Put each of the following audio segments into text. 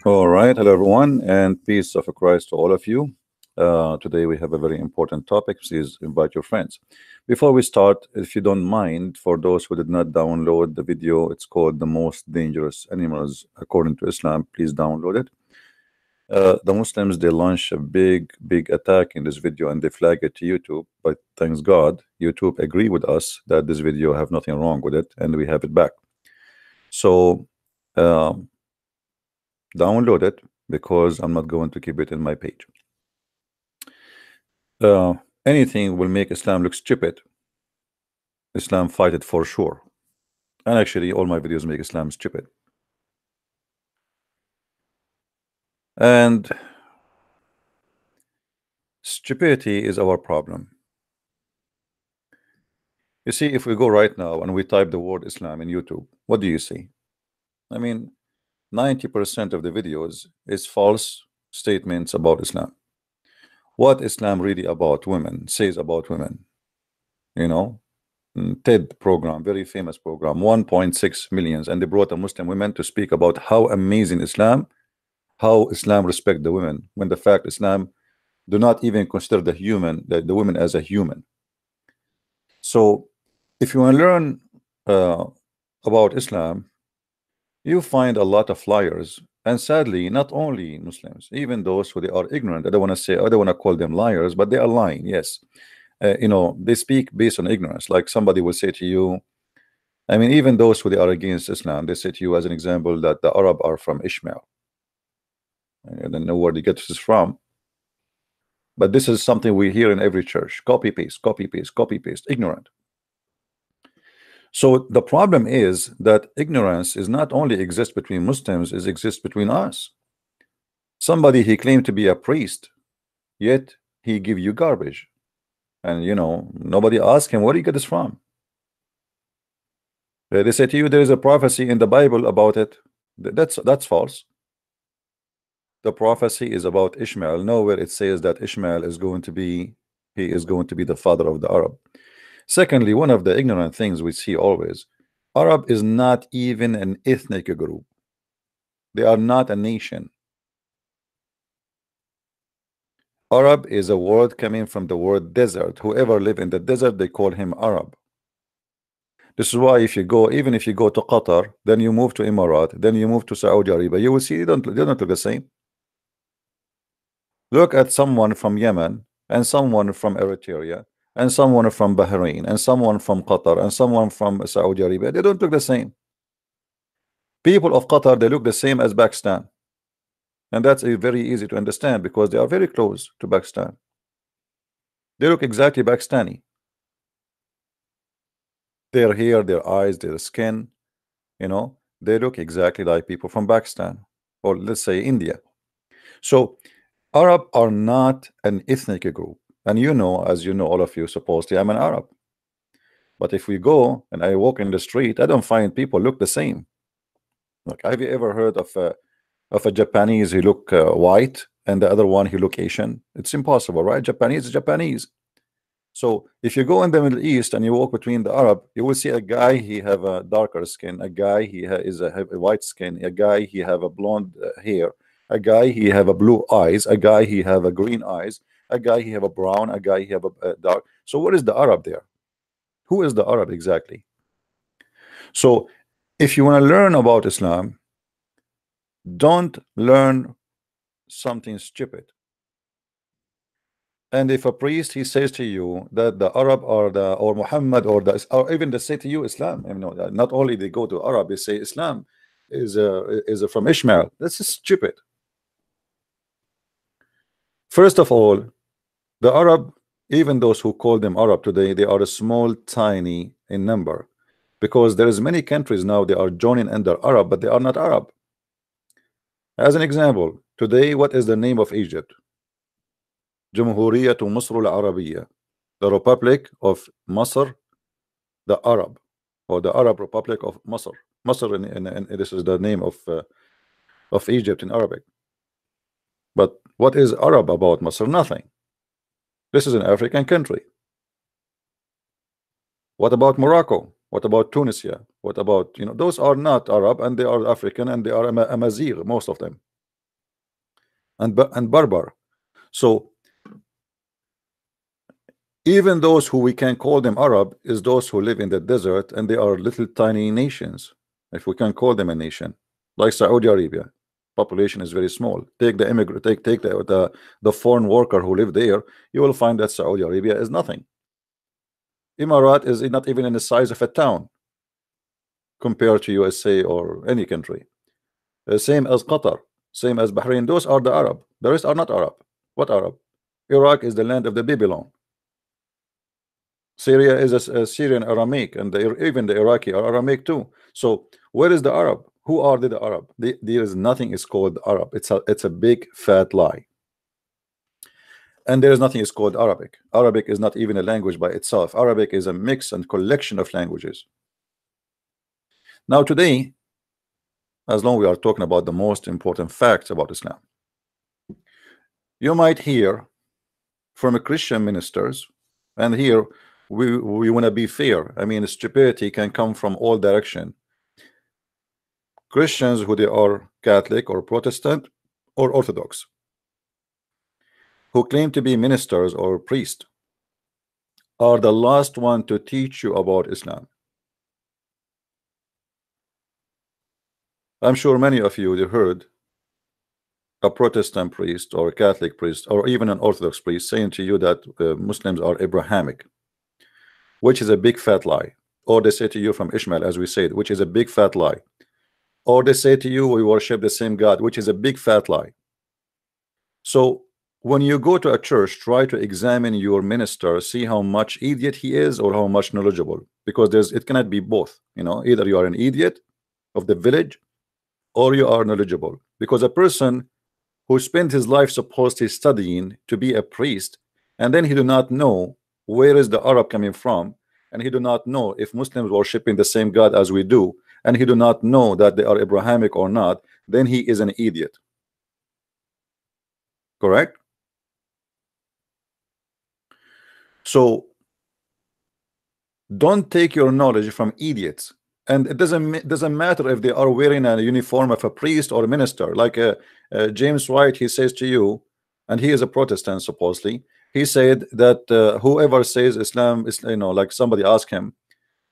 All right, hello everyone, and peace of Christ to all of you. Today we have a very important topic. Please invite your friends. Before we start, if you don't mind, for those who did not download the video, it's called "The Most Dangerous Animals According to Islam." Please download it. The Muslims they launch a big attack in this video and they flag it to YouTube. But thanks God, YouTube agree with us that this video have nothing wrong with it, and we have it back. So. Um, Download it because I'm not going to keep it in my page. Anything will make Islam look stupid. Islam fight it for sure. And actually, all my videos make Islam stupid. And stupidity is our problem. You see, if we go right now and we type the word Islam in YouTube, what do you see? I mean, 90% of the videos is false statements about Islam. What Islam really about women says about women, you know, TED program, very famous program, 1.6 millions, and they brought a Muslim women to speak about how amazing Islam, how Islam respect the women, when the fact Islam do not even consider the women as a human. So if you want to learn about Islam, you find a lot of liars, and sadly, not only Muslims, even those who they are ignorant. I don't want to say, I don't want to call them liars, but they are lying. Yes, they speak based on ignorance. Like somebody will say to you, I mean, even those who they are against Islam, they say to you as an example that the Arab are from Ishmael. I don't know where they get this from, but this is something we hear in every church: copy paste, copy paste, copy paste, ignorant. So the problem is that ignorance is not only exists between Muslims, it exists between us. Somebody he claimed to be a priest, yet he give you garbage, and nobody asked him where do you get this from. They say to you there is a prophecy in the Bible about it. That's false. The prophecy is about Ishmael. Nowhere it says that Ishmael is going to be the father of the Arab. Secondly, one of the ignorant things we see always, Arab is not even an ethnic group. They are not a nation. Arab is a word coming from the word desert. Whoever live in the desert, they call him Arab. This is why even if you go to Qatar, then you move to Emirat, then you move to Saudi Arabia, you will see they don't look the same. Look at someone from Yemen and someone from Eritrea and someone from Bahrain and someone from Qatar and someone from Saudi Arabia. They don't look the same. People of Qatar, they look the same as Pakistan, and that's very easy to understand because they are very close to Pakistan. They look exactly Pakistani. Their hair, their eyes, their skin, they look exactly like people from Pakistan, or let's say India. So Arab are not an ethnic group. And as you know, all of you, supposedly I'm an Arab. But if we go and I walk in the street, I don't find people look the same. Like, have you ever heard of a Japanese who look white and the other one who look Asian? It's impossible, right? Japanese is Japanese. So if you go in the Middle East and you walk between the Arab, you will see a guy he have a darker skin, a guy he have a white skin, a guy he have a blonde hair, a guy he have a blue eyes, a guy he have a green eyes, a guy he have a brown, a guy he have a dark. So what is the Arab there? Who is the Arab exactly? So if you want to learn about Islam, don't learn something stupid. And if a priest he says to you that the Arab or Muhammad or even they say to you Islam, not only they go to Arab, they say Islam is from Ishmael. This is stupid. First of all, the Arab, even those who call them Arab today, they are a small, tiny in number, because there is many countries now they are joining under Arab, but they are not Arab. As an example, today, what is the name of Egypt? Jamhuriyat Misr al-Arabiyya, the Republic of Masr, the Arab, or the Arab Republic of Masr. Masr, and this is the name of Egypt in Arabic. But what is Arab about Masr? Nothing. This is an African country. What about Morocco? What about Tunisia? What about, those are not Arab, and they are African, and they are Amazigh, most of them. and Berber. So even those who we can call them Arab is those who live in the desert, and they are little tiny nations, if we can call them a nation, like Saudi Arabia. Population is very small. Take the immigrant, take the foreign worker who live there, you will find that Saudi Arabia is nothing. Emirat is not even in the size of a town compared to USA or any country. Same as Qatar, same as Bahrain. Those are the Arab. The rest are not Arab. What Arab? Iraq is the land of the Babylon. Syria is a Syrian Aramaic, and even the Iraqi are Aramaic too. So where is the Arab? Who are the Arab? There is nothing is called Arab. It's a big fat lie. And there is nothing is called Arabic. Arabic is not even a language by itself. Arabic is a mix and collection of languages. Now today, as long we are talking about the most important facts about Islam, you might hear from a Christian ministers, and here we want to be fair. I mean, stupidity can come from all direction. Christians who they are Catholic or Protestant or Orthodox, who claim to be ministers or priests, are the last one to teach you about Islam. I'm sure many of you heard a Protestant priest or a Catholic priest or even an Orthodox priest saying to you that Muslims are Abrahamic, which is a big fat lie. Or they say to you from Ishmael, as we said, which is a big fat lie. Or they say to you we worship the same God, which is a big fat lie. So when you go to a church, try to examine your minister, see how much idiot he is or how much knowledgeable, because it cannot be both. You know, either you are an idiot of the village or you are knowledgeable. Because a person who spent his life supposedly studying to be a priest, and then he do not know where is the Arab coming from, and he do not know if Muslims worshiping the same God as we do, and he do not know that they are Abrahamic or not, then he is an idiot. Correct? So don't take your knowledge from idiots. And it doesn't matter if they are wearing a uniform of a priest or a minister. Like James White, he says to you, and he is a Protestant supposedly, he said that whoever says Islam is, you know, like somebody asked him,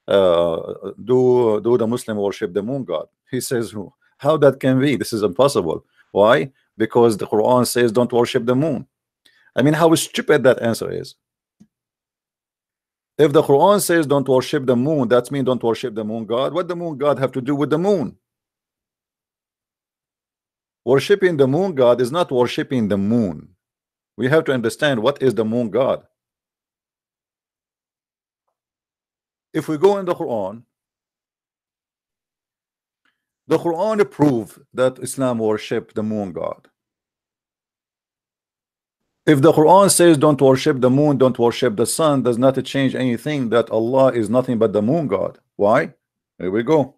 do the Muslim worship the moon god? He says, how that can be? This is impossible. Why? Because the Quran says don't worship the moon. I mean, how stupid that answer is. If the Quran says don't worship the moon, that means don't worship the moon god. What the moon god have to do with the moon? Worshipping the moon god is not worshipping the moon. We have to understand what is the moon god. If we go in the Quran proves that Islam worship the moon god. If the Quran says don't worship the moon, don't worship the sun, does not change anything, that Allah is nothing but the moon god. Why? Here we go.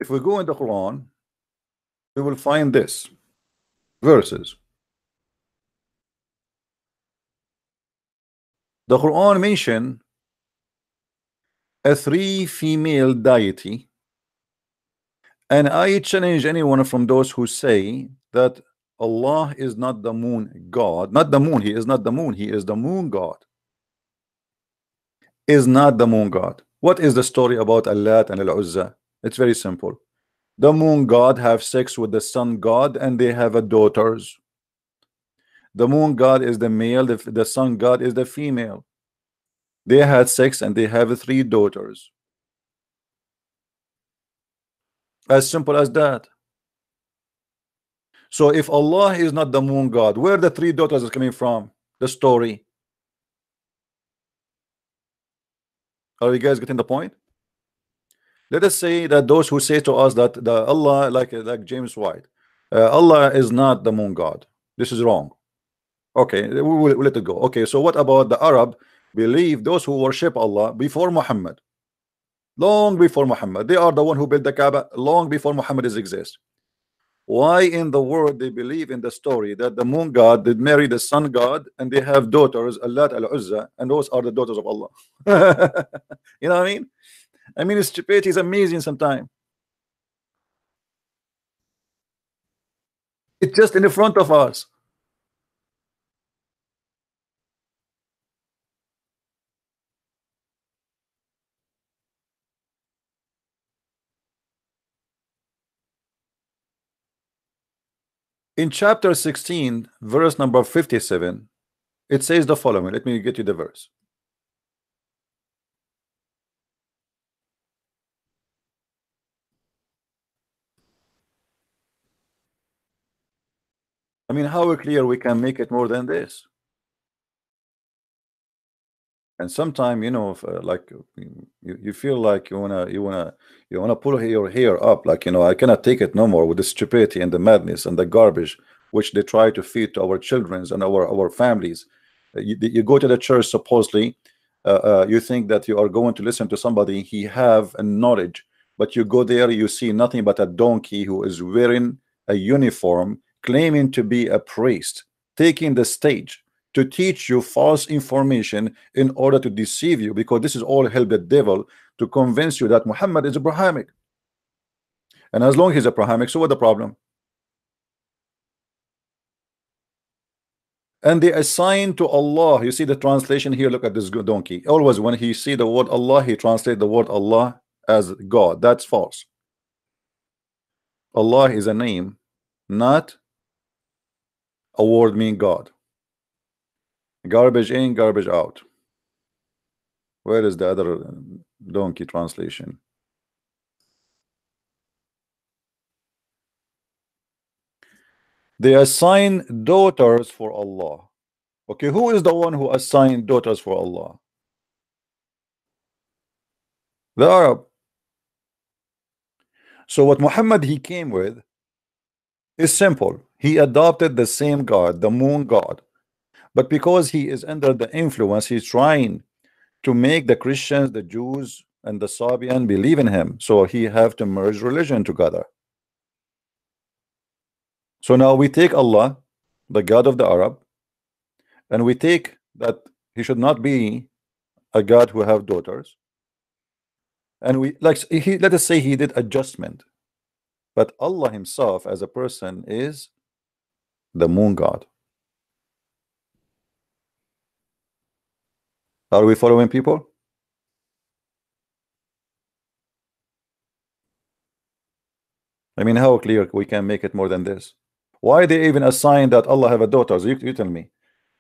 If we go in the Quran, we will find this verses. The Quran mention a 3 female deity, and I challenge anyone from those who say that Allah is not the moon god, not the moon, he is not the moon, he is the moon god, is not the moon god. What is the story about Allat and Al-Uzza? It's very simple. The moon god have sex with the sun god and they have a daughters. The moon god is the male, the sun god is the female. They had sex and they have 3 daughters. As simple as that. So if Allah is not the moon god, where the 3 daughters are coming from? The story. Are you guys getting the point? Let us say that those who say to us that the Allah, like James White, Allah is not the moon god. This is wrong. Okay, we'll let it go. Okay, so what about the Arab? Believe those who worship Allah before Muhammad, long before Muhammad. They are the one who built the Kaaba long before Muhammad exists. Why in the world they believe in the story that the moon god did marry the sun god and they have daughters, Allat al-Uzza, and those are the daughters of Allah? You know what I mean? I mean, stupidity is amazing sometimes. It's just in the front of us. In chapter 16, verse number 57, it says the following. Let me get you the verse. I mean, how clear we can make it more than this? And sometimes, you know, if, like you feel like you wanna pull your hair up, like, you know, I cannot take it no more with the stupidity and the madness and the garbage which they try to feed to our childrens and our families. You go to the church supposedly, you think that you are going to listen to somebody he have a knowledge, but you go there, you see nothing but a donkey who is wearing a uniform, claiming to be a priest, taking the stage to teach you false information in order to deceive you, because this is all help the devil to convince you that Muhammad is Abrahamic. And as long as he's Abrahamic, so what the problem? And they assign to Allah. You see the translation here. Look at this good donkey. Always when he see the word Allah, he translate the word Allah as God. That's false. Allah is a name, not a word mean God. Garbage in, garbage out. Where is the other donkey translation? They assign daughters for Allah. Okay, who is the one who assigned daughters for Allah? The Arab. So what Muhammad he came with is simple. He adopted the same God, the moon God. But because he is under the influence, he's trying to make the Christians, the Jews, and the Sabian believe in him. So he have to merge religion together. So now we take Allah, the God of the Arab, and we take that he should not be a God who have daughters. And we like he let us say he did adjustment. But Allah himself as a person is the moon god. Are we following, people? I mean, how clear we can make it more than this? Why they even assign that Allah have a daughter? You tell me.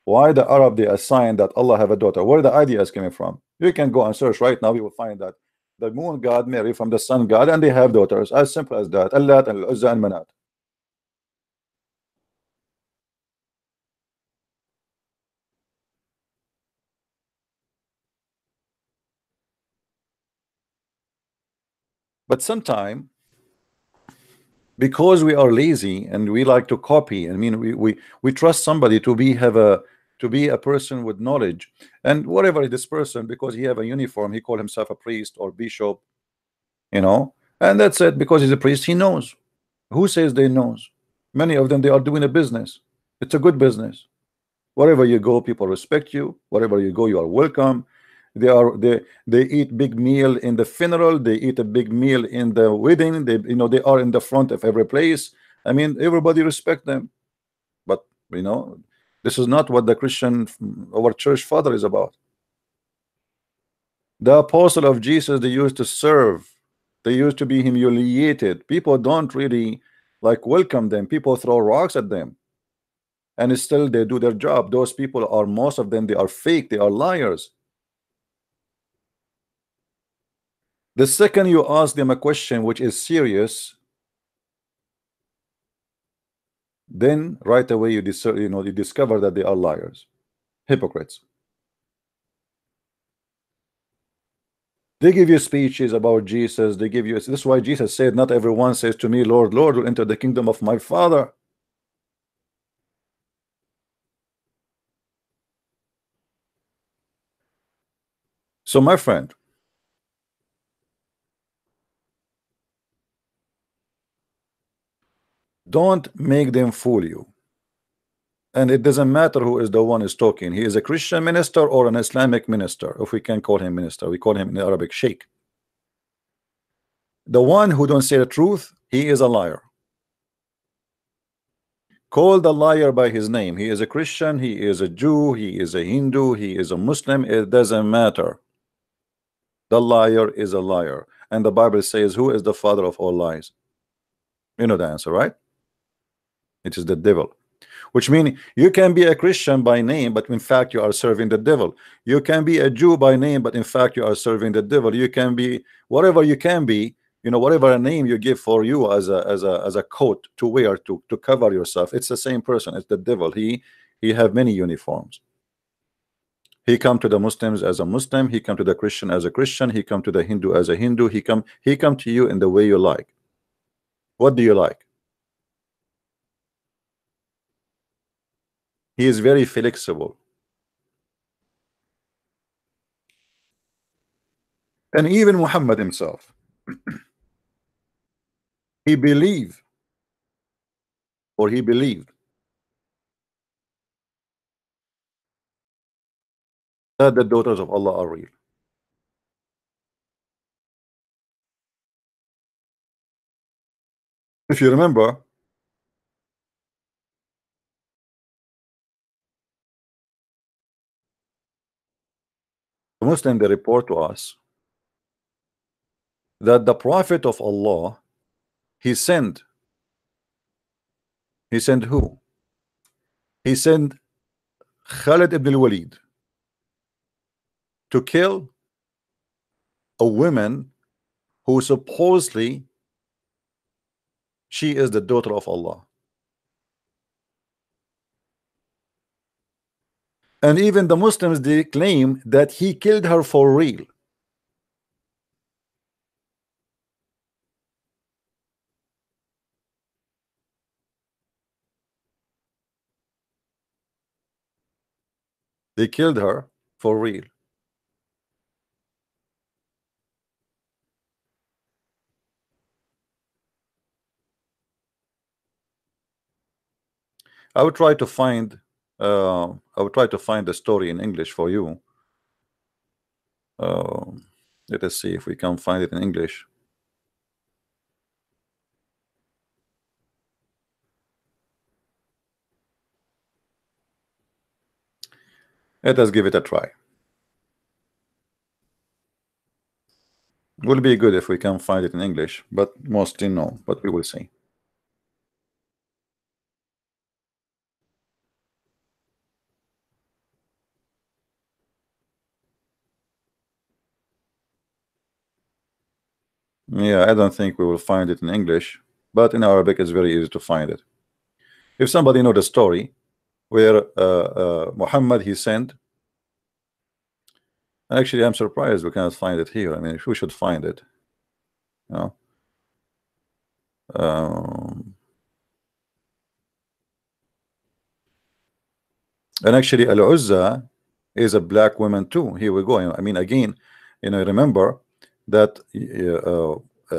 Why the Arab they assign that Allah have a daughter? Where the idea is coming from? You can go and search right now. You will find that the moon god marry from the sun god, and they have daughters. As simple as that. Allat and Uzza and Manat. But sometime, because we are lazy and we like to copy, I mean, we trust somebody to be a person with knowledge, and whatever this person, because he have a uniform, he call himself a priest or bishop, you know, and that's it. Because he's a priest, he knows. Who says they knows? Many of them, they are doing a business. It's a good business. Wherever you go, people respect you. Wherever you go, you are welcome. They eat big meal in the funeral. They eat a big meal in the wedding. They are in the front of every place. I mean, everybody respect them. But this is not what the Christian, our church father is about. The apostle of Jesus, they used to serve. They used to be humiliated. People don't really like welcome them. People throw rocks at them, and still they do their job. Those people are, most of them, they are fake. They are liars. The second you ask them a question which is serious, then right away you discover that they are liars, hypocrites. They give you speeches about Jesus. They give you. This is why Jesus said, "Not everyone says to me, Lord, Lord, will enter the kingdom of my Father." So, my friend, Don't make them fool you. And it doesn't matter who is the one is talking. He is a Christian minister or an Islamic minister, if we can call him minister. We call him in Arabic sheikh. The one who don't say the truth, he is a liar. Call the liar by his name. He is a Christian, he is a Jew, he is a Hindu, he is a Muslim. It doesn't matter. The liar is a liar. And the Bible says, who is the father of all lies? You know the answer, right? It is the devil. Which means you can be a Christian by name, but in fact you are serving the devil. You can be a Jew by name, but in fact you are serving the devil. You can be whatever you can be, you know, whatever a name you give for you as a coat to wear to cover yourself. It's the same person. It's the devil. He have many uniforms. He come to the Muslims as a Muslim. He come to the Christian as a Christian. He come to the Hindu as a Hindu. He come to you in the way you like. What do you like? He is very flexible. And even Muhammad himself, he believed that the daughters of Allah are real. If you remember, the Muslim, they report to us that the Prophet of Allah, he sent who? He sent Khalid ibn al-Walid to kill a woman who supposedly she is the daughter of Allah. And even the Muslims, they claim that he killed her for real. They killed her for real. I would try to find the story in English for you. Let us see if we can find it in English. Let us give it a try. Will be good if we can find it in English, but mostly no, but we will see. Yeah, I don't think we will find it in English, but in Arabic it's very easy to find it. If somebody know the story where Muhammad, he sent, actually I'm surprised we cannot find it here. I mean, we should find it, you know. And actually Al-Uzza is a black woman too. Here we go. I mean, again, you know, remember that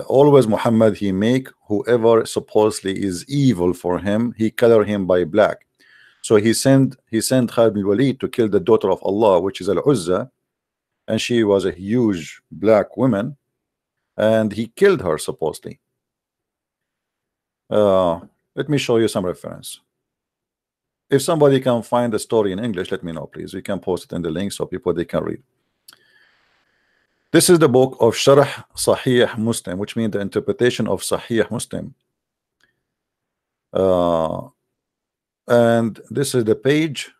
always Muhammad, he make whoever supposedly is evil for him, he color him by black. So he sent Khalid bin Walid to kill the daughter of Allah, which is Al-Uzza, and she was a huge black woman, and he killed her supposedly. Let me show you some reference. If somebody can find the story in English, let me know, please. We can post it in the link so people they can read. This is the book of Sharh Sahih Muslim, which means the interpretation of Sahih Muslim. And this is the page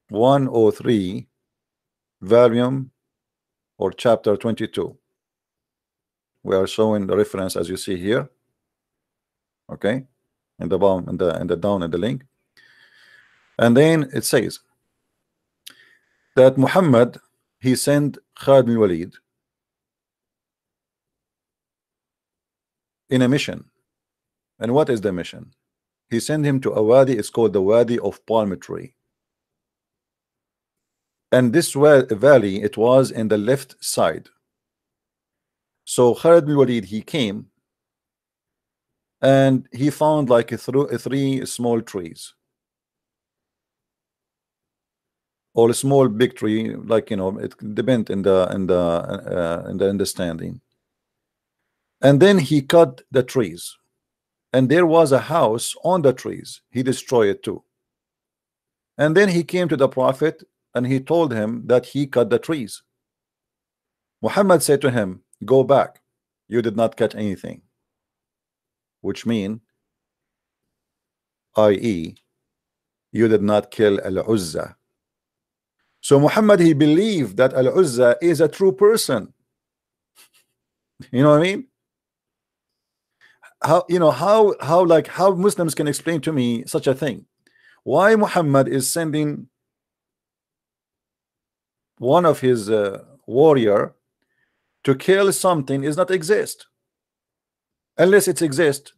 103, volume or chapter 22. We are showing the reference as you see here. Okay, in the bottom, in the down in the link. And then it says that Muhammad, he sent Khalid bin Walid in a mission. And what is the mission? He sent him to a wadi. It's called the Wadi of Palm Tree. And this valley, it was in the left side. So Khalid bin Walid, he came and he found like three small trees, or a small big tree, like, you know, it depends in the understanding. And then he cut the trees, and there was a house on the trees. He destroyed it too. And then he came to the prophet and he told him that he cut the trees. Muhammad said to him, go back, you did not cut anything, which mean, i.e., you did not kill Al-Uzza. So Muhammad, he believed that Al-Uzza is a true person. You know what I mean? How, you know, how like how Muslims can explain to me such a thing? Why Muhammad is sending one of his warrior to kill something is not exist, unless it exists.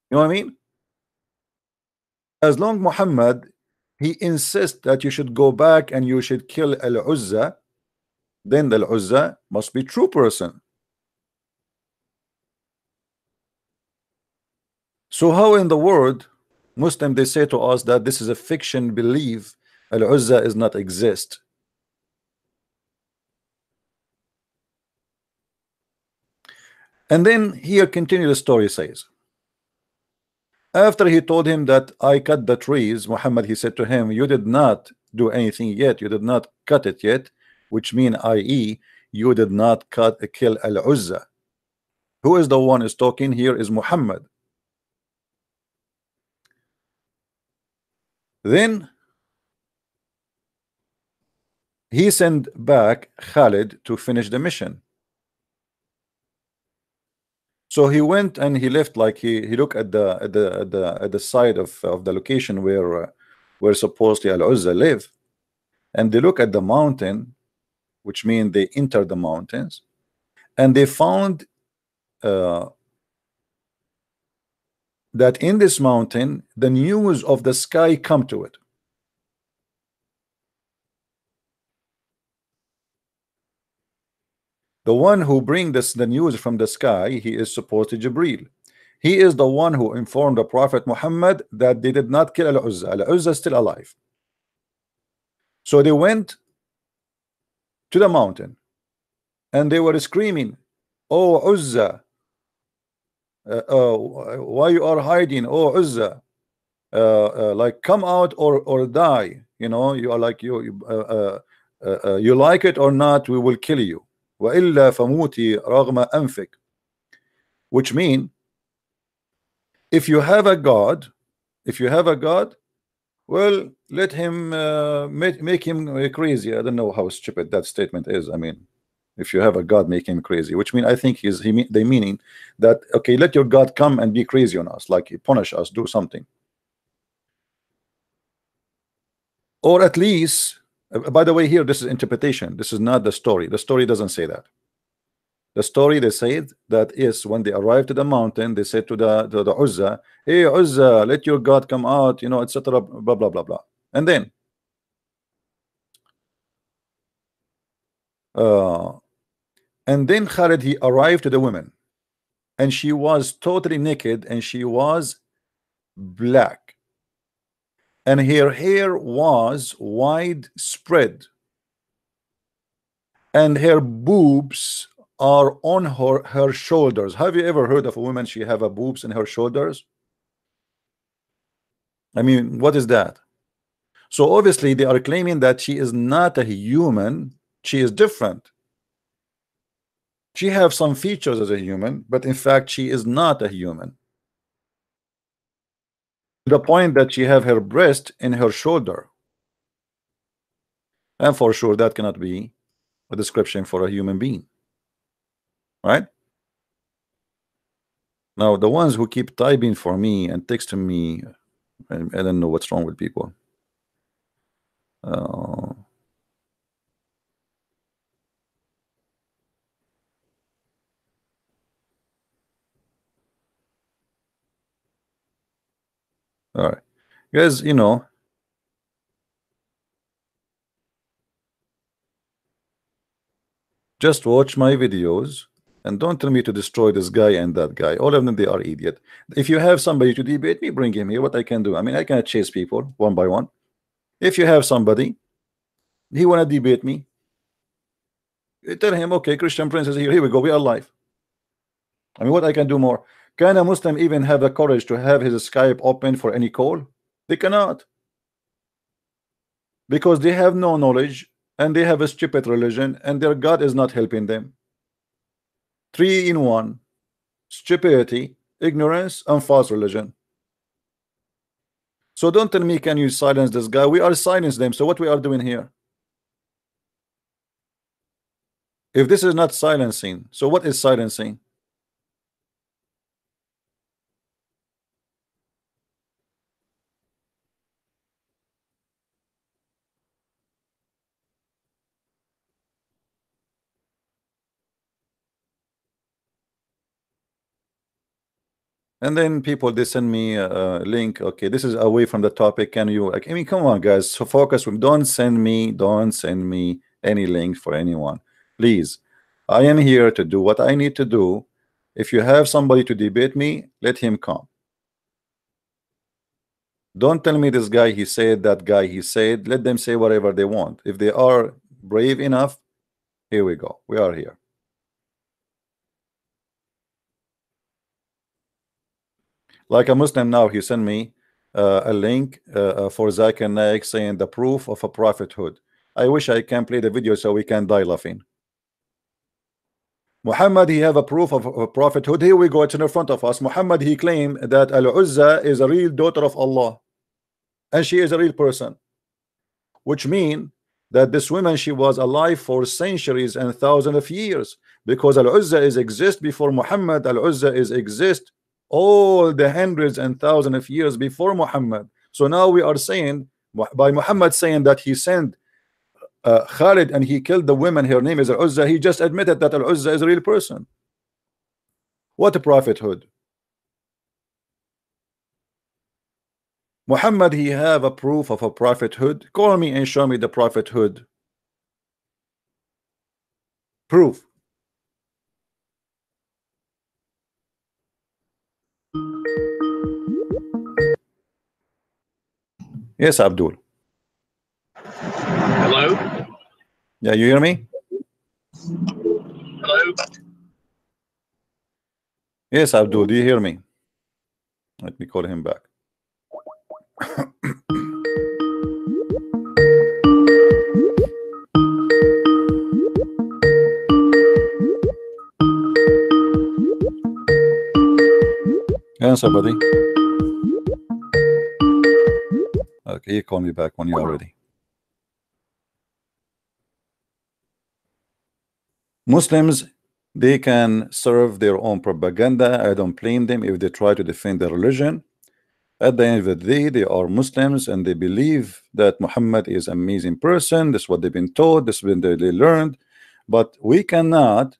You know what I mean? As long Muhammad, he insists that you should go back and you should kill Al-Uzza, then the Al-Uzza must be true person. So how in the world Muslim they say to us that this is a fiction belief, Al-Uzza is not exist? And then here continue the story says, after he told him that I cut the trees, Muhammad, he said to him, you did not do anything yet, you did not cut it yet, which mean, i.e., you did not kill Al-Uzza. Who is the one is talking here is Muhammad. Then he sent back Khalid to finish the mission. So he went and he left, like he looked at the side of the location where supposedly Al-Uzza live, and they look at the mountain, which means they entered the mountains, and they found that in this mountain the news of the sky come to it. The one who bring the news from the sky, he is supposed to Jibril. He is the one who informed the Prophet Muhammad that they did not kill Al-Uzza. Al-Uzza is still alive. So they went to the mountain and they were screaming, oh Uzza, why you are hiding, oh Uzza, like come out or die, you know, you are like you like it or not, we will kill you. وإلا فموتي رغم أنفك, which mean, if you have a God, well, let him make him crazy. I don't know how stupid that statement is. I mean, if you have a God, make him crazy, which mean, I think they meaning that, okay, let your God come and be crazy on us, like punish us, do something. Or at least, by the way, here this is interpretation, this is not the story. The story doesn't say that. The story, they said that is when they arrived to the mountain, they said to the Uzza, hey Uzza, let your God come out, you know, etc. Blah blah blah blah. And then Khalid, he arrived to the women, and she was totally naked, and she was black, and her hair was widespread, and her boobs are on her shoulders. Have you ever heard of a woman, she have a boobs in her shoulders? I mean, what is that? So obviously they are claiming that she is not a human, she is different. She have some features as a human, but in fact she is not a human, to the point that she have her breast in her shoulder, and for sure that cannot be a description for a human being, right? Now the ones who keep typing for me and texting me, I don't know what's wrong with people. All right, guys, you know, just watch my videos And don't tell me to destroy this guy and that guy. All of them, they are idiot. If you have somebody to debate me, bring him here. What I can do? I mean, I cannot chase people one by one. If you have somebody, he want to debate me, tell him, okay, Christian Prince is here. Here we go. We are live. I mean, what I can do more? Can a Muslim even have the courage to have his Skype open for any call? They cannot. Because they have no knowledge and they have a stupid religion and their God is not helping them. 3 in 1: stupidity, ignorance, and false religion. So don't tell me, can you silence this guy? We are silencing them. So what we are doing here? If this is not silencing, so what is silencing? And then people, they send me a link. Okay, this is away from the topic. Can you, like, I mean, come on, guys. So focus. Don't send me any link for anyone, please. I am here to do what I need to do. If you have somebody to debate me, let him come. Don't tell me this guy he said, that guy he said. Let them say whatever they want. If they are brave enough, here we go. We are here. Like a Muslim now, he sent me a link for Zakir Naik saying the proof of a prophethood. I wish I can play the video so we can die laughing. Muhammad, he have a proof of a prophethood. Here we go, it's in front of us. Muhammad, he claimed that Al-Uzza is a real daughter of Allah and she is a real person, which means that this woman, she was alive for centuries and thousands of years, because Al-Uzza is exist before Muhammad. Al-Uzza is exist all the hundreds and thousands of years before Muhammad. So now we are saying, by Muhammad saying that he sent Khalid and he killed the woman, her name is Al-Uzza, he just admitted that Al-Uzza is a real person. What a prophethood. Muhammad, he have a proof of a prophethood. Call me and show me the prophethood proof. Yes, Abdul. Hello? Yeah, you hear me? Hello? Yes, Abdul, do you hear me? Let me call him back. Answer, buddy. Okay, you call me back when you're ready. Muslims, they can serve their own propaganda. I don't blame them if they try to defend their religion. At the end of the day, they are Muslims and they believe that Muhammad is an amazing person. This is what they've been taught. This is what they learned. But we cannot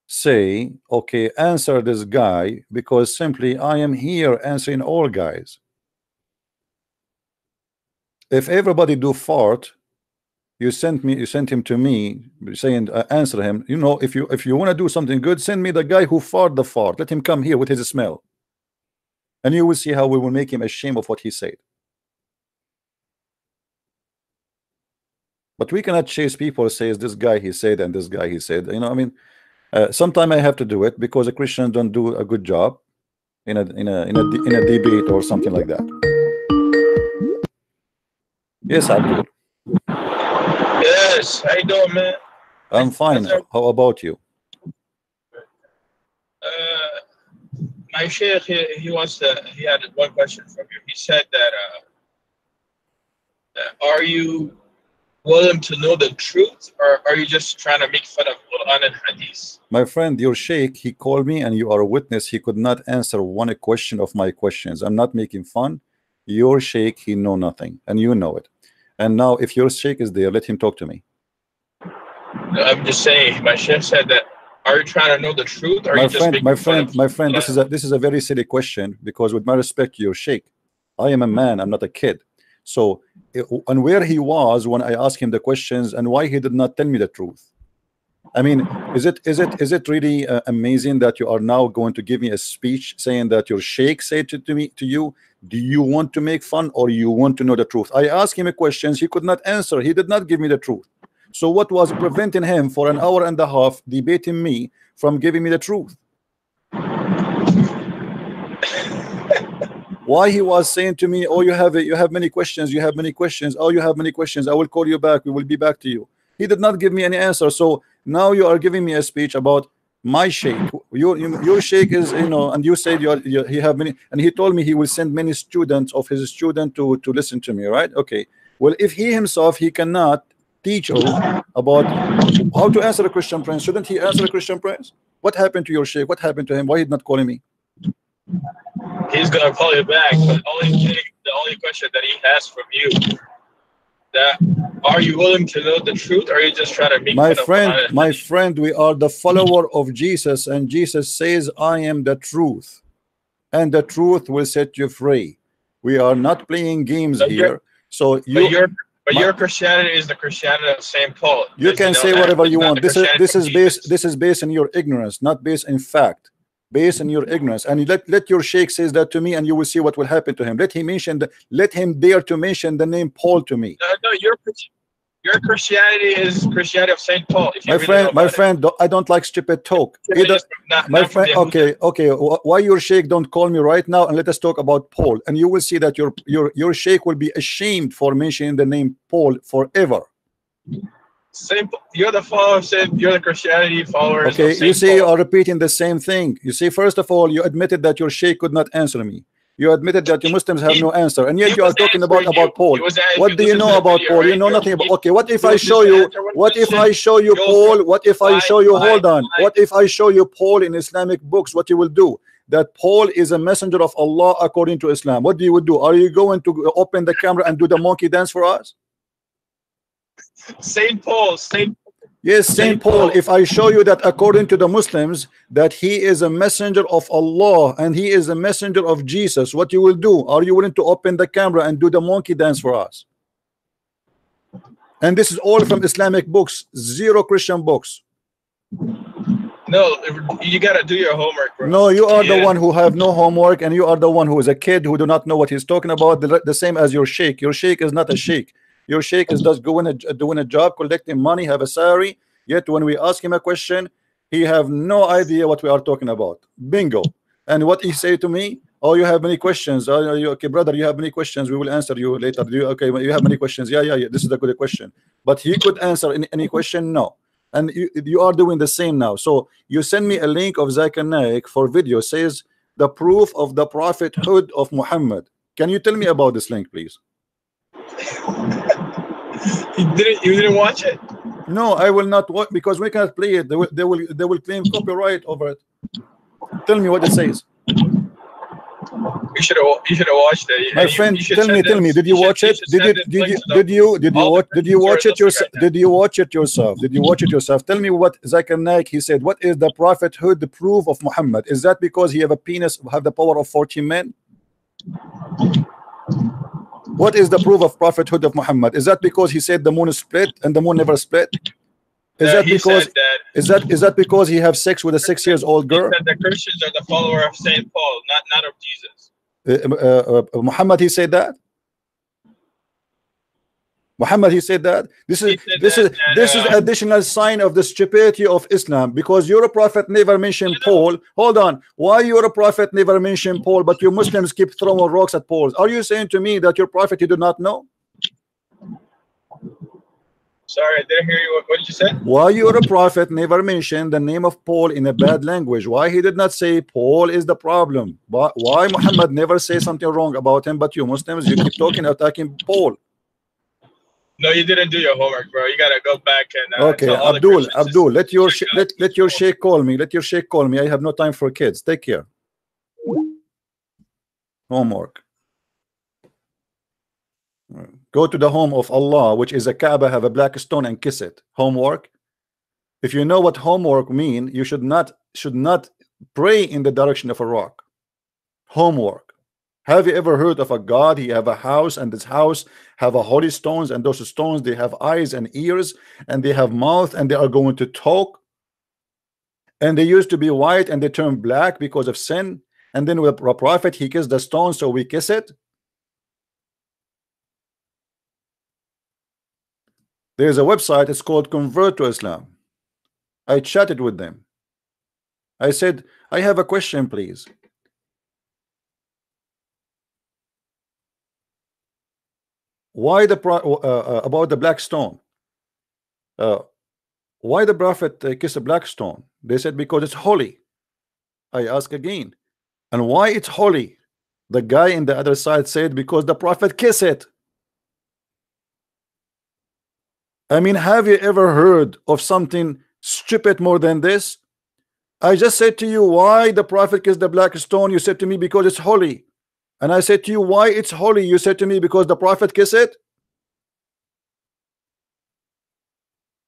say, okay, answer this guy, because simply I am here answering all guys. If everybody do fart, you sent him to me saying answer him. You know, if you want to do something good, send me the guy who fart the fart. Let him come here with his smell, and you will see how we will make him ashamed of what he said. But we cannot chase people says this guy he said and this guy he said. You know, I mean, sometimes I have to do it because the Christians don't do a good job in a debate or something like that. Yes, Abdul. Yes, how you doing, man? I'm fine. How about you? My sheikh, he had one question from you. He said that, are you willing to know the truth, or are you just trying to make fun of Quran and Hadith? My friend, your sheikh, he called me and you are a witness. He could not answer one question of my questions. I'm not making fun. Your sheikh, he know nothing, and you know it. And now if your sheikh is there, let him talk to me. I'm just saying, my sheikh said that, are you trying to know the truth, or are you just making fun of my friend, this is a very silly question, because with my respect to your sheikh, I am a man, I'm not a kid. So, and where he was when I asked him the questions, and why he did not tell me the truth. I mean, is it really amazing that you are now going to give me a speech saying that your sheikh said to you, do you want to make fun or you want to know the truth? I asked him a questions, he could not answer, he did not give me the truth. So what was preventing him for an hour and a half debating me from giving me the truth? Why he was saying to me, oh, you have many questions, you have many questions, oh, you have many questions, I will call you back, we will be back to you. He did not give me any answer. So now you are giving me a speech about my sheikh. Your sheikh is, you know, and you said he have many, and he told me he will send many students of his student to listen to me, right? Okay, well, if he himself, he cannot teach you about how to answer a Christian prince, shouldn't he answer a Christian prince? What happened to your sheikh? What happened to him? Why he not calling me? He's gonna call you back, but the only question that he has from you, that are you willing to know the truth, or are you just trying to make my friend, we are the follower of Jesus, and Jesus says, I am the truth, and the truth will set you free. We are not playing games here. So your Christianity is the Christianity of St. Paul. You can say whatever you want. This is based on your ignorance, not based in fact. Based on your ignorance, and let your sheikh says that to me, and you will see what will happen to him. Let him dare to mention the name Paul to me. No, your Christianity is Christianity of St. Paul. My friend, I don't like stupid talk. My friend, okay. Why your sheikh don't call me right now and let us talk about Paul, and you will see that your sheikh will be ashamed for mentioning the name Paul forever. You're the follower of Saint, you're the Christianity followers. Okay, you see, you are repeating the same thing. You see, first of all, you admitted that your sheikh could not answer me. You admitted that the Muslims have no answer, and yet you are talking about Paul. What do you know about Paul? You know nothing about. Okay, what if I show you? What if I show you Paul? What if I show you? Hold on. What if I show you Paul in Islamic books? What you will do? That Paul is a messenger of Allah according to Islam. What do you do? Are you going to open the camera and do the monkey dance for us? Saint Paul. Yes, Saint Paul. If I show you that according to the Muslims that he is a messenger of Allah and he is a messenger of Jesus, what you will do? Are you willing to open the camera and do the monkey dance for us? And this is all from Islamic books, zero Christian books. No, you gotta do your homework, bro. No, you are the one who have no homework, and you are the one who is a kid who do not know what he's talking about. The same as your sheikh. Your sheikh is not a sheikh. Your sheikh is just doing a job, collecting money, have a salary. Yet when we ask him a question, he have no idea what we are talking about. Bingo. And what he say to me? Oh, you have many questions. Okay, brother, you have many questions. We will answer you later. Okay, you have many questions. Yeah. This is a good question. But he could answer any question. No. And you are doing the same now. So you send me a link of Zakir Naik for video. Says the proof of the prophethood of Muhammad. Can you tell me about this link, please? You didn't watch it? No, I will not watch because we cannot play it. They will claim copyright over it. Tell me what it says. You should have watched it. My friend, tell me, did you watch it? Did you watch it yourself? Did you watch it yourself? Did you watch it yourself? Tell me what Zakir Naik, he said. What is the prophethood, the proof of Muhammad? Is that because he have a penis, have the power of 40 men? What is the proof of prophethood of Muhammad? Is that because he said the moon is split and the moon never split? Is that because he have sex with a 6-year-old girl? He said the Christians are the follower of Saint Paul, not of Jesus. Muhammad, he said that. Muhammad, he said that. This is additional sign of the stupidity of Islam, because your prophet never mentioned Paul. Hold on, why your prophet never mentioned Paul, but you Muslims keep throwing rocks at Paul? Are you saying to me that your prophet you do not know? Sorry, I didn't hear you. What did you say? Why your prophet never mentioned the name of Paul in a bad language? Why he did not say Paul is the problem? Why Muhammad never say something wrong about him, but you Muslims, you keep talking, attacking Paul? No, you didn't do your homework, bro. You gotta go back and okay, Abdul, let your sheikh call me. Let your sheikh call me. I have no time for kids. Take care. Homework. Go to the home of Allah, which is a Kaaba, have a black stone and kiss it. Homework. If you know what homework mean, you should not pray in the direction of a rock. Homework. Have you ever heard of a God? He have a house, and this house have a holy stones, and those stones they have eyes and ears, and they have mouth, and they are going to talk. and they used to be white and they turned black because of sin, and then with a prophet he kissed the stone, so we kiss it. There's a website, it's called Convert to Islam. I chatted with them. I said, I have a question, please. Why about the black stone? Why the prophet kiss a black stone? They said because it's holy. I ask again, and why it's holy? The guy in the other side said because the prophet kiss it. I mean, have you ever heard of something stupid more than this? I just said to you, why the prophet kissed the black stone? You said to me because it's holy. And I said to you, why it's holy? You said to me because the prophet kissed it.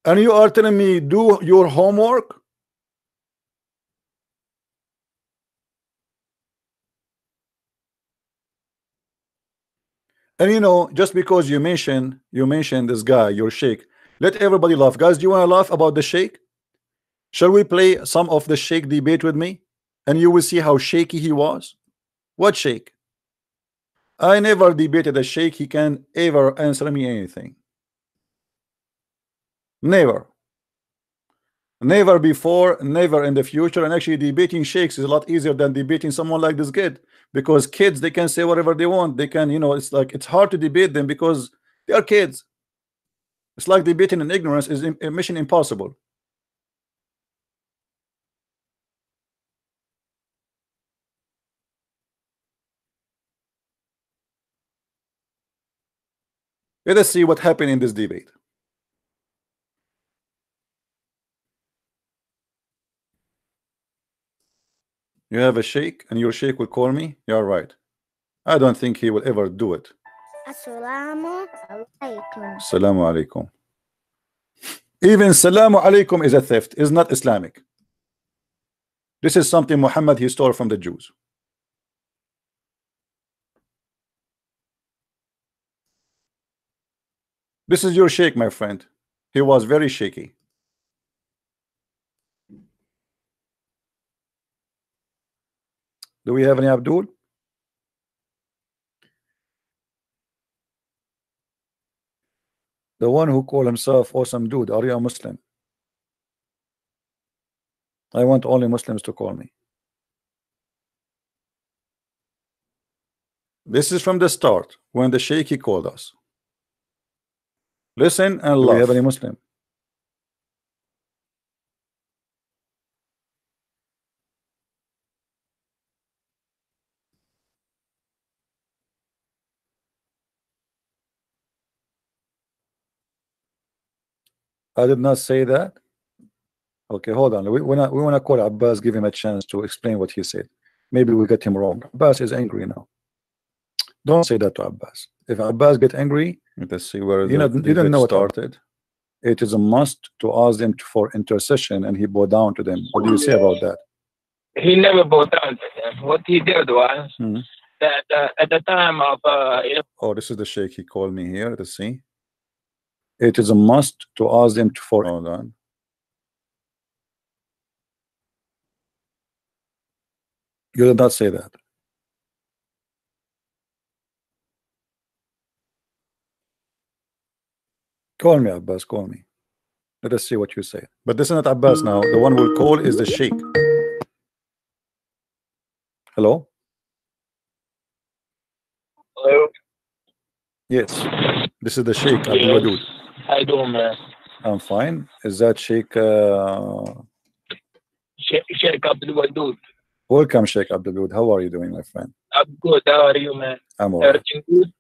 And you are telling me do your homework. And you know, just because you mentioned this guy, your sheikh, let everybody laugh. Guys, do you want to laugh about the sheikh? Shall we play some of the sheikh debate with me? And you will see how shaky he was. What sheikh? I never debated a sheikh. He can ever answer me anything. Never. Never before, never in the future. And actually debating sheikhs is a lot easier than debating someone like this kid, because kids, they can say whatever they want. They can, you know, it's like it's hard to debate them because they are kids. It's like debating in ignorance is a mission impossible. Let us see what happened in this debate. You have a sheikh and your sheikh will call me? You're right. I don't think he will ever do it. Assalamu alaikum. Assalamu alaikum. Even Salamu alaikum is a theft, is not Islamic. This is something Muhammad he stole from the Jews. This is your sheikh, my friend. He was very shaky. Do we have any Abdul? The one who called himself awesome dude. Are you a Muslim? I want only Muslims to call me. This is from the start when the sheikh he called us. Listen and laugh. Do we have any Muslim? I did not say that. Okay, hold on. We want to call Abbas, give him a chance to explain what he said. Maybe we get him wrong. Abbas is angry now. Don't say that to Abbas. If Abbas get angry, let's see where you don't know what started. It is a must to ask them for intercession, and he bowed down to them. What do you say about that? He never bowed down to them. What he did was that at the time of oh, this is the sheikh. He called me here. Let's see. It is a must to ask them for. Hold on. You did not say that. Call me, Abbas. Call me. Let us see what you say. But this is not Abbas now. The one who will call is the sheikh. Hello? Hello? Yes. This is the sheikh, Abdul Wadud. How you doing, man? I'm fine. Is that Sheikh Sheikh Abdul Wadud? Welcome, Sheikh Abdul Wadud. How are you doing, my friend? I'm good. How are you, man? I'm all right. Everything good?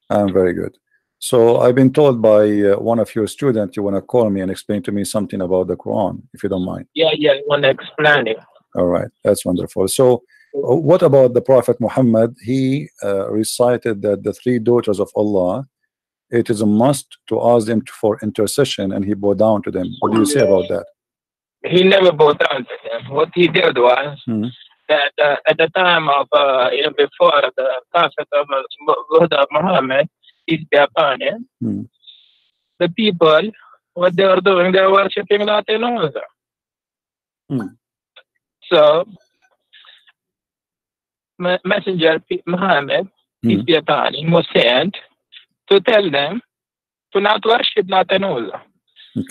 I'm very good. So I've been told by one of your students you want to call me and explain to me something about the Quran, if you don't mind. Yeah, I want to explain it. All right, that's wonderful. So what about the Prophet Muhammad? He recited that the three daughters of Allah, it is a must to ask them for intercession, and he bowed down to them. What do you say about that? He never bowed down to them. What he did was that at the time of before the Prophet of Muhammad, peace be upon him, the people, what they were doing, they were worshiping nothing else. So, Messenger Muhammad, peace be upon him, was sent to tell them to not worship Lat and Uzza,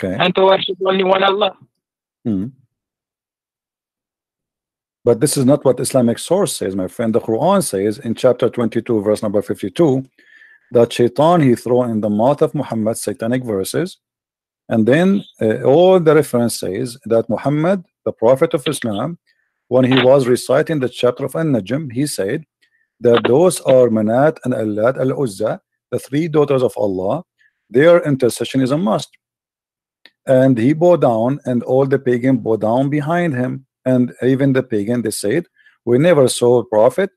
and to worship only one Allah. But this is not what Islamic source says, my friend. The Quran says in chapter 22, verse number 52, that Shaitan he throw in the mouth of Muhammad satanic verses, and then all the reference says that Muhammad, the Prophet of Islam, when he was reciting the chapter of An-Najm, he said that those are Manat and Allat al-Uzza, the three daughters of Allah, their intercession is a must. And he bowed down, and all the pagan bowed down behind him. And even the pagan, they said, we never saw a prophet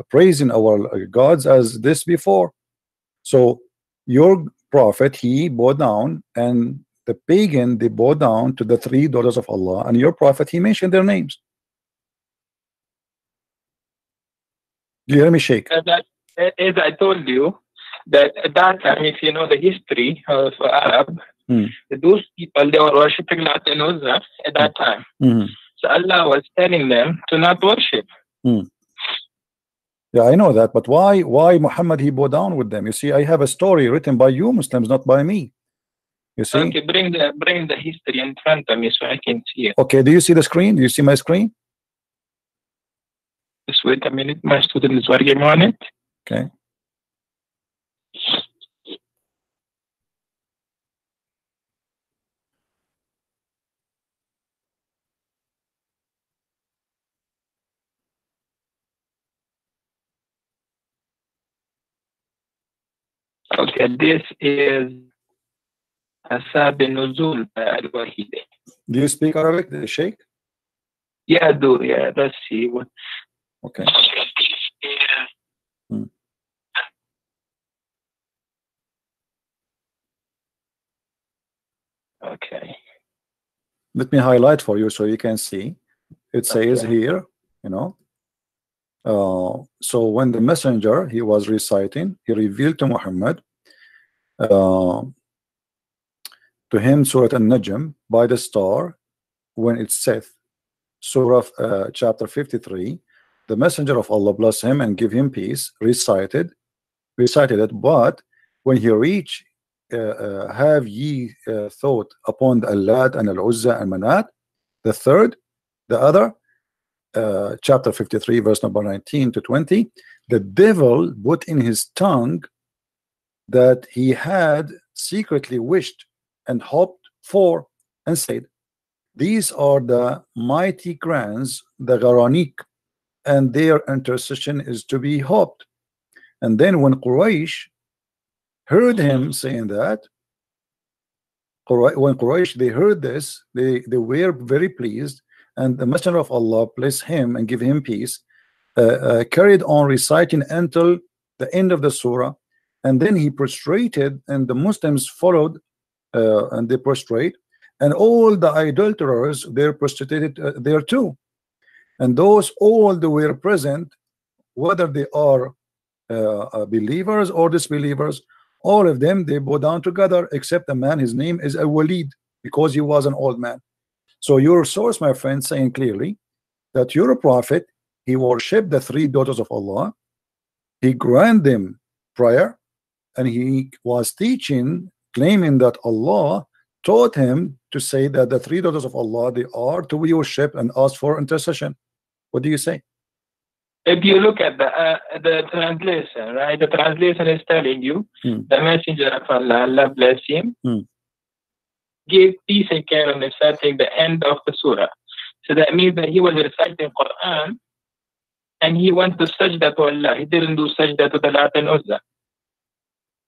praising our gods as this before. So your prophet, he bowed down, and the pagan, they bowed down to the three daughters of Allah, and your prophet, he mentioned their names. Do you hear me, Sheikh? As I told you, that at that time, if you know the history of Arab, those people, they were worshipping Lat and Uzza at that time. So Allah was telling them to not worship. Yeah, I know that, but why Muhammad he bowed down with them? You see, I have a story written by you Muslims, not by me. You see? Okay, bring the history in front of me so I can see it. Okay, do you see the screen? Do you see my screen? Just wait a minute, my student is working on it. Okay. Okay, this is Asab Nuzul al-Wahidi. Do you speak Arabic, Sheikh? Yeah, I do. Yeah, let's see. What... Okay. Okay. Let me highlight for you so you can see. It says here, you know. So when the messenger he was reciting, he revealed to Muhammad to him Surah An-Najm by the star when it sets. Surah chapter 53. The messenger of Allah, bless him and give him peace, recited it. But when he reached, have ye thought upon the Allat and Al-Uzza and Manat, the third, the other. Chapter 53 verse number 19 to 20, the devil put in his tongue that he had secretly wished and hoped for, and said, these are the mighty grands, the Gharanik, and their intercession is to be hoped. And then when Quraysh heard him saying that, when Quraysh they heard this, they were very pleased. And the messenger of Allah, bless him and give him peace, carried on reciting until the end of the surah, and then he prostrated, and the Muslims followed, and they prostrate, and all the idolaters they're prostrated there too, and those all they were present, whether they are believers or disbelievers, all of them they bow down together, except a man, his name is Al-Walid, because he was an old man. So your source, my friend, saying clearly that your prophet, he worshipped the three daughters of Allah, he granted them prayer, and he was teaching, claiming that Allah taught him to say that the three daughters of Allah, they are to be worshipped and ask for intercession. What do you say? If you look at the translation, right? The translation is telling you the messenger of Allah, Allah bless him, gave peace and care on reciting the end of the surah. So that means that he was reciting Quran and he went to sajda to Allah. He didn't do sajda to the Lat and Uzza.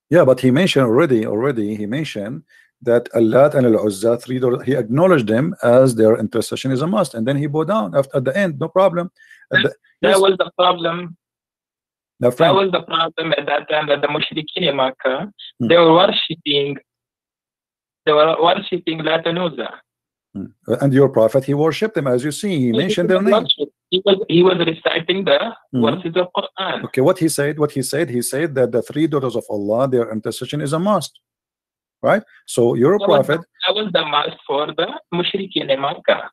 Yeah, but he mentioned already he mentioned that Allat and Al-Uzza, three daughters, he acknowledged them as their intercession is a must, and then he bowed down at the end, no problem. That was the problem. That was the problem at that time, that the Mushrikeen in Makkah, they were worshipping Lat and Uzza. And your prophet, he worshipped them, as you see. He mentioned their name. He was reciting the verses of Quran. Okay, what he said? He said that the three daughters of Allah, their intercession is a must. Right? So your prophet. That was the must for the Mushrikeen in Makkah.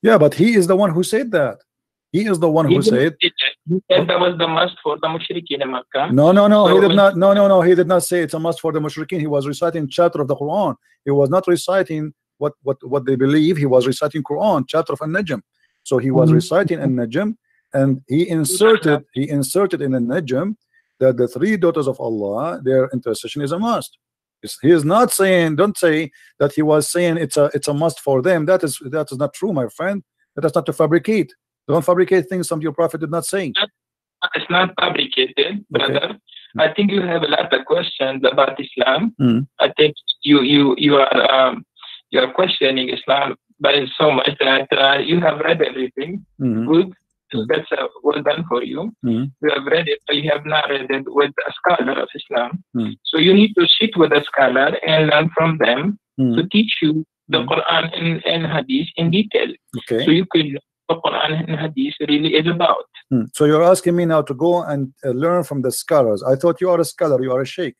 Yeah, but he is the one who said that. He is the one who said. He said that was the must for the mushrikeen in Makkah. No, he did not. No, he did not say it's a must for the mushrikeen. He was reciting chapter of the Quran. He was not reciting what they believe. He was reciting Quran, chapter of An-Najm. So he was reciting An-Najm, and he inserted in An-Najm that the three daughters of Allah, their intercession is a must. He is not saying, don't say that he was saying it's a must for them. That is not true, my friend. That is not to fabricate. Don't fabricate things some your prophet did not say. It's not fabricated, brother. I think you have a lot of questions about Islam. I think you are questioning Islam, but it's so much that you have read everything. Good. That's well done for you. You have read it, but you have not read it with a scholar of Islam. So you need to sit with a scholar and learn from them to teach you the Quran and Hadith in detail. So you can know what Quran and Hadith really is about. So you're asking me now to go and learn from the scholars. I thought you are a scholar, you are a sheikh.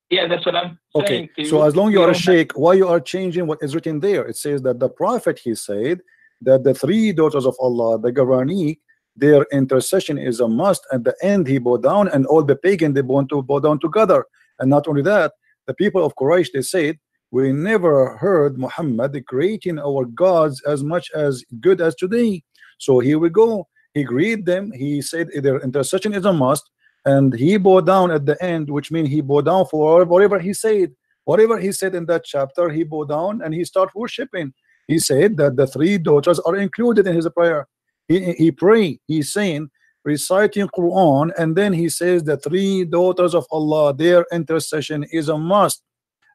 Yeah, that's what I'm saying. So as long as you are a sheikh, why you are changing what is written there? It says that the prophet, he said that the three daughters of Allah, the Garaniq, their intercession is a must. At the end, he bowed down, and all the pagan, they want to bow down together. And not only that, the people of Quraysh, they said, we never heard Muhammad creating our gods as much as good as today. So here we go. He agreed them. He said their intercession is a must, and he bowed down at the end, which means he bowed down for whatever he said. Whatever he said in that chapter, he bowed down and he started worshiping. He said that the three daughters are included in his prayer. He prayed. He's saying, reciting Quran, and then he says the three daughters of Allah, their intercession is a must.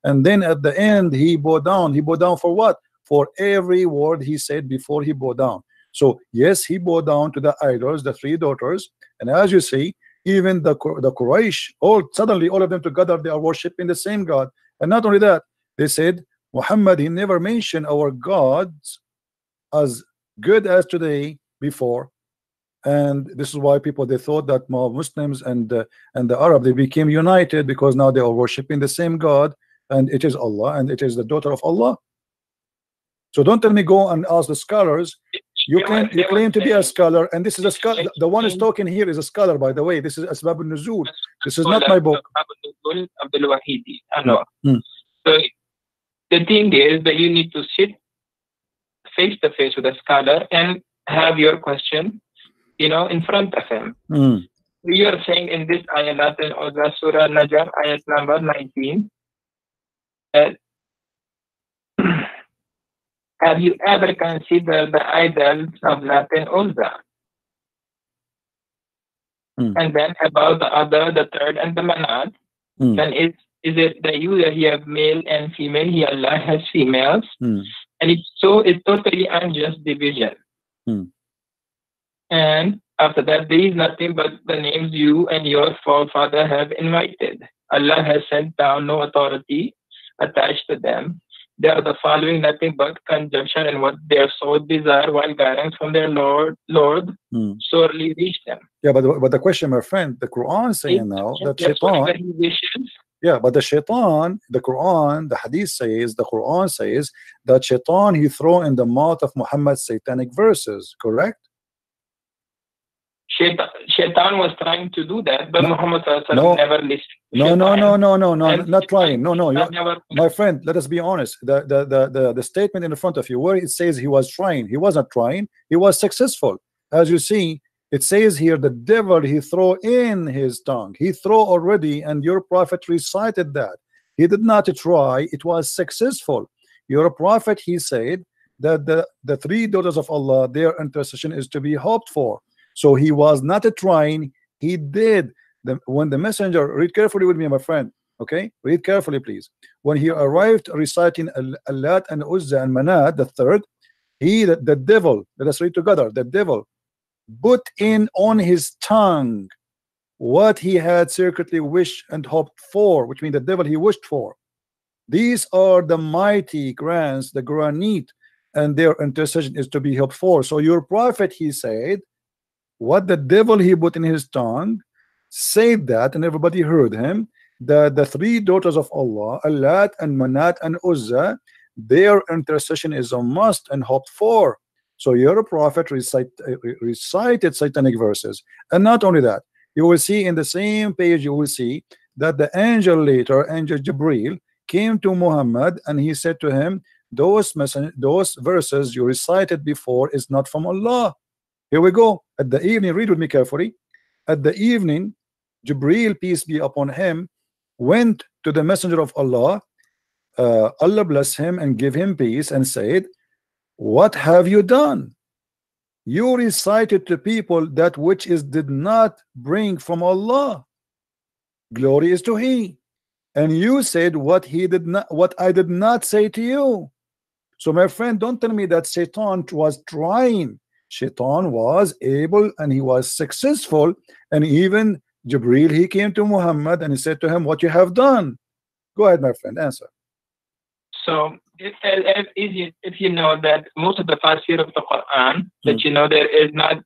And then at the end, he bowed down. He bowed down for what? For every word he said before he bowed down. So yes, he bowed down to the idols, the three daughters. And as you see, even the Quraysh, suddenly all of them together, they are worshiping the same God. And not only that, they said, Muhammad, he never mentioned our gods as good as today before. And this is why people, they thought that Muslims and the Arab, they became united because now they are worshiping the same God, and it is Allah, and it is the daughter of Allah. So don't tell me go and ask the scholars. You claim to be a scholar, and this is a scholar. The one who's talking here is a scholar, by the way. This is Asbab al-Nuzul. This is not my book. So the thing is that you need to sit face to face with a scholar and have your question, in front of him. You are saying in this ayat, Latin Uzza, Surah Najm, ayat number 19, have you ever considered the idols of Latin Uzza? And then about the third, and the Manat, then is it that you have male and female? He Allah has females, and it's totally unjust division. And after that, there is nothing but the names you and your forefather have invited. Allah has sent down no authority attached to them. They are the following nothing but conjunction, and what their soul desire, while guidance from their Lord sorely reach them. Yeah, but the question, my friend, the Quran is saying now that Shaitan. Yeah, but the Shaitan, the Quran, the Hadith says, the Quran says that Shaitan, he throw in the mouth of Muhammad satanic verses, correct? Shaitan was trying to do that, but Muhammad never listened. No, not trying. My friend, let us be honest. The statement in front of you, where it says he was trying, he was not trying, he was successful. As you see, it says here, the devil, he throw in his tongue. He throw already, and your prophet recited that. He did not try, it was successful. Your prophet, he said that the three daughters of Allah, their intercession is to be hoped for. So he was not trying, he did. When the messenger, read carefully with me, my friend, okay? Read carefully, please. When he arrived reciting Allat and Uzza and Manat, the third, the devil, let us read together, the devil put in on his tongue what he had secretly wished and hoped for, which means the devil he wished for. These are the mighty grants, the Granite, and their intercession is to be hoped for. So your prophet, he said, what the devil he put in his tongue, said that, and everybody heard him, that the three daughters of Allah, Allat and Manat and Uzza, their intercession is a must and hoped for. So your prophet recited satanic verses. And not only that, you will see in the same page, you will see that the angel later, angel Jibril, came to Muhammad and he said to him, those verses you recited before is not from Allah. Here we go. At the evening, read with me carefully. At the evening, Jibril, peace be upon him, went to the messenger of Allah, Allah bless him and give him peace, and said, what have you done? You recited to people that which did not bring from Allah. Glory is to He. And you said what I did not say to you. So my friend, don't tell me that Shaitan was trying. Shaitan was able and he was successful. And even Jibril, he came to Muhammad and he said to him, what you have done. Go ahead, my friend, answer. So if you know that most of the tafsir of the Quran, that you know there is not,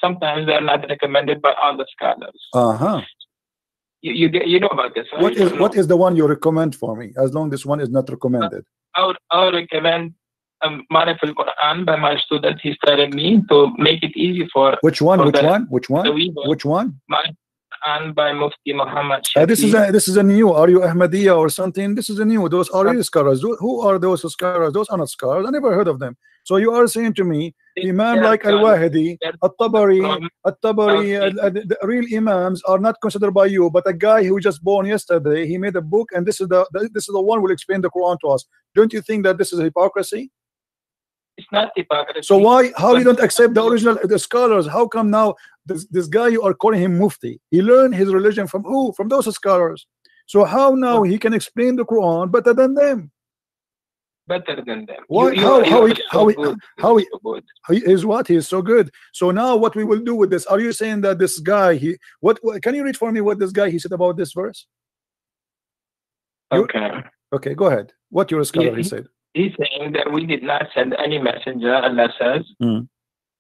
sometimes they're not recommended by all the scholars. You know about this, right? What is the one you recommend for me? As long as this one is not recommended. I would recommend Ma'arif al-Quran by my student. He's telling me to make it easy for which one? And by Mufti Muhammad this is a new. Are you Ahmadiyya or something? This is a new. Those are real scholars. Who are those scholars? Those are not scholars. I never heard of them. So you are saying to me, Imam like Al-Wahidi, At-Tabari, the real Imams are not considered by you, but a guy who just born yesterday, he made a book, and this is the one who will explain the Quran to us. Don't you think that this is hypocrisy? It's not hypocrisy. So how you don't accept the scholars? How come now this guy you are calling him Mufti? He learned his religion from who? From those scholars. So how now he can explain the Quran better than them? Better than them. Why? How he is what? He is so good. So now what we will do with this? Are you saying that this guy what can you read for me what this guy he said about this verse? Okay, go ahead. What your scholar he said? He's saying that we did not send any messenger. Allah says,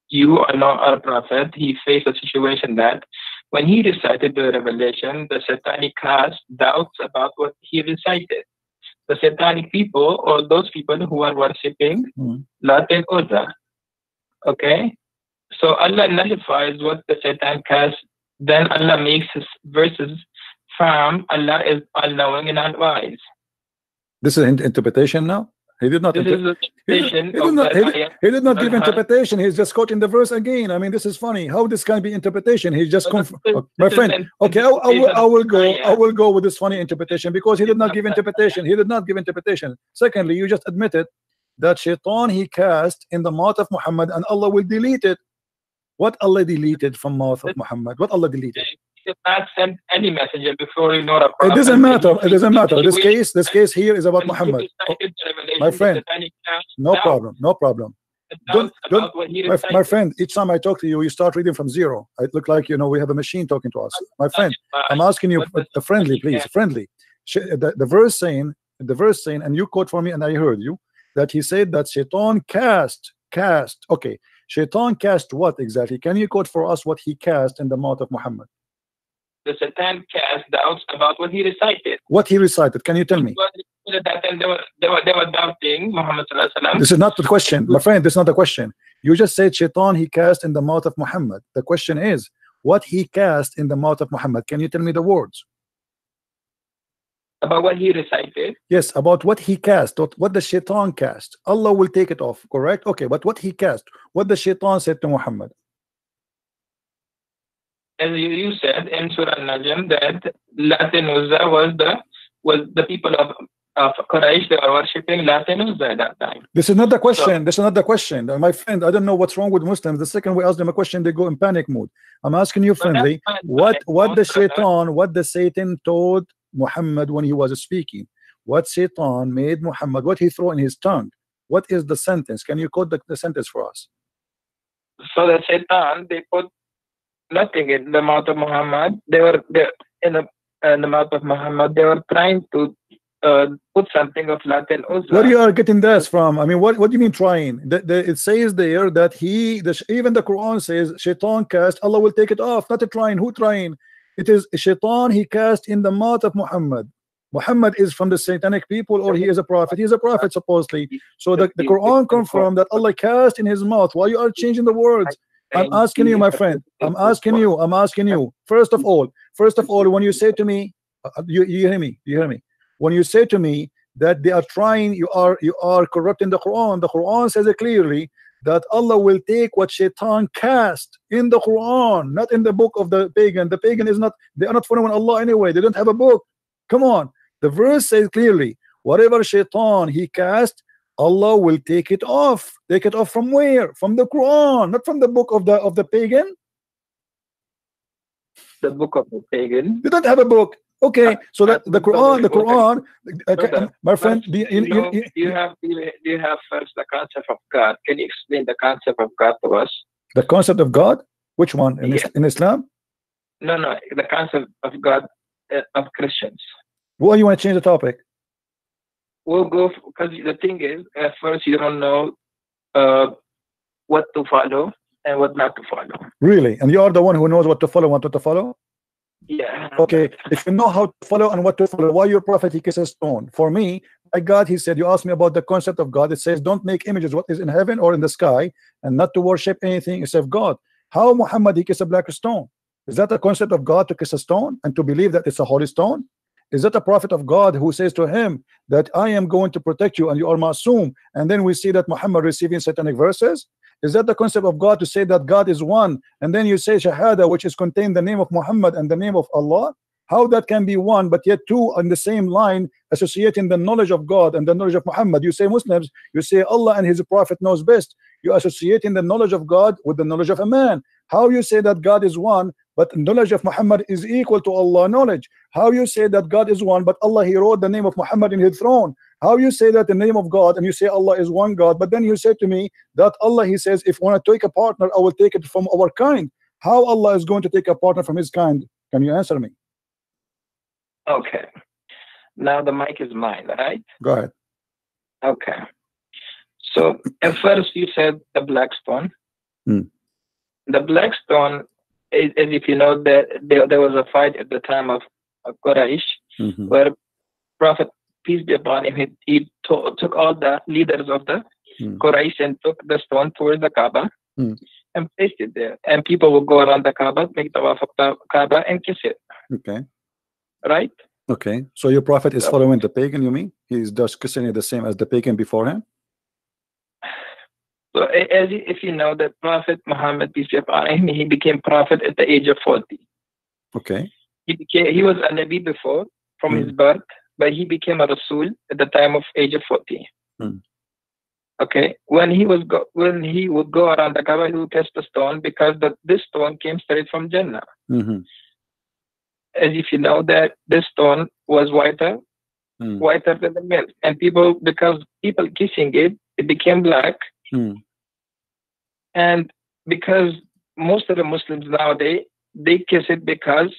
you are not our prophet. He faced a situation that when he recited the revelation, the satanic cast doubts about what he recited. The satanic people, or those people who are worshipping Lat and Uzza. Okay? So Allah nullifies what the Satan cast. Then Allah makes his verses firm. Allah is all-knowing and all-wise. This is an interpretation now? He did not. He did not give interpretation. He's just quoting the verse again. I mean, this is funny. How this can be interpretation? He's just my friend. Okay, I will go with this funny interpretation because he did not give interpretation. He did not give interpretation. Secondly, you just admitted that Shaitan he cast in the mouth of Muhammad, and Allah will delete it. What Allah deleted from mouth of Muhammad? What Allah deleted? He did not send any messenger before you know. It doesn't matter. It doesn't matter. This case here is about Muhammad. My friend, no problem. My friend, each time I talk to you, you start reading from zero. It look like we have a machine talking to us. My friend, I'm asking you friendly, please, friendly. The verse saying, and you quote for me, and I heard you that he said that Shaitan cast. Okay, Shaitan cast what exactly? Can you quote for us what he cast in the mouth of Muhammad? The Satan cast doubts about what he recited. What he recited? Can you tell me? They were doubting Muhammad. This is not the question, my friend. This is not the question. You just said Shaitan he cast in the mouth of Muhammad. The question is what he cast in the mouth of Muhammad. Can you tell me the words? About what he recited? Yes, about what he cast. What the Shaitan cast. Allah will take it off, correct? Okay, but what he cast. What the Shaitan said to Muhammad. As you said in Surah Al-Najm that Lat and Uzza was the people of Quraysh. They were worshipping Lat and Uzza at that time. This is not the question. This is not the question, my friend. I don't know what's wrong with Muslims. The second we ask them a question, they go in panic mode. I'm asking you friendly. What the Satan told Muhammad when he was speaking? What Satan made Muhammad? What he threw in his tongue? What is the sentence? Can you quote the sentence for us? So the Satan, they put nothing in the mouth of Muhammad. They were in the mouth of Muhammad. They were trying to put something of Lat and Uzza. Where you are getting this from? I mean, what do you mean trying? It says there that even the Quran says Shaitan cast. Allah will take it off. Not a trying. Who trying? It is Shaitan he cast in the mouth of Muhammad. Muhammad is from the satanic people or he is a prophet? He is a prophet supposedly. So the Quran confirmed that Allah cast in his mouth. Why you are changing the words? I'm asking you, my friend. I'm asking you. First of all, when you say to me, you hear me? You hear me? When you say to me that they are trying, you are corrupting the Quran. The Quran says it clearly that Allah will take what Shaitan cast in the Quran, not in the book of the pagan. The pagan is not, they are not following Allah anyway. They don't have a book. Come on. The verse says clearly, whatever Shaitan he cast, Allah will take it off. Take it off from where? From the Quran, not from the book of the pagan. The book of the pagan. You don't have a book. Okay, so that the Quran, my friend, do you have first the concept of God? Can you explain the concept of God to us? The concept of God? Which one? In Islam? No, the concept of God of Christians. Well, you want to change the topic? We'll go because the thing is, at first you don't know what to follow and what not to follow. Really? And you are the one who knows what to follow and what not to follow? Yeah. Okay, if you know how to follow and what to follow, why your prophet he kisses stone? For me, my God, he said, you asked me about the concept of God. It says, don't make images what is in heaven or in the sky, and not to worship anything except God. How Muhammad he kiss a black stone? Is that a concept of God to kiss a stone and to believe that it's a holy stone? Is that a prophet of God who says to him that I am going to protect you and you are Masoom? And then we see that Muhammad receiving satanic verses. Is that the concept of God to say that God is one, and then you say Shahada, which is contained the name of Muhammad and the name of Allah? How that can be one, but yet two on the same line, associating the knowledge of God and the knowledge of Muhammad? You say Muslims, you say Allah and his prophet knows best. You associating the knowledge of God with the knowledge of a man. How you say that God is one, but the knowledge of Muhammad is equal to Allah knowledge? How you say that God is one, but Allah he wrote the name of Muhammad in his throne? How you say that the name of God and you say Allah is one God, but then you say to me that Allah he says, if I want to take a partner, I will take it from our kind. How Allah is going to take a partner from his kind? Can you answer me? Okay. Now the mic is mine, right? Go ahead. Okay. So at first you said the black stone. The black stone is, as if you know that there was a fight at the time of Quraysh, where Prophet peace be upon him, he took all the leaders of the Quraysh and took the stone towards the Kaaba and placed it there. And people will go around the Kaaba, make tawaf of the Kaaba and kiss it. Okay. Right? Okay. So your prophet is following the pagan, you mean? He's just kissing it the same as the pagan before him? So if you know that Prophet Muhammad, peace be upon him, he became prophet at the age of 40. Okay. He was a Nabi before, from his birth, but he became a Rasul at the time of age of 40. Okay. When he would go around the Kaaba, he would kiss the stone because this stone came straight from Jannah. As if you know that this stone was whiter than the milk, and because people kissing it, it became black. And because most of the Muslims nowadays, they kiss it because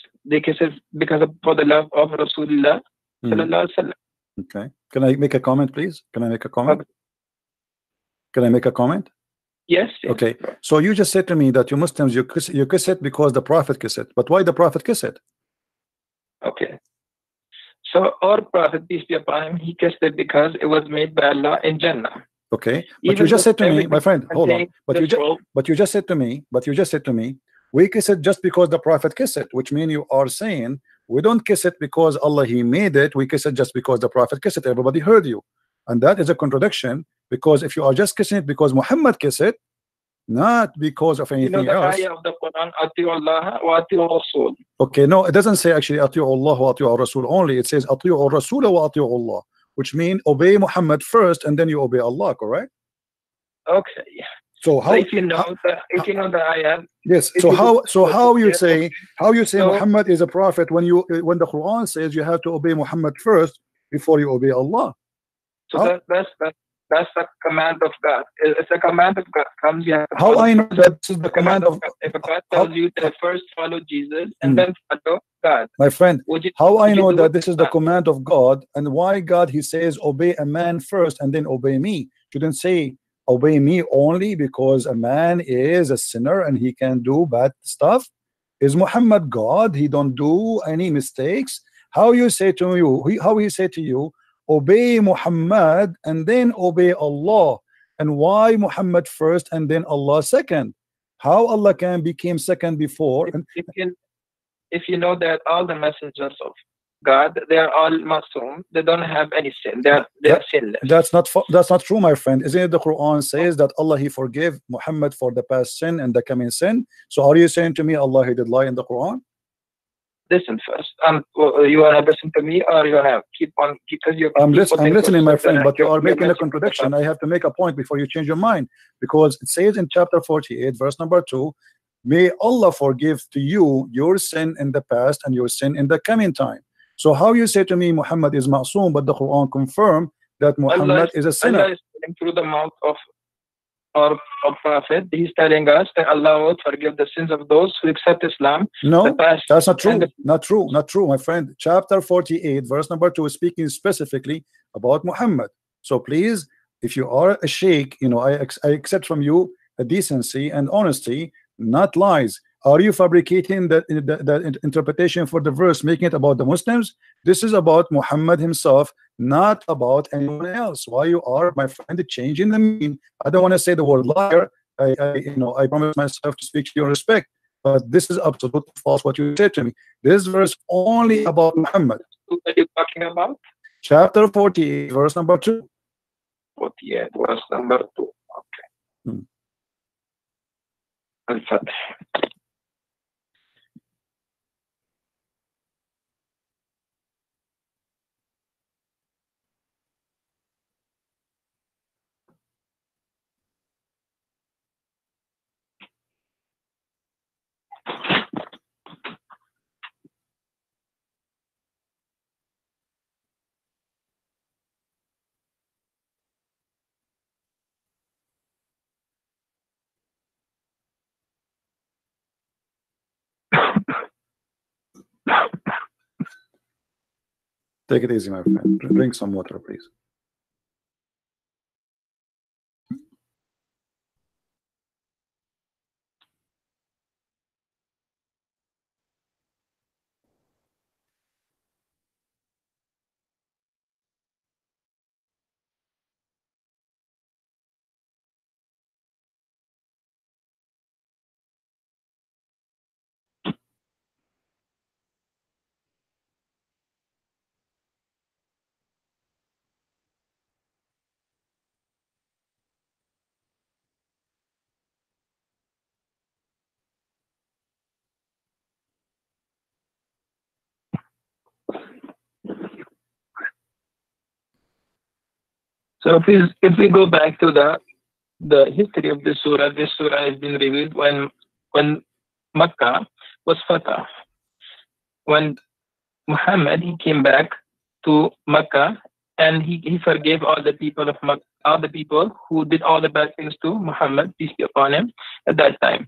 for the love of Rasulullah. Okay. Can I make a comment, please? Can I make a comment? Can I make a comment? Yes. Okay. So you just said to me that you Muslims, you kiss it because the Prophet kiss it. But why the Prophet kiss it? Okay. So our Prophet, peace be upon him, he kissed it because it was made by Allah in Jannah. Okay. But you just said to me, my friend, hold on. But you just said to me, we kiss it just because the Prophet kissed it, which means you are saying we don't kiss it because Allah he made it, we kiss it just because the Prophet kissed it. Everybody heard you. And that is a contradiction, because if you are just kissing it because Muhammad kissed it, not because of anything else. Ayah of the Quran, Ati'u Allah wa Ati'u Rasul. Okay, no, it doesn't say actually Ati'u Allah wa Ati'u Rasul only. It says Ati'u Rasul wa Ati'u Allah, which means obey Muhammad first and then you obey Allah, correct? Okay. So how? If you know the ayah. Yes. So how you say Muhammad is a prophet when the Quran says you have to obey Muhammad first before you obey Allah? So that's the command of God. It's a command of God. How I know that this is the command of God? If God tells you to first follow Jesus and then follow God, my friend, how I know that this is the command of God, and why God he says obey a man first and then obey me? Shouldn't say obey me only because a man is a sinner and he can do bad stuff. Is Muhammad God? He don't do any mistakes. How you say to you, how he say to you, obey Muhammad and then obey Allah, and why Muhammad first and then Allah second? How Allah can become second before? If you know that all the messengers of God, they are all masum, they don't have any sin, they are sinless. That's not true, my friend. Isn't it the Quran says that Allah he forgave Muhammad for the past sin and the coming sin? So are you saying to me Allah he did lie in the Quran? Listen first. You wanna listen to me, or you wanna keep on, because you I'm listening, my friend, but you are making a contradiction. I have to make a point before you change your mind, because it says in chapter 48 verse number 2, may Allah forgive to you your sin in the past and your sin in the coming time. So how you say to me Muhammad is ma'soom, but the Quran confirm that Muhammad is a sinner? Allah is telling through the mouth of our prophet. He's telling us that Allah will forgive the sins of those who accept Islam. No, that's not true. Not true, my friend. Chapter 48 verse number 2 is speaking specifically about Muhammad. So please, if you are a sheikh, you know, I accept from you a decency and honesty, not lies. Are you fabricating the interpretation for the verse, making it about the Muslims? This is about Muhammad himself, not about anyone else. Why you are, my friend, changing the meaning? I don't want to say the word liar. I promise myself to speak to your respect, but this is absolutely false what you said to me. This verse only about Muhammad. What are you talking about? Chapter 48, verse number 2. 48, verse number 2. Okay. Al-Fath. Take it easy, my friend. Drink some water, please. So if we go back to the history of this surah has been revealed when Makkah was fatah. When Muhammad he came back to Makkah and he forgave all the people of Makkah, all the people who did all the bad things to Muhammad, peace be upon him, at that time.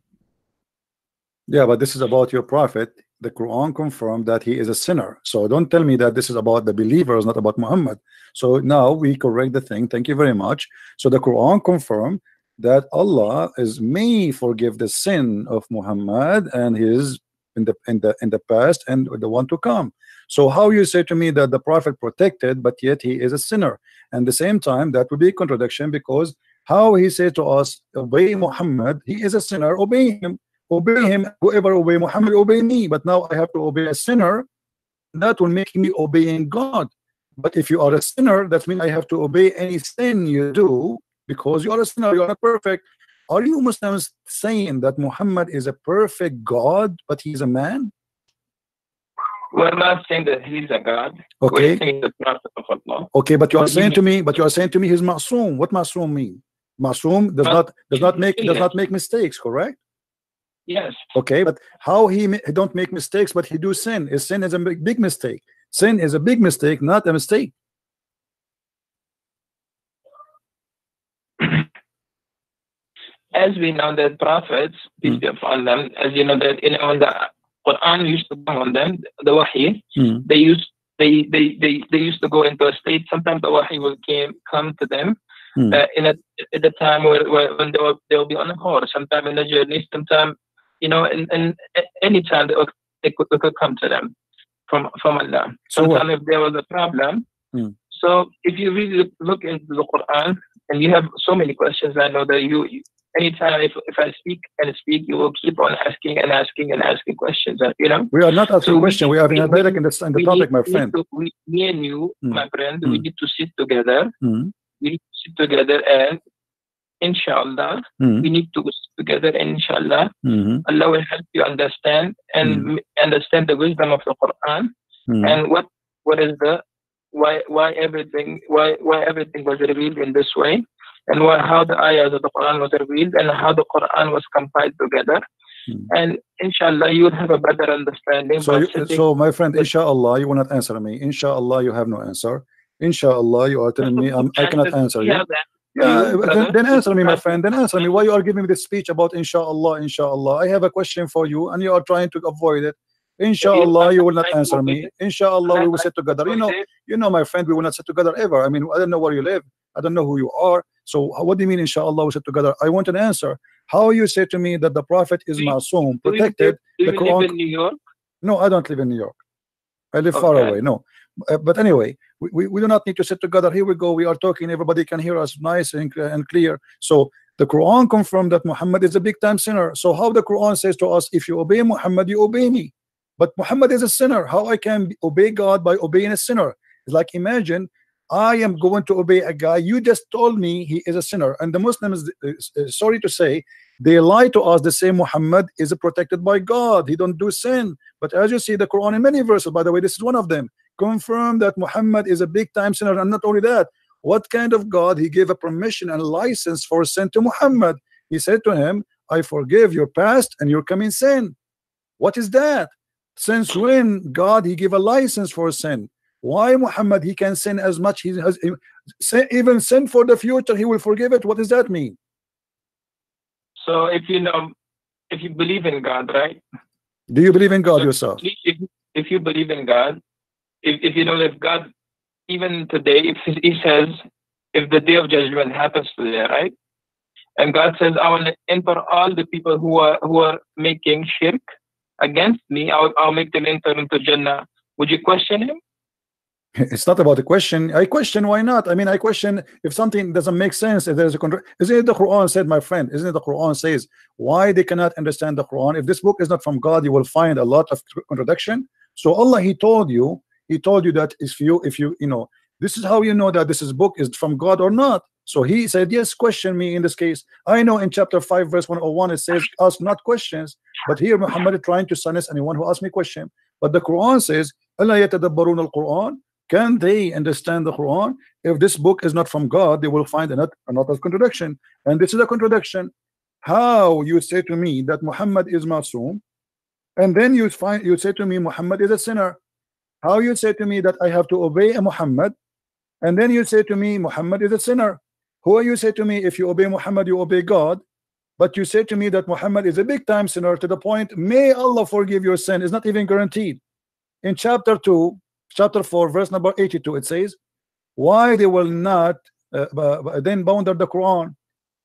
Yeah, but this is about your prophet. The Quran confirmed that he is a sinner. So don't tell me that this is about the believers, not about Muhammad. So now we correct the thing. Thank you very much. So the Quran confirmed that Allah may forgive the sin of Muhammad and his in the past and the one to come. So how you say to me that the prophet protected, but yet he is a sinner? And at the same time, that would be a contradiction, because how he said to us, obey Muhammad, he is a sinner, obey him. Obey him, whoever obey Muhammad, obey me. But now I have to obey a sinner. That will make me obeying God. But if you are a sinner, that means I have to obey any sin you do, because you are a sinner, you are not perfect. Are you Muslims saying that Muhammad is a perfect God, but he's a man? We're not saying that he's a God. Okay. We're saying the prophet of Allah. Okay, but you are saying to me, he's ma'soom. What ma'soom mean? Ma'soom does not make mistakes, correct? Yes. Okay, but how he don't make mistakes, but he do sin? Sin is a big mistake. Sin is a big mistake, not a mistake. As we know that prophets, peace be upon them, as you know that when the Quran used to come on them, the Wahy, they used to go into a state. Sometimes the Wahy will come to them at the time when they'll be on a horse, sometime in the journey, sometime, you know, and any time they could come to them. from Allah. So sometimes if there was a problem. So if you really look into the Quran, and you have so many questions, I know that you anytime if I speak and speak, you will keep on asking and asking and asking questions. You know, we are not asking questions. We are in the topic, my friend. Me and you, my friend, we need to sit together. We need to sit together, and inshallah, we need to sit together, and inshallah, Allah will help you understand and understand the wisdom of the Quran and what is the why everything was revealed in this way, and how the ayahs of the Quran was revealed, and how the Quran was compiled together. And inshallah, you will have a better understanding. So my friend, inshallah, you will not answer me. Inshallah, you have no answer. Inshallah, you are telling me I cannot answer you. Yeah, then answer me, my friend. Then answer me. Why you are giving me this speech about inshallah, inshallah? I have a question for you, and you are trying to avoid it. Inshallah, you will not answer me. Inshallah, we will sit together. You know, my friend, we will not sit together ever. I mean, I don't know where you live. I don't know who you are. So what do you mean, inshallah, we sit together? I want an answer. How you say to me that the Prophet is Masoom, protected? Do you live in New York? No, I don't live in New York. I live far away. No. But anyway, we do not need to sit together. Here we go. We are talking. Everybody can hear us nice and clear. So the Quran confirmed that Muhammad is a big time sinner. So how the Quran says to us, if you obey Muhammad, you obey me. But Muhammad is a sinner. How I can obey God by obeying a sinner? It's like, imagine I am going to obey a guy. You just told me he is a sinner. And the Muslims, sorry to say, they lie to us. They say Muhammad is protected by God. He don't do sin. But as you see, the Quran in many verses, by the way, this is one of them, confirm that Muhammad is a big time sinner. And not only that, what kind of God? He gave a permission and license for sin to Muhammad. He said to him, I forgive your past and your coming sin. What is that? Since when God he gave a license for sin? Why Muhammad he can sin as much he has, even sin for the future he will forgive it? What does that mean? So if you believe in God, right? Do you believe in God yourself? If you believe in God, if you know that God, even today, if he says, if the day of judgment happens today, right? And God says, I will enter all the people who are making shirk against me, I'll make them enter into Jannah. Would you question him? It's not about a question. I question why not. I mean, I question if something doesn't make sense. If there's a isn't it the Quran said, my friend? Isn't it the Quran says why they cannot understand the Quran? If this book is not from God, you will find a lot of contradiction. So Allah, He told you that if you know, this is how you know that this book is from God or not. So He said, yes, question me in this case. I know in chapter 5 verse 101 it says ask not questions, but here Muhammad is trying to silence anyone who asks me question. But the Quran says, Allah yatadabbarun al-Quran. Can they understand the Quran? If this book is not from God, they will find a lot of contradiction. And this is a contradiction. How you say to me that Muhammad is Masoom, and then you say to me Muhammad is a sinner? How you say to me that I have to obey a Muhammad, and then you say to me Muhammad is a sinner? Who you say to me if you obey Muhammad, you obey God, but you say to me that Muhammad is a big time sinner to the point, may Allah forgive your sin, is not even guaranteed. In chapter 4 verse number 82 it says, why they will not then bound the Quran?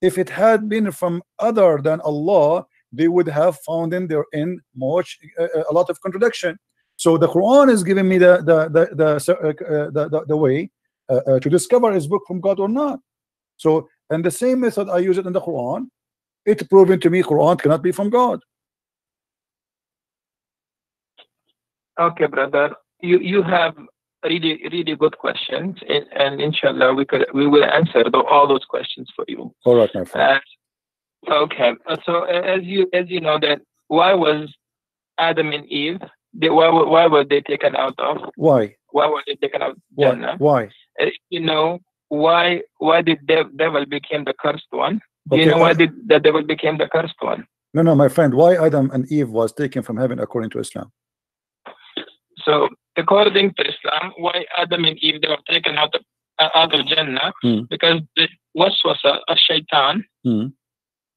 If it had been from other than Allah, they would have found in therein much a lot of contradiction. So the Quran is giving me the way to discover is book from God or not. So, and the same method I use it in the Quran, it's proven to me Quran cannot be from God. Okay, brother. You have really good questions, and inshallah we will answer all those questions for you. All right, my friend. Okay. So as you know that why was Adam and Eve? Why were they taken out of? Why? Why were they taken out of Jannah? Why? You know why did the devil became the cursed one? Okay, you know why did the devil became the cursed one? No, my friend. Why Adam and Eve was taken from heaven according to Islam? So according to Islam, why Adam and Eve they were taken out of Jannah? Because the waswasa of shaitan,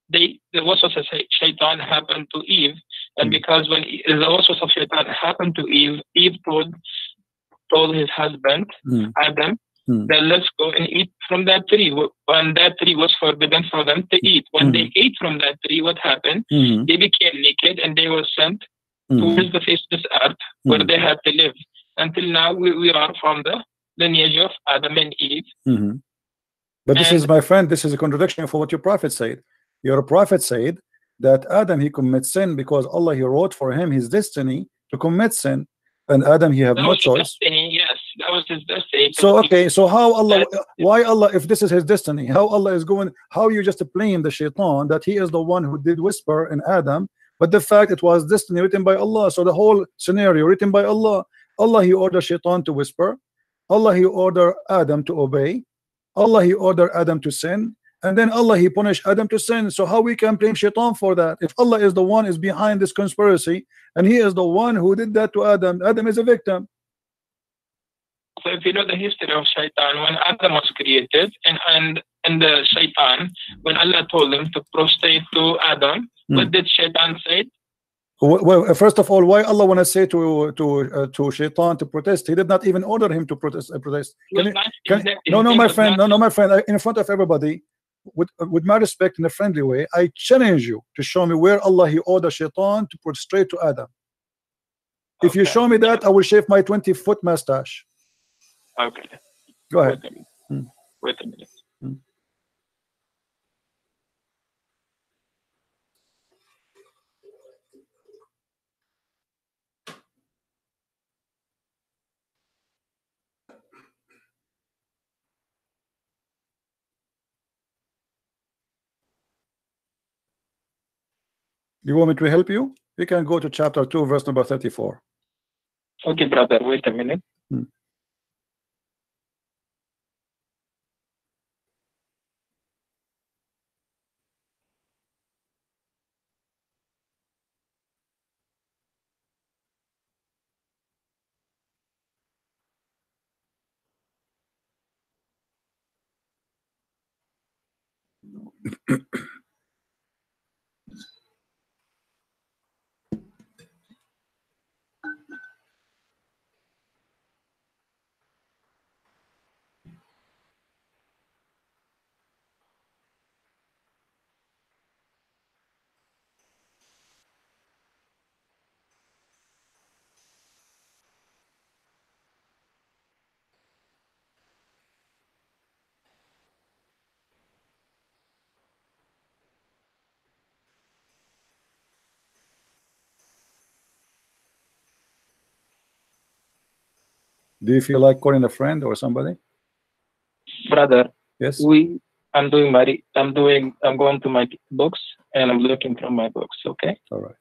the waswasa of shaitan happened to Eve, and because when the waswasa of shaitan happened to Eve, Eve told his husband Adam that let's go and eat from that tree. When that tree was forbidden for them to eat, when they ate from that tree, what happened? They became naked and they were sent towards the face of this earth where they have to live. Until now, we are from the lineage of Adam and Eve. But this is, my friend, this is a contradiction for what your prophet said. Your prophet said that Adam, he commits sin because Allah, he wrote for him his destiny to commit sin, and Adam, he have no choice. Destiny, yes, that was his destiny. So okay, so how Allah, why Allah, if this is his destiny, how Allah is going, how you just blame the shaitan that he is the one who did whisper in Adam, but the fact it was destiny written by Allah. So the whole scenario written by Allah. Allah, he ordered shaitan to whisper. Allah, he ordered Adam to obey. Allah, he ordered Adam to sin, and then Allah, he punished Adam to sin. So how we can blame shaitan for that if Allah is the one is behind this conspiracy and he is the one who did that to Adam? Adam is a victim. So if you know the history of shaitan, when Adam was created and the shaitan, when Allah told him to prostrate to Adam, what did shaitan say? Well, first of all, why Allah want to say to shaitan to protest? He did not even order him to protest. No, my friend, my friend, in front of everybody, with my respect, in a friendly way, I challenge you to show me where Allah, he ordered shaitan to prostrate to Adam. If you show me that, I will shave my 20-foot mustache. Okay. Go ahead. Wait a minute. You want me to help you? You can go to chapter 2, verse number 34. Okay, brother, wait a minute. Do you feel like calling a friend or somebody? Brother, yes. I'm going to my books and I'm looking from my books, okay? All right.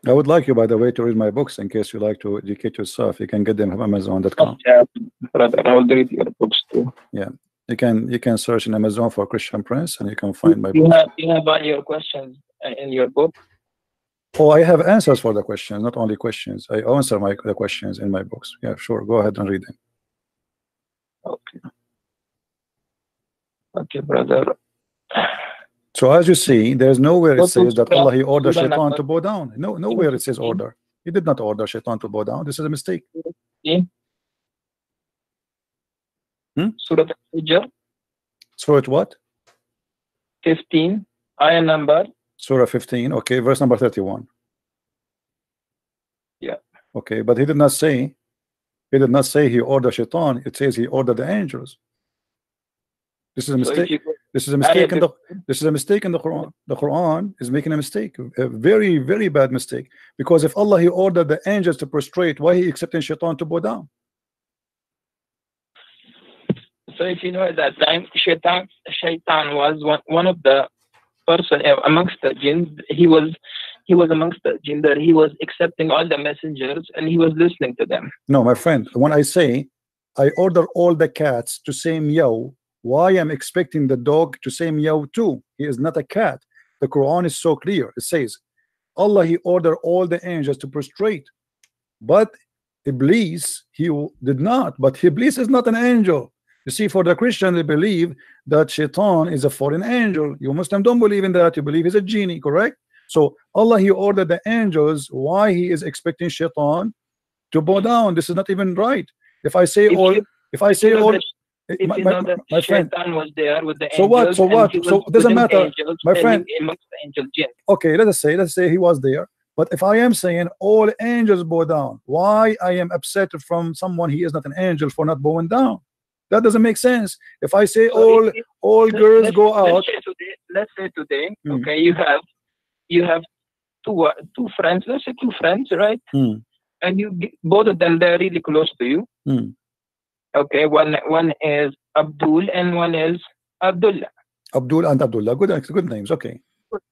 I would like you, by the way, to read my books in case you like to educate yourself. You can get them from Amazon.com. Yeah, brother, I will read your books too. Yeah, you can search in Amazon for Christian Prince, and you can find my books. You have all your questions in your book. Oh, I have answers for the questions, not only questions. I answer the questions in my books. Yeah, sure. Go ahead and read them. Okay. Okay, brother. So as you see, there's nowhere it says that Allah, he ordered shaitan to bow down. Nowhere it says order. He did not order shaitan to bow down. This is a mistake. Surah Al-Hijr. Surah what? 15, ayah number. Surah 15, okay, verse number 31. Yeah. Okay, but he did not say he ordered shaitan. It says he ordered the angels. This is a mistake. This is a mistake in the Quran. The Quran is making a mistake, a very, very bad mistake. Because if Allah he ordered the angels to prostrate, why he accepting shaitan to bow down? So if you know at that time, shaitan was one of the person amongst the jinn. He was amongst the jinn that he was accepting all the messengers and he was listening to them. No, my friend, when I say I order all the cats to say meow, why am I expecting the dog to say meow too? He is not a cat. The Quran is so clear. It says Allah he ordered all the angels to prostrate, but Iblis he did not. But Iblis is not an angel. You see, for the Christian, they believe that shaitan is a foreign angel. You Muslim don't believe in that. You believe he's a genie, correct? So Allah he ordered the angels. Why he is expecting shaitan to bow down? This is not even right. If I say my friend was there with the so angels, what so it doesn't matter, my friend. Amongst the angel jinn. Okay, let's say he was there. But if I am saying all angels bow down, why I am upset from someone he is not an angel for not bowing down? That doesn't make sense. If I say all girls go out, let's say today, okay, you have two friends. Let's say two friends, right? And both of them they're really close to you. Okay, one is Abdul and one is Abdullah. Abdul and Abdullah, good names. Okay,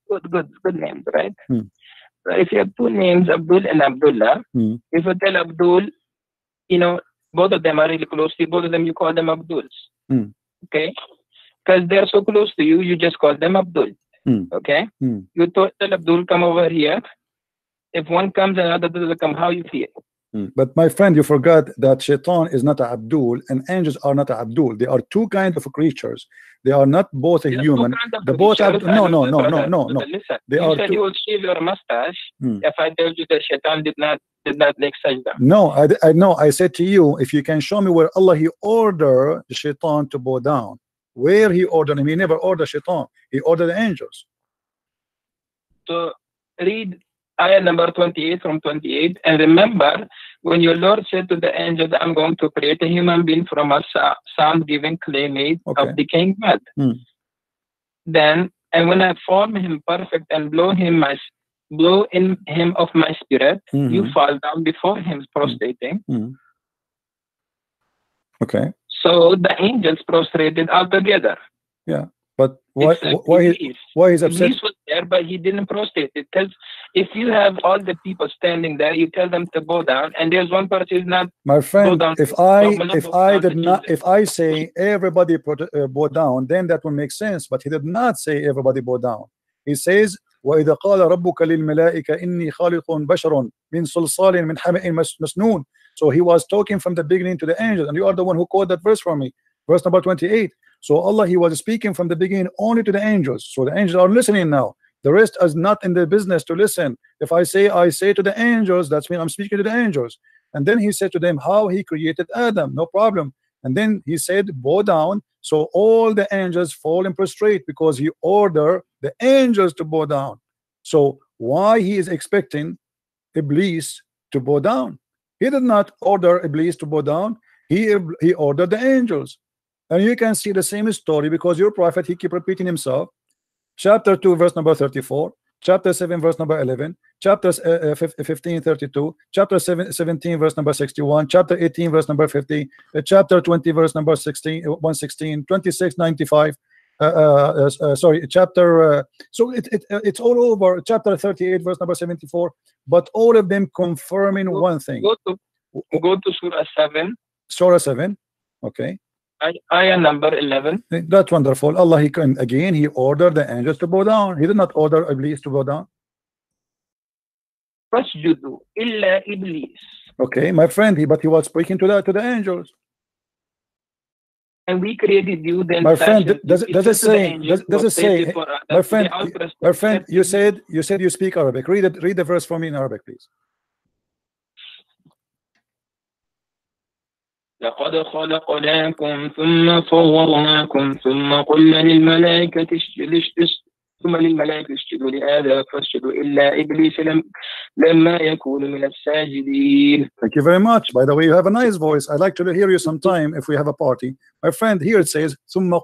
good names, right? So if you have two names, Abdul and Abdullah, if you tell Abdul, you know, both of them are really close to you, both of them you call them Abduls. Okay, because they're so close to you, you just call them Abdul. Okay, you tell Abdul, come over here. If one comes and another doesn't come, how you feel? But my friend, you forgot that shaitan is not a Abdul and angels are not a Abdul. They are two kinds of creatures. They are not both a human. The both no. Listen, they you are said two. you will shave your mustache if I told you that shaitan did not make sajda. No, I know. I said to you, if you can show me where Allah he ordered the shaitan to bow down, where he ordered him. He never ordered shaitan. He ordered the angels. So read ayah number 28 from 28, and remember when your Lord said to the angels, I'm going to create a human being from a sound-giving clay made of decaying mud. Then, and when I form him perfect and blow in him of my spirit, you fall down before him prostrating. Okay. So the angels prostrated all together. Yeah. But why he's upset? Iblis was there, but he didn't prostrate. It tells if you have all the people standing there, you tell them to bow down, and there's one person who's not. My friend, if I say everybody bow down, then that will make sense. But he did not say everybody bow down. He says, وَإِذَا قَالَ رَبُّكَ لِلْمَلَائِكَ إِنِّي خَالِقٌ بَشَرٌ مِنْ صَلْصَالٍ مِنْ حَمَإٍ مَسْنُونٍ. So he was talking from the beginning to the angels, and you are the one who quoted that verse for me, verse number 28. So Allah he was speaking from the beginning only to the angels. So the angels are listening now. The rest is not in the business to listen. If I say to the angels, that's mean I'm speaking to the angels. And then he said to them how he created Adam, no problem. And then he said bow down. So all the angels fall and prostrate because he ordered the angels to bow down. So why he is expecting Iblis to bow down? He did not order Iblis to bow down. He ordered the angels. And you can see the same story because your prophet he keep repeating himself. Chapter 2 verse number 34, chapter 7 verse number 11, chapter 15 32, chapter 17 verse number 61, chapter 18 verse number 50, chapter 20 verse number 116, 26 95, sorry, chapter so it's all over. Chapter 38 verse number 74, but all of them confirming one thing. Go to Surah 7. Surah 7, okay. Ayah number 11. That's wonderful. Allah he ordered the angels to bow down. He did not order Iblis to bow down. Fasjudu illa Iblis. Okay, my friend, but he was speaking to the angels. And we created you then. My friend, does it say my friend, you said you speak Arabic. Read the verse for me in Arabic, please. لقد خلقناكم ثم صورناكم ثم قلنا للملائكة اسجدوا لآدم فاسجدوا إلا إبليس لما يكون من الساجدين. Thank you very much. By the way, you have a nice voice. I'd like to hear you sometime if we have a party. My friend, here it says ثم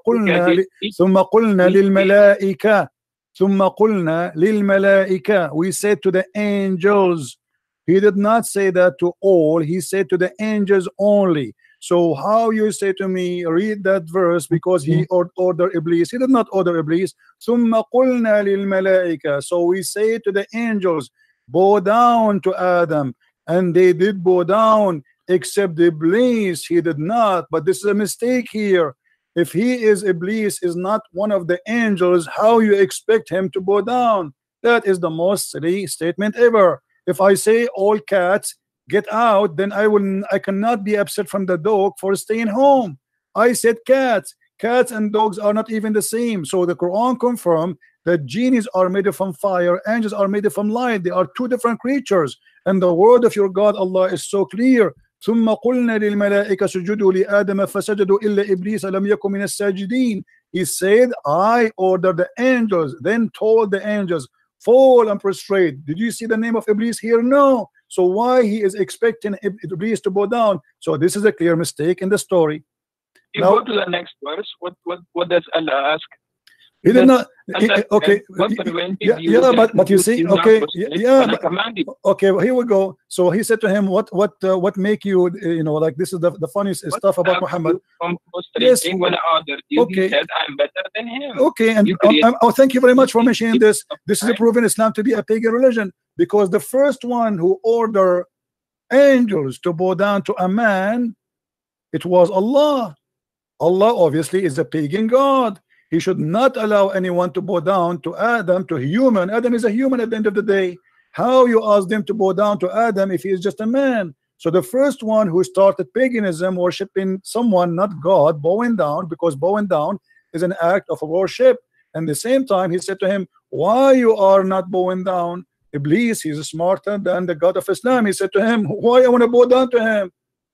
قلنا للملائكة. We said to the angels. He did not say that to all. He said to the angels only. So how you say to me, read that verse because he ordered Iblis? He did not order Iblis. ثم قلنا للملائكة. So we say to the angels, bow down to Adam, and they did bow down, except Iblis. He did not. But this is a mistake here. If he is Iblis, is not one of the angels, how you expect him to bow down? That is the most silly statement ever. If I say all cats get out, then I cannot be upset from the dog for staying home. I said cats. Cats and dogs are not even the same. So the Quran confirmed that genies are made from fire, angels are made from light. They are two different creatures. And the word of your God Allah is so clear. ثم قلنا للملائكة اسجدوا لآدم فسجدوا إلا إبليس لم يكن من الساجدين. He said, I ordered the angels, then told the angels, fall and prostrate. Did you see the name of Iblis here? No. So why he is expecting Iblis to bow down? So this is a clear mistake in the story. You go to the next verse. What does Allah ask? He did not. Okay. Yeah, but you see, okay, yeah, okay. Here we go. So he said to him, "What make you, like this is the funniest stuff about Muhammad." Yes. Okay. He said, I'm better than him. Okay, and thank you very much for mentioning this. This is proven Islam to be a pagan religion, because the first one who ordered angels to bow down to a man, it was Allah. Allah obviously is a pagan God. He should not allow anyone to bow down to Adam, to human. Adam is a human at the end of the day. How you ask them to bow down to Adam if he is just a man? So the first one who started paganism, worshiping someone, not God, bowing down, because bowing down is an act of worship. And at the same time, he said to him, why you are not bowing down? Iblis, he's smarter than the God of Islam. He said to him, why I want to bow down to him?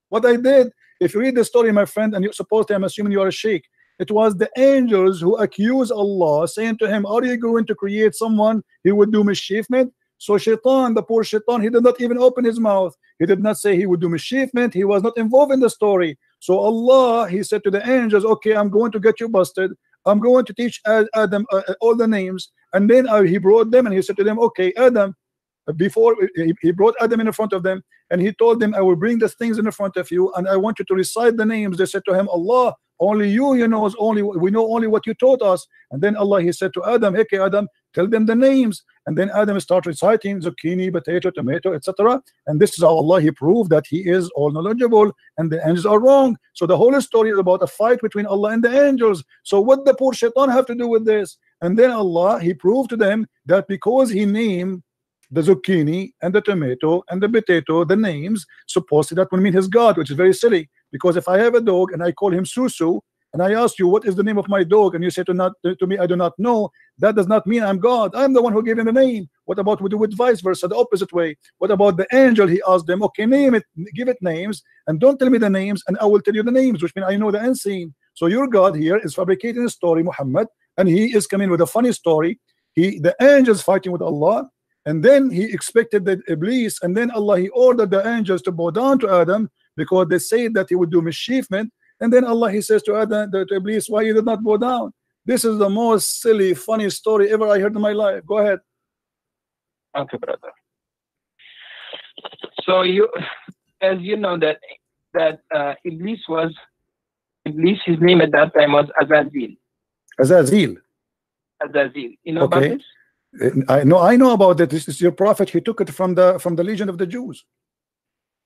What I did. If you read the story, my friend, and you're supposed to, I'm assuming you are a sheikh, it was the angels who accused Allah, saying to him, are you going to create someone he would do mischiefment? So Shaitan, the poor Shaitan, he did not even open his mouth. He did not say he would do mischiefment. He was not involved in the story. So Allah, he said to the angels, okay, I'm going to get you busted. I'm going to teach Adam all the names. And then he brought them and he said to them, okay, Adam, before he brought Adam in front of them, and he told them, I will bring the things in front of you, and I want you to recite the names. They said to him, Allah, only you knows, we know only what you taught us. And then Allah, he said to Adam, okay, Adam, tell them the names. And then Adam started reciting zucchini, potato, tomato, etc. And this is how Allah, he proved that he is all knowledgeable and the angels are wrong. So the whole story is about a fight between Allah and the angels. So what the poor Shaitan have to do with this? And then Allah, he proved to them that because he named the zucchini and the tomato and the potato, the names, supposedly that would mean his God, which is very silly. Because if I have a dog and I call him Susu, and I ask you, what is the name of my dog? And you say to me, I do not know. That does not mean I'm God. I'm the one who gave him the name. What about we do it vice versa, the opposite way? What about the angel? He asked them, okay, name it, give it names, and don't tell me the names, and I will tell you the names, which means I know the unseen. So your God here is fabricating a story, Muhammad, and he is coming with a funny story. The angels fighting with Allah, and then he expected that Iblis, and then Allah, he ordered the angels to bow down to Adam because they said that he would do mischiefment. And then Allah, he says to Adam, to Iblis, why you did not bow down? This is the most silly, funny story ever I heard in my life. Go ahead. Okay, brother. So as you know that Iblis, his name at that time was Azazel. Azazel. You know about this? I know about that. This is your prophet. He took it from the Legion of the Jews.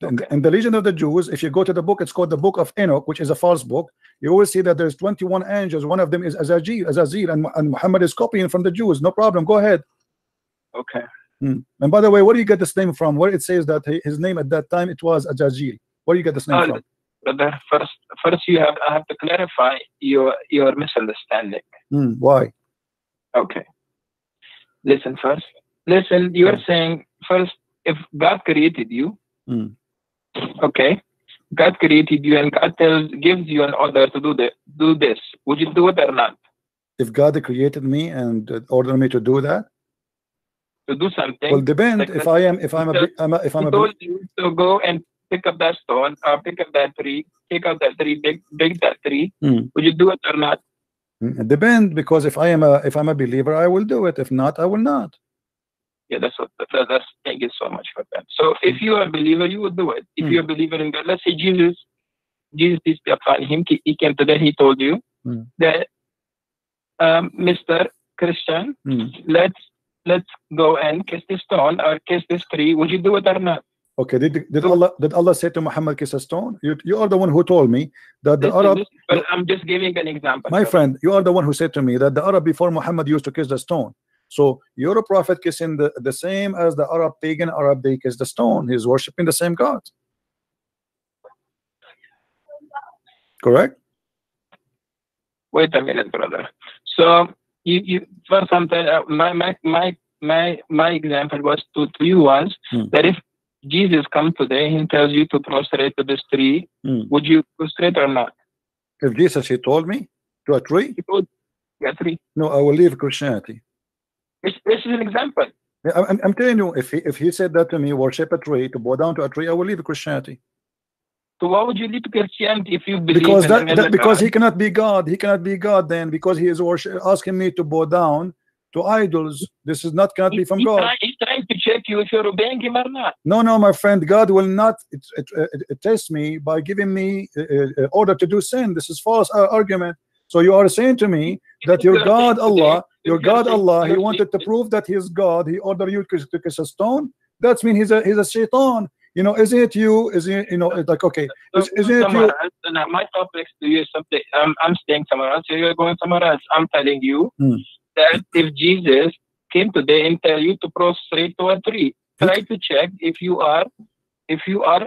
Okay. And the Legion of the Jews, if you go to the book, it's called the Book of Enoch, which is a false book. You will see that there's 21 angels. One of them is Azazel, and Muhammad is copying from the Jews. No problem. Go ahead. Okay. And by the way, where do you get this name from? Where it says that his name at that time, it was Azazel. Where do you get this name from? Brother, first I have to clarify your misunderstanding. Why? Okay. Listen first. You are saying first, if God created you, okay, God created you and God gives you an order to do this. Would you do it or not? If God created me and ordered me to do that, to do something. Well, depend. Like if I'm a told you to go and pick up that stone or pick up that tree, take out that tree, big that tree. Would you do it or not? Depend, because if I'm a believer, I will do it. If not, I will not. Yeah, that's thank you so much for that. So if you are a believer, you will do it. If you're a believer in God, let's say Jesus peace be upon him, he came today, he told you that Mr. Christian, let's go and kiss this stone or kiss this tree. Would you do it or not? Okay, did Allah say to Muhammad, kiss a stone? You are the one who told me that the Arab. But I'm just giving an example. My friend, you are the one who said to me that the Arab before Muhammad used to kiss the stone. So you're a prophet kissing the same as the Arab pagan Arab, they kiss the stone. He's worshiping the same God. Correct? Wait a minute, brother. So you for something my example was to you was that if Jesus comes today and tells you to prostrate to this tree, would you prostrate or not? If Jesus, he told me to a tree? He told a tree. No, I will leave Christianity. This is an example. I'm telling you, if he said that to me, worship a tree, to bow down to a tree, I will leave Christianity. So why would you leave Christianity if you believe because he cannot be God. He cannot be God then, because he is asking me to bow down to idols. This is not cannot be from God. He's trying to check you if you're obeying him or not. No, my friend, God will not test me by giving me order to do sin. This is false argument. So you are saying to me that your God Allah, he wanted to prove that he is God. He ordered you to kiss a stone. That means he's a shaitan. You know, isn't it you? Is it, you know, it's like, okay, isn't it you? My topics to you is something. I'm staying somewhere else. You're going somewhere else. I'm telling you that if Jesus came today and tell you to prostrate to a tree, try to check if you are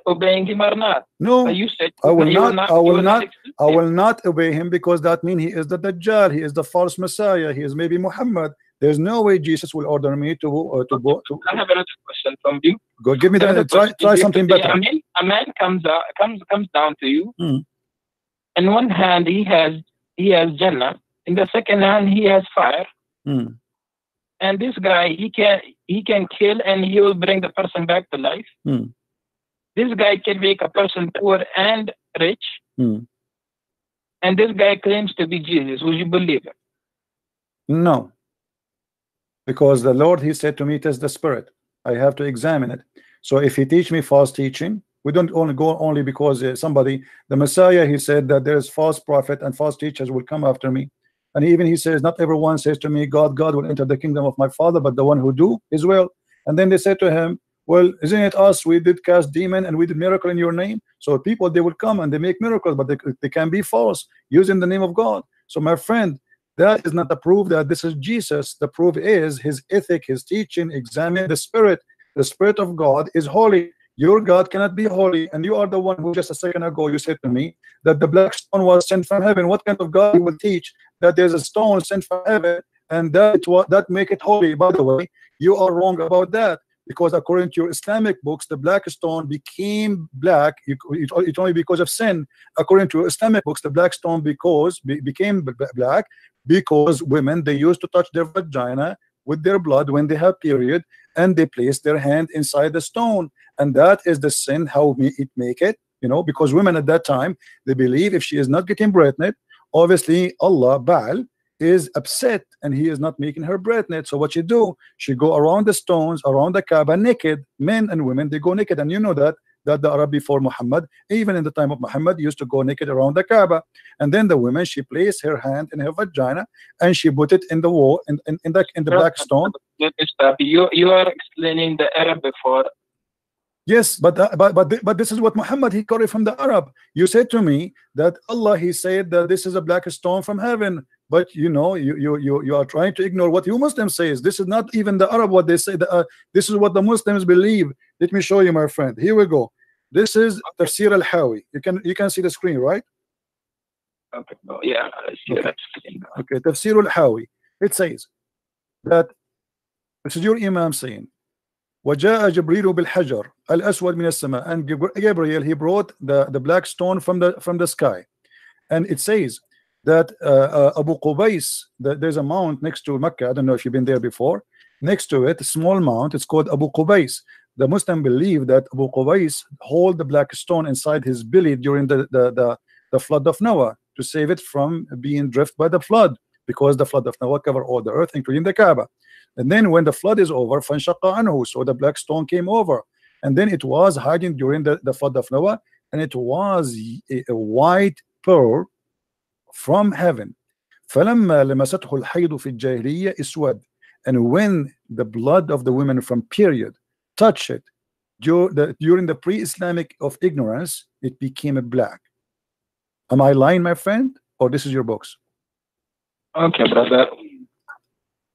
obeying him or not. No, you said I will not obey him, because that means he is the Dajjal. He is the false Messiah. He is maybe Muhammad. There's no way Jesus will order me to. I have another question from you. Go, give me that. Try something better. A man comes down to you. In one hand he has Jannah. In the second hand he has fire. And this guy, he can kill and he will bring the person back to life. This guy can make a person poor and rich. And this guy claims to be Jesus. Would you believe it? No. Because the Lord, he said to me, it is the spirit. I have to examine it. So if he teach me false teaching, we don't only go only because the Messiah, he said that there is false prophet and false teachers will come after me. And even he says, not everyone says to me, God will enter the kingdom of my Father, but the one who do is well. And then they said to him, well, isn't it us? We did cast demon and we did miracle in your name. So people, they will come and they make miracles, but they can be false using the name of God. So my friend, that is not the proof that this is Jesus. The proof is his ethic, his teaching. Examine the spirit. The spirit of God is holy. Your God cannot be holy. And you are the one who just a second ago you said to me that the black stone was sent from heaven. What kind of God you will teach that there's a stone sent from heaven and that make it holy? By the way, you are wrong about that, because according to your Islamic books, the black stone became black. It's only because of sin. According to Islamic books, the black stone became black because women, they used to touch their vagina with their blood when they have period, and they place their hand inside the stone, and that is the sin. How it make it, you know, because women at that time, they believe if she is not getting pregnant, obviously Allah Baal is upset and he is not making her pregnant. So what she do, she go around the stones, around the Kaaba naked. Men and women, they go naked. And you know that the Arab before Muhammad, even in the time of Muhammad, used to go naked around the Kaaba. And then the woman, she placed her hand in her vagina and she put it in the wall, in the black stone. You are explaining the Arab before. Yes, but this is what Muhammad, he got it from the Arab. You said to me that Allah, he said that this is a black stone from heaven, but you know, you are trying to ignore what you Muslims say. This is not even the Arab what they say. This is what the Muslims believe. Let me show you, my friend. Here we go. This is Tafsir al-Hawi. You can see the screen, right? Okay. Oh, yeah. Okay. Tafsir al-Hawi. It says that this is your Imam saying وجاء جبريل بالحجر الأسود من السماء, and Gabriel, he brought the black stone from the sky. And it says that Abu Qubais, there's a mount next to Mecca. I don't know if you've been there before. Next to it, a small mount, it's called Abu Qubais. The Muslim believe that Abu Qubais hold the black stone inside his belly during the flood of Noah, to save it from being drifted by the flood, because the flood of Noah covered all the earth, including the Kaaba. And then when the flood is over, فَانْشَقَّ عَنْهُ, so the black stone came over, and then it was hiding during the flood of Noah, and it was a white pearl from heaven. فَلَمَّا لَمَسَتْهُ الْحَيْضُ فِي الْجَاهِلِيَّةِ اسْوَدَ, and when the blood of the women from period touched it during the pre-Islamic of ignorance, it became a black. Am I lying, my friend, or this is your books? Okay, brother.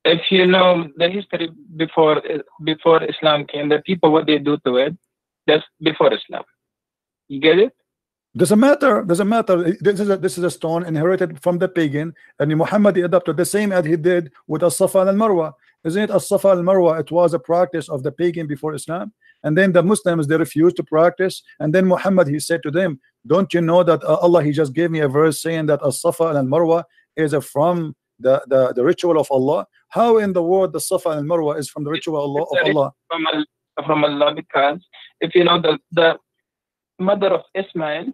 If you know the history before Islam came, the people, what they do to it, that's before Islam. You get it? Doesn't matter. Doesn't matter. This is a stone inherited from the pagan, and Muhammad adopted the same as he did with As-Safa and Al-Marwa. Isn't it? As-Safa and Al-Marwa, it was a practice of the pagan before Islam, and then the Muslims, they refused to practice, and then Muhammad, he said to them, don't you know that Allah, he just gave me a verse saying that As-Safa and Al-Marwa is from the ritual of Allah? How in the world the Safa and Marwa is from the ritual of Allah? From Allah, because if you know the mother of Ismail,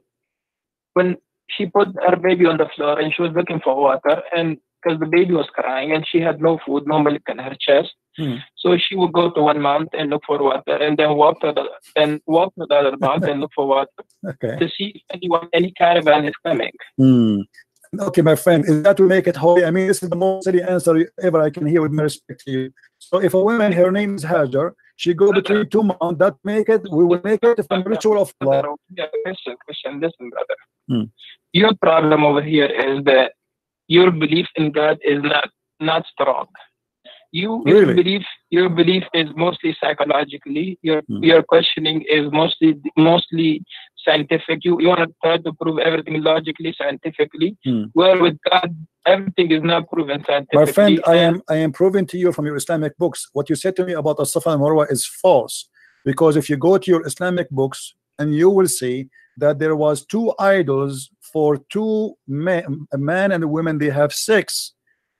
when she put her baby on the floor and she was looking for water, and because the baby was crying and she had no food, no milk in her chest, so she would go to one mount and look for water, and then walk to the other mount and look for water, to see if any caravan is coming. Okay, my friend, is that to make it holy? I mean, this is the most silly answer ever I can hear, with my respect to you. So if a woman, her name is Hajar, she go between two mountains, that make it, we will make it from the ritual of Allah. Yeah, Christian, listen, brother. Your problem over here is that your belief in God is not strong. Your belief is mostly psychologically. Your questioning is mostly scientific. You want to try to prove everything logically, scientifically. Where with God, everything is not proven scientifically. My friend, I am proving to you from your Islamic books, what you said to me about As-Safa and Marwa is false. Because if you go to your Islamic books, and you will see that there was two idols for two men, a man and a woman, they have sex.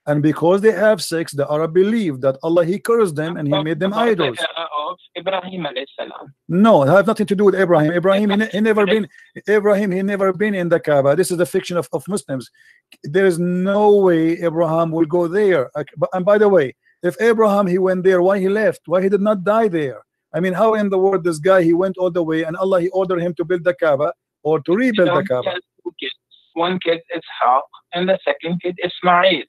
And because they have sex, the Arab believe that Allah, he cursed them and he made them idols. Ibrahim alayhi salam. No, it has nothing to do with Abraham. Abraham, he never been in the Kaaba. This is a fiction of Muslims. There is no way Abraham will go there. And by the way, if Abraham, he went there, why he left? Why he did not die there? I mean, how in the world this guy, he went all the way, and Allah, he ordered him to build the Kaaba or to rebuild the Kaaba? He has two kids. One kid is Ishaq, and the second kid is Ismail.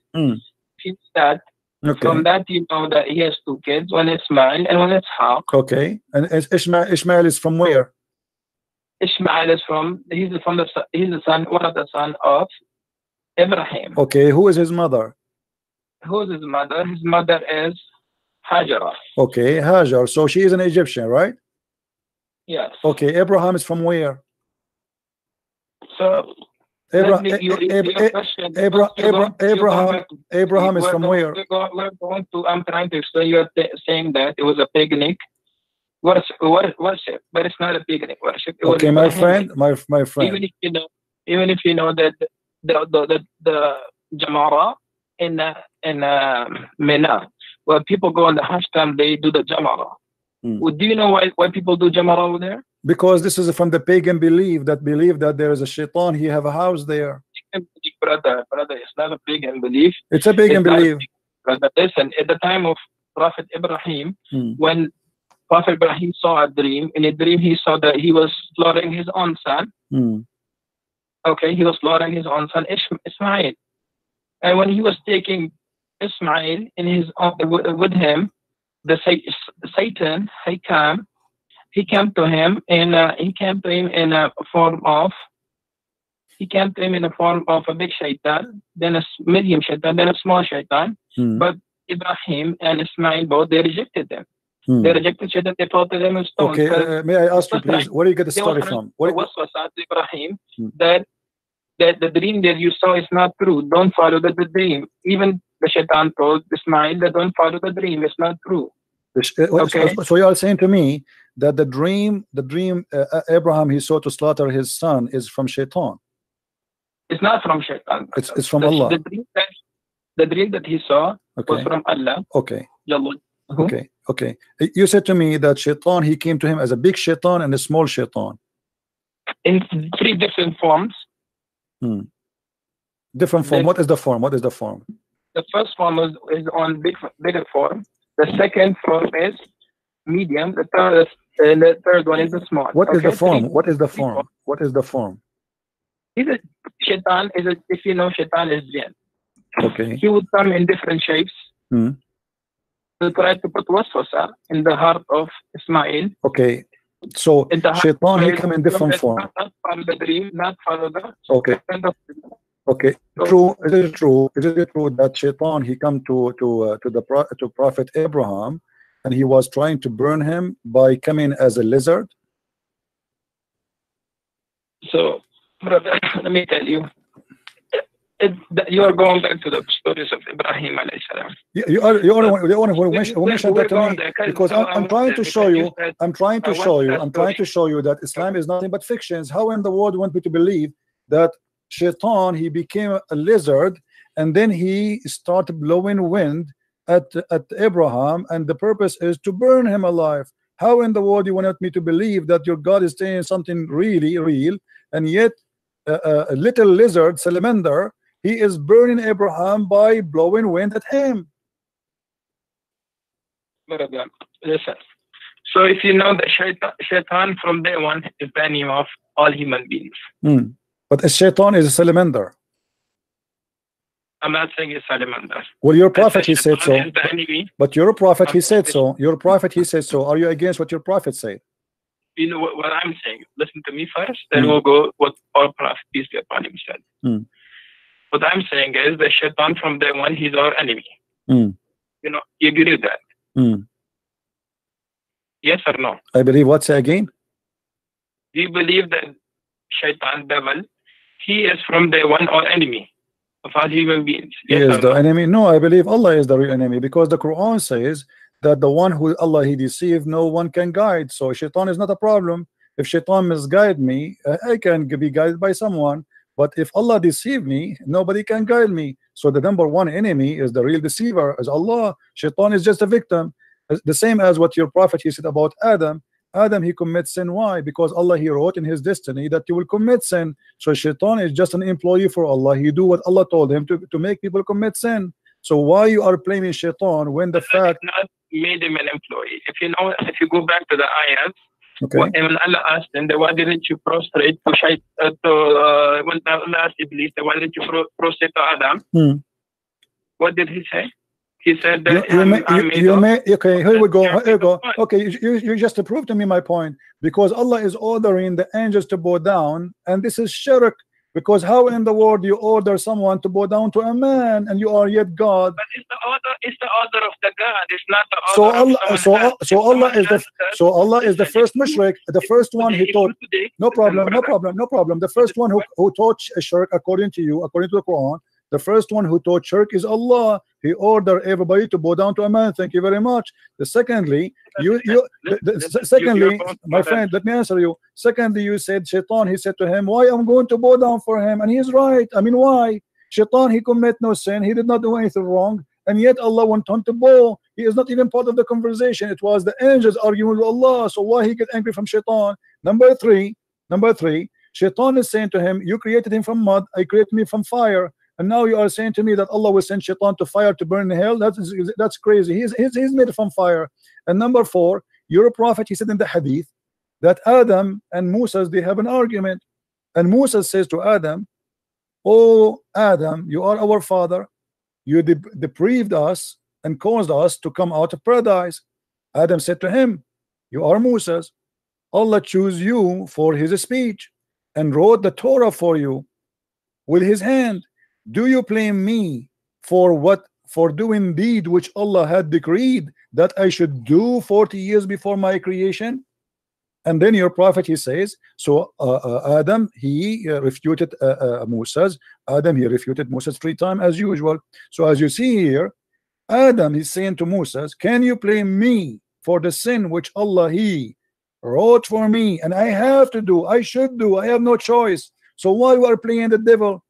From that, you know that he has two kids, one is Ismail and one is Ishaq. Okay, and Ishmael is from where? Ishmael is he's the son, one of the sons of Ibrahim. Okay, who is his mother? Who is his mother? His mother is Hajar. Okay, Hajar. So she is an Egyptian, right? Yes. Okay, Abraham is from where? So Abraham is from where? I'm trying to explain. You're saying that it was a paganic worship, but it's not a paganic worship. Okay, my friend, my friend. Even if you know that the Jamara in Mina, where people go on the Hajj time, they do the Jamara. Do you know why people do Jamara over there? Because this is from the pagan belief that there is a shaitan, he have a house there. Brother, it's not a pagan belief. It's a pagan belief. Brother, listen, at the time of Prophet Ibrahim, when Prophet Ibrahim saw a dream, in a dream he saw that he was slaughtering his own son. Okay, he was slaughtering his own son, Ismail. And when he was taking Ismail with him, the Satan, he came to him in a form of a big shaitan, then a medium shaitan, then a small shaitan. But Ibrahim and Ismail both, they rejected them. They rejected shaitan. They thought them as stones. Okay, may I ask you please, where do you get the story from? What was Ibrahim that the dream that you saw is not true. Don't follow the dream. Even the shaitan told Ismail that don't follow the dream. It's not true. Okay. So you are saying to me that the dream Abraham he saw to slaughter his son is from Shaitan. It's not from Shaitan. It's from Allah. The dream that he saw was from Allah. Okay. Okay. You said to me that Shaitan, he came to him as a big Shaitan and a small Shaitan. In 3 different forms. Different form. What is the form? What is the form? The first form is on bigger form. The second form is medium. The third one is the small. What is the form? What is the form? What is the form? Shaitan is if you know Shaitan is jinn. Okay. He would come in different shapes. To try to put waswasa in the heart of Ismail. Okay. So Shaitan he come in different form. Not follow the dream, not follow the. Okay. Okay. True. Is it true? Is it true that Shaitan he come to Prophet Abraham and he was trying to burn him by coming as a lizard? So, brother, let me tell you. You are going back to the stories of Ibrahim alayhi salam. You are the one who mentioned that to me, because I'm trying to show you. I'm trying to show you that Islam is nothing but fictions. How in the world you want me to believe that Shaitan he became a lizard and then he started blowing wind at Abraham and the purpose is to burn him alive? How in the world you want me to believe that your God is saying something really real, and yet a little lizard salamander he is burning Abraham by blowing wind at him? Listen. So if you know that Shaitan from day one is the enemy of all human beings. But a Shaitan is a salamander. I'm not saying it's salamander. Well, your prophet he said so. But your prophet he said so. Your prophet he said so. Are you against what your prophet said? You know what I'm saying. Listen to me first, then we'll go what our prophet peace be upon him said. What I'm saying is the Shaitan from day one he's our enemy. You know, you agree with that? Yes or no? I believe what? Say again? Do you believe that Shaitan, devil, he is from day one our enemy of all human beings? Yes, he is the enemy? No, I believe Allah is the real enemy, because the Quran says that the one who Allah he deceived, no one can guide. So Shaitan is not a problem. If Shaitan misguide me, I can be guided by someone. But if Allah deceive me, nobody can guide me. So the number one enemy is the real deceiver, is Allah. Shaitan is just a victim. The same as what your prophet he said about Adam. Adam he commits sin. Why? Because Allah he wrote in his destiny that you will commit sin. So Shaitan is just an employee for Allah. He do what Allah told him to make people commit sin. So why you are blaming Shaitan when the fact not made him an employee? If you know, if you go back to the ayat, when Allah asked him, why didn't you prostrate to when Allah asked Iblis, why didn't you prostrate to Adam? What did he say? He said that okay, here we go. Here we go. Okay, you just proved to me my point, because Allah is ordering the angels to bow down, and this is shirk. Because how in the world you order someone to bow down to a man and you are yet God? But it's the order of the God. It's not the order so Allah is the first mushrik, the first one he taught. No problem. The first one who taught shirk according to you, according to the Quran. The first one who taught shirk is Allah. He ordered everybody to bow down to a man. Thank you very much. Secondly, my friend, let me answer you. Secondly, you said Shaitan, he said to him, why I'm going to bow down for him? And he's right. I mean, why? Shaitan, he commit no sin. He did not do anything wrong. And yet Allah went on to bow. He is not even part of the conversation. It was the angels arguing with Allah. So why he get angry from Shaitan? Number three, Shaitan is saying to him, you created him from mud. I created me from fire. And now you are saying to me that Allah will send Shaitan to fire to burn in hell? That's crazy. He's made from fire. And number four, your prophet, he said in the hadith that Adam and Moses, they have an argument. And Moses says to Adam, oh Adam, you are our father. You deprived us and caused us to come out of paradise. Adam said to him, you are Moses. Allah chose you for his speech and wrote the Torah for you with his hand. Do you blame me for doing deed which Allah had decreed that I should do 40 years before my creation? And then your prophet he says, so Adam he refuted Moses. Adam he refuted Moses 3 times as usual. So as you see here, Adam is saying to Moses, can you blame me for the sin which Allah He wrote for me, and I have to do, I should do, I have no choice. So why you are playing the devil?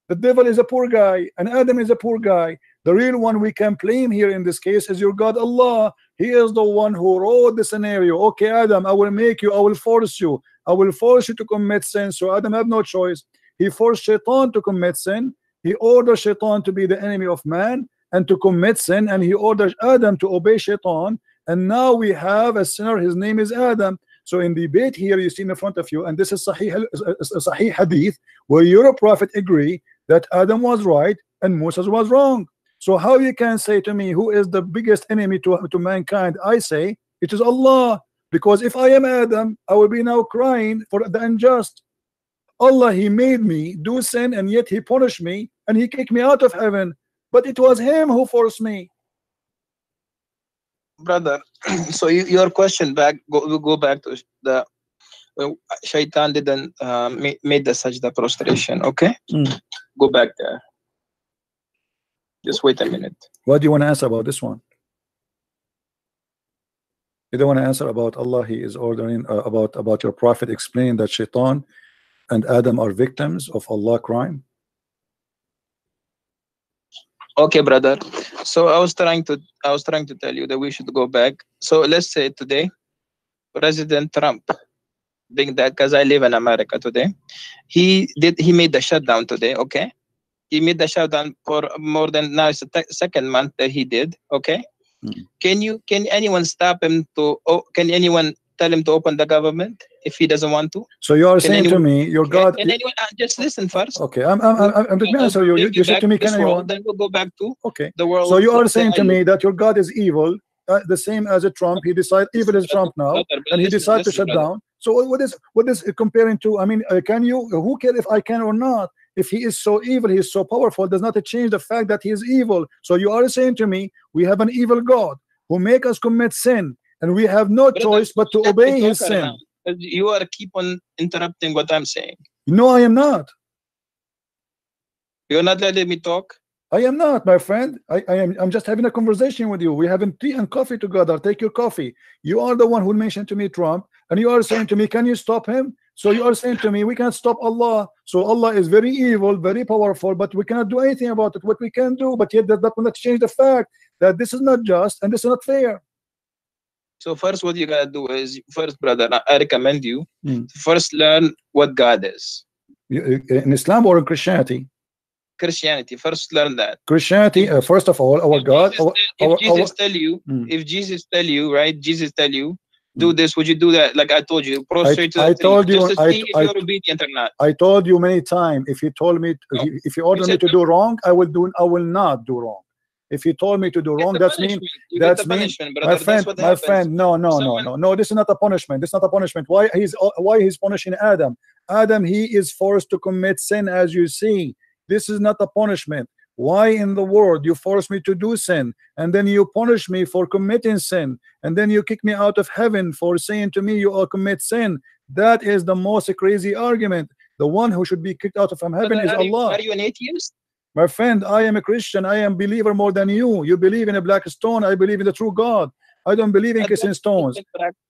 The devil is a poor guy, and Adam is a poor guy. The real one we can blame here in this case is your God Allah. He is the one who wrote the scenario. Okay, Adam, I will make you, I will force you to commit sin. So Adam have no choice. He forced Shaitan to commit sin. He ordered Shaitan to be the enemy of man and to commit sin, and he ordered Adam to obey Shaitan. And now we have a sinner, his name is Adam. So in the debate here you see in front of you, and this is Sahih Hadith, where your prophet agree that Adam was right and Moses was wrong. So how you can say to me who is the biggest enemy to mankind? I say it is Allah, because if I am Adam, I will be now crying for the unjust. Allah, He made me do sin, and yet He punished me and He kicked me out of heaven, but it was Him who forced me. Brother, so your question back, go back to the Shaitan didn't made the sajda prostration. Okay, go back there. Just wait a minute. What do you want to answer about this one? You don't want to answer about Allah? He is ordering about your prophet explaining that Shaitan and Adam are victims of Allah crime. Okay, brother. So I was trying to tell you that we should go back. So let's say today, President Trump, being that, because I live in America today, he made the shutdown today. Okay, he made the shutdown for more than, now it's the second month that he did. Okay, can anyone stop him to? Can anyone tell him to open the government if he doesn't want to? So you are saying to me, your God. Can anyone just listen first? Okay, I'm going to answer you. You said to me, can anyone? Then we'll go back to the world. So you are saying to me that your God is evil, the same as a Trump. He decided evil is Trump now, and he decided to shut down. So what is comparing to? I mean, can you? Who cares if I can or not? If he is so evil, he is so powerful, does not change the fact that he is evil. So you are saying to me, we have an evil God who make us commit sin, and we have no choice but to obey his sin. You are keep on interrupting what I'm saying. No, I am not. You're not letting me talk. I am not, my friend. I'm just having a conversation with you. We're having tea and coffee together. Take your coffee. You are the one who mentioned to me Trump, and you are saying to me, can you stop him? So you are saying to me, we can't stop Allah. So Allah is very evil, very powerful, but we cannot do anything about it. What we can do, but yet that will not change the fact that this is not just and this is not fair. So first, what you gotta do is, first, brother, I recommend you first learn what God is. In Islam or in Christianity? Christianity. First, learn that. Christianity. First of all, our God. If Jesus tell you, right? Jesus tell you, do this. Would you do that? Like I told you, prostrate. I told you. Just to see if you're obedient or not. I told you many times. If you told me, if you order me to do wrong, I will do. I will not do wrong. If you told me to do wrong, that's mean. That's mean. My friend. No. This is not a punishment. This is not a punishment. Why he's punishing Adam? Adam, he is forced to commit sin, as you see. This is not a punishment. Why in the world you force me to do sin, and then you punish me for committing sin, and then you kick me out of heaven for saying to me you all commit sin? That is the most crazy argument. The one who should be kicked out of heaven is Allah. Are you an atheist? My friend, I am a Christian. I am a believer more than you. You believe in a black stone. I believe in the true God. I don't believe in kissing stones.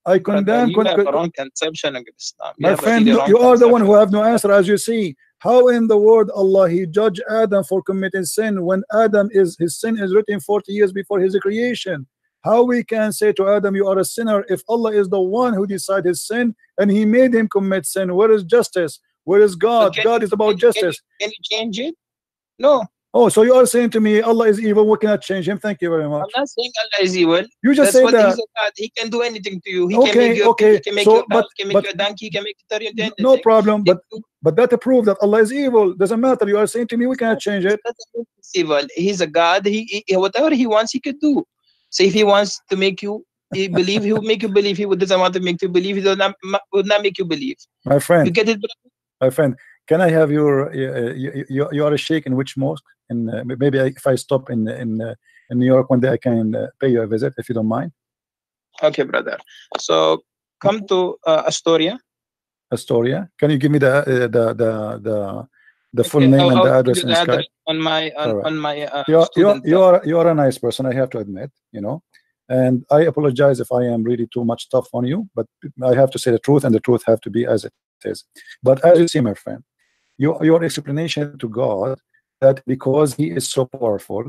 I condemn. Wrong conception of Islam. My friend, you are the one who have no answer, as you see. How in the world Allah He judged Adam for committing sin when Adam his sin is written 40 years before his creation? How we can say to Adam you are a sinner if Allah is the one who decided his sin and He made him commit sin? Where is justice? Where is God? God is about justice. Can you change it? No. Oh, so you are saying to me Allah is evil, we cannot change him? Thank you very much. I'm not saying Allah is evil. You just say that. He's a God. He can do anything to you. He can make you a donkey, he can make you anything. No problem, but that prove that Allah is evil. Doesn't matter. You are saying to me we cannot change it. He's evil. He's a God. He whatever he wants he could do. So if he wants to make you believe, he will make you believe. He doesn't want to make you believe, he will not make you believe. My friend. You get it, my friend. Can I have your you are a sheikh in which mosque? And maybe if I stop in New York one day, I can pay you a visit if you don't mind. Okay, brother. So come to Astoria. Astoria. Can you give me the full name and the address in Skype? On my you are a nice person, I have to admit. You know, And I apologize if I am really too much tough on you, but I have to say the truth, and the truth have to be as it is. But as you see, my friend, your explanation to God that because he is so powerful,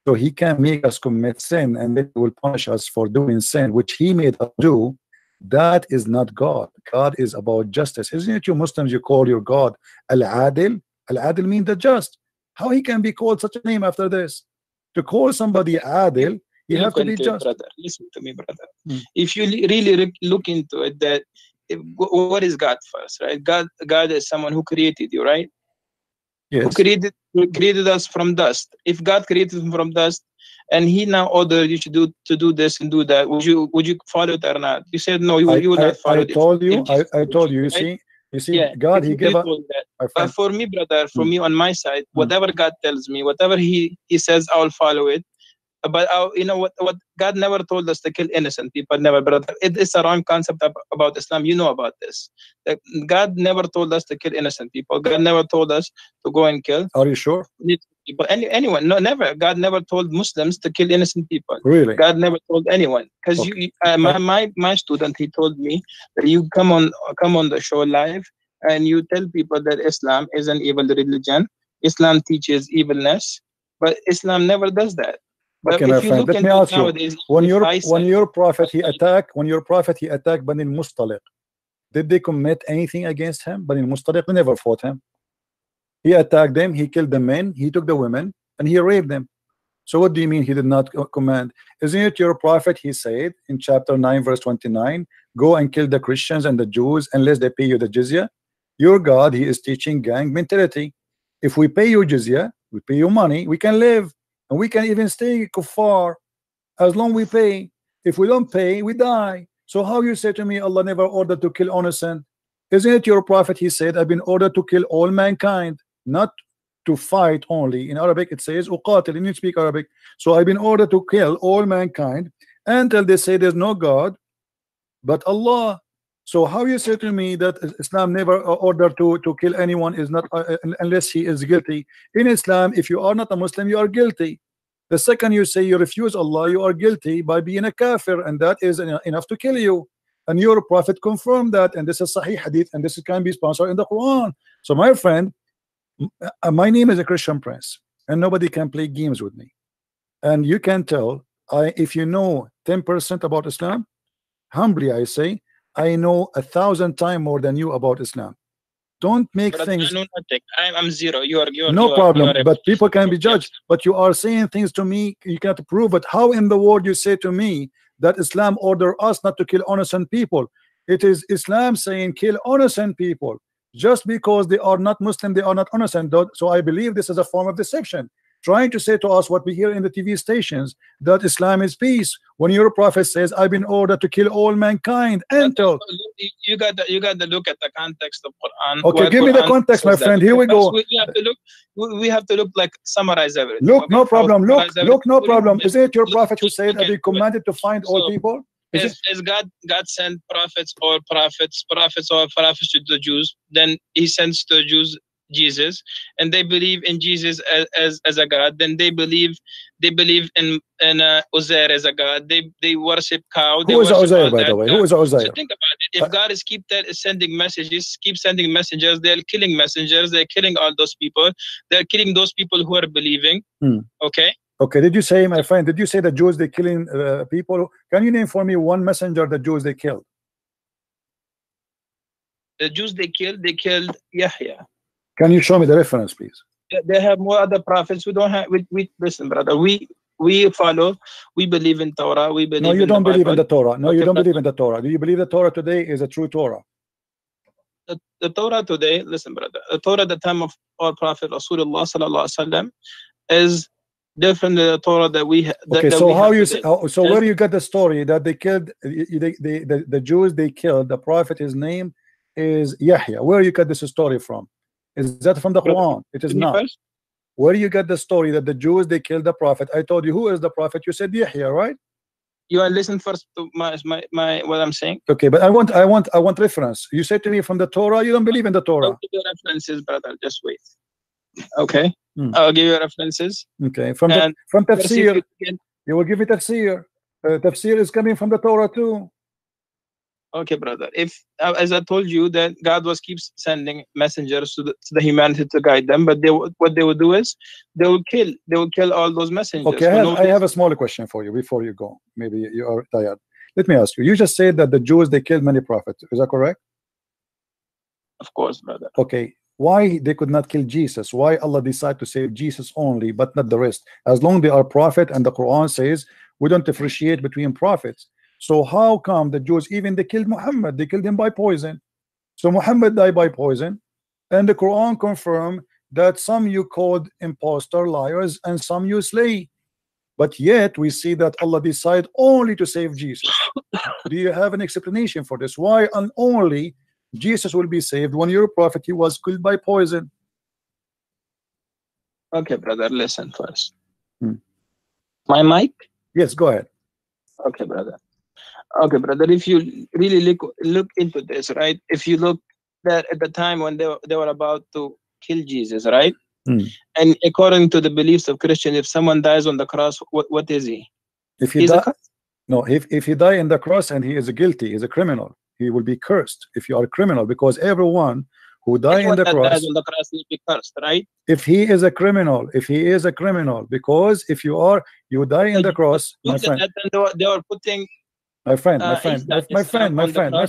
so he can make us commit sin and then he will punish us for doing sin, which he made us do, that is not God. God is about justice. Isn't it you Muslims, you call your God Al-Adil? Al-Adil means the just. How he can be called such a name after this? To call somebody Adil, you have to be just. Brother, listen to me, brother. If you really look into it, that what is God first, right? God is someone who created you, right? Yes. Who created us from dust. If God created him from dust, and he now ordered you to do this and do that, would you follow it or not? You said no, you will not follow it. I told you. You see, yeah, God, he gave us. But for me, brother, for me on my side, whatever God tells me, whatever he says, I will follow it. But you know what God never told us to kill innocent people, never, brother. It is a wrong concept about Islam. You know about this. That God never told us to kill innocent people. God never told us to go and kill. Are you sure? People, anyone? No, never. God never told Muslims to kill innocent people. Really? God never told anyone. Because my student, he told me that you come on the show live and you tell people that Islam is an evil religion. Islam teaches evilness, but Islam never does that. Okay, my friend, let me ask you, when your prophet he attacked Bani al-Mustaliq, did they commit anything against him? Bani al-Mustaliq never fought him. He attacked them, he killed the men, he took the women, and he raped them. So what do you mean he did not command? Isn't it your prophet, he said in chapter 9 verse 29, go and kill the Christians and the Jews unless they pay you the jizya? Your God, he is teaching gang mentality. If we pay you jizya, we pay you money, we can live. And we can even stay kuffar as long we pay. If we don't pay, we die. So how you say to me, Allah never ordered to kill innocent? Isn't it your prophet? He said, I've been ordered to kill all mankind, not to fight only. In Arabic, it says, uqatil, and you speak Arabic. So I've been ordered to kill all mankind until they say there's no God but Allah. So how you say to me that Islam never ordered to kill anyone is not unless he is guilty? In Islam, if you are not a Muslim, you are guilty. The second you say you refuse Allah, you are guilty by being a kafir, and that is enough to kill you. And your prophet confirmed that, and this is Sahih Hadith, and this can be sponsored in the Quran. So my friend, my name is a Christian Prince, and nobody can play games with me. And you can tell, if you know 10% about Islam, humbly I say, I know 1,000 times more than you about Islam. Don't make things. I know nothing. I'm zero. You are no problem. But people can be judged. But you are saying things to me you cannot prove it. How in the world you say to me that Islam order us not to kill innocent people? It is Islam saying kill innocent people. Just because they are not Muslim, they are not innocent. So I believe this is a form of deception, trying to say to us what we hear in the TV stations, that Islam is peace, when your prophet says I've been ordered to kill all mankind. Until you got to look at the context of Quran. Okay, give me the context, my friend. Here we go. We have to look like summarize everything. Look, no problem. Look, no problem. Is it your prophet who said I've been commanded to find all people? Is God sent prophets or prophets to the Jews? Then he sends to the Jews Jesus, and they believe in Jesus as a God. Then they believe in Uzair as a God. They worship cow. Who is Uzair, by the way? Who is Uzair? So think about it. If God is keep sending messages, keep sending messengers, they're killing messengers. They're killing all those people. They're killing those people who are believing. Okay. Okay. Did you say, my friend? Did you say the Jews they killing people? Can you name for me one messenger the Jews they killed? The Jews they killed Yahya. Can you show me the reference, please? They have more other prophets. We don't have. We listen, brother. We follow. We believe in Torah. We believe. No, you don't believe in the Torah. No, you don't but believe in the Torah. Do you believe the Torah today is a true Torah? The Torah today, listen, brother. The Torah at the time of our Prophet Rasulullah sallallahu alaihi wasallam is different than the Torah that we have. Okay, so how you say? So where you got the story that they killed the Jews? They killed the Prophet. His name is Yahya. Where you got this story from? Is that from the Quran? It is not. Where you get the story that the Jews they killed the prophet? I told you who is the prophet. You said Yahya, right? You want to listen first to my what I'm saying? Okay, but I want reference. You said to me from the Torah. You don't believe in the Torah. I'll give you references, brother. Just wait. Okay, I'll give you references. Okay, from tafsir. You will give me tafsir. Tafsir is coming from the Torah too. Okay, brother. If as I told you that God keeps sending messengers to the humanity to guide them, but what they would do is they will kill all those messengers. Okay, I have a smaller question for you before you go. Maybe you are tired. Let me ask you. You just said that the Jews, they killed many prophets. Is that correct? Of course, brother. Okay. Why they could not kill Jesus? Why Allah decided to save Jesus only, but not the rest? As long as they are prophet, and the Quran says we don't differentiate between prophets. So how come the Jews, even they killed Muhammad, they killed him by poison? So Muhammad died by poison, and the Quran confirmed that some you called impostor, liars, and some you slay. But yet we see that Allah decided only to save Jesus. Do you have an explanation for this? Why and only Jesus will be saved when your prophet, he was killed by poison? Okay, brother, listen first. My mic? Yes, go ahead. Okay, brother. Okay, brother, if you really look into this, right? If you look that at the time when they were about to kill Jesus, right? And according to the beliefs of Christian, if someone dies on the cross, what is he? If he die, no, if he die in the cross and he is guilty, he's a criminal, he will be cursed. If you are a criminal, because everyone who dies in the cross will be cursed, right? If he is a criminal, because if you die in the cross, my friend. They were putting. My friend,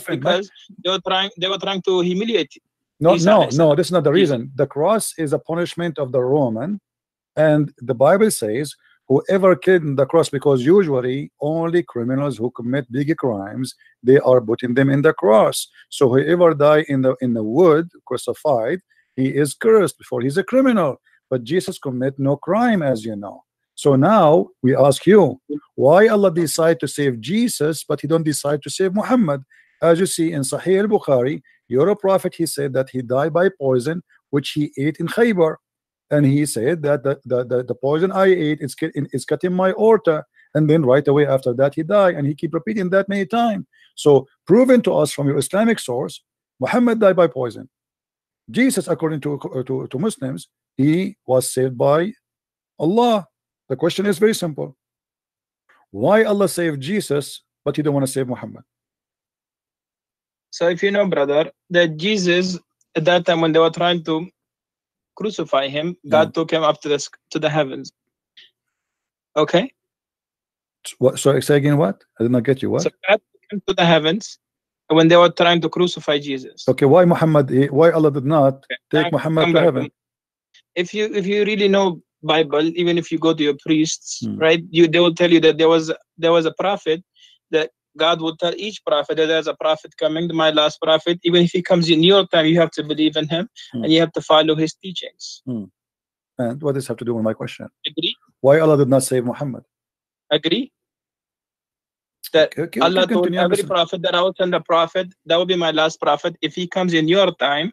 because they were trying to humiliate. No, this is not the reason. The cross is a punishment of the Roman, and the Bible says whoever killed in the cross, because usually only criminals who commit big crimes, they are putting them in the cross. So whoever die in the wood crucified, he is cursed before he's a criminal. But Jesus commit no crime, as you know. So now we ask you, why Allah decide to save Jesus, but he don't decide to save Muhammad? As you see in Sahih al-Bukhari, your prophet, he said that he died by poison which he ate in Khaybar, and he said that the poison I ate is cutting my aorta, and then right away after that he died, and he keep repeating that many times. So proven to us from your Islamic source, Muhammad died by poison. Jesus, according to Muslims, he was saved by Allah. The question is very simple. Why Allah saved Jesus, but he don't want to save Muhammad? So if you know, brother, that Jesus, at that time when they were trying to crucify him, God took him up to the heavens. Okay? What? Sorry, say again what? I did not get you. What? So God took him to the heavens when they were trying to crucify Jesus. Okay, why Allah did not take Muhammad to heaven? If you really know Bible, even if you go to your priests, right, they will tell you that there was a prophet, that God will tell each prophet that there's a prophet coming, my last prophet. Even if he comes in your time, you have to believe in him and you have to follow his teachings. And what does this have to do with my question? Agree? Why Allah did not save Muhammad? Agree? That Allah told every prophet that I will send a prophet, that will be my last prophet. If he comes in your time,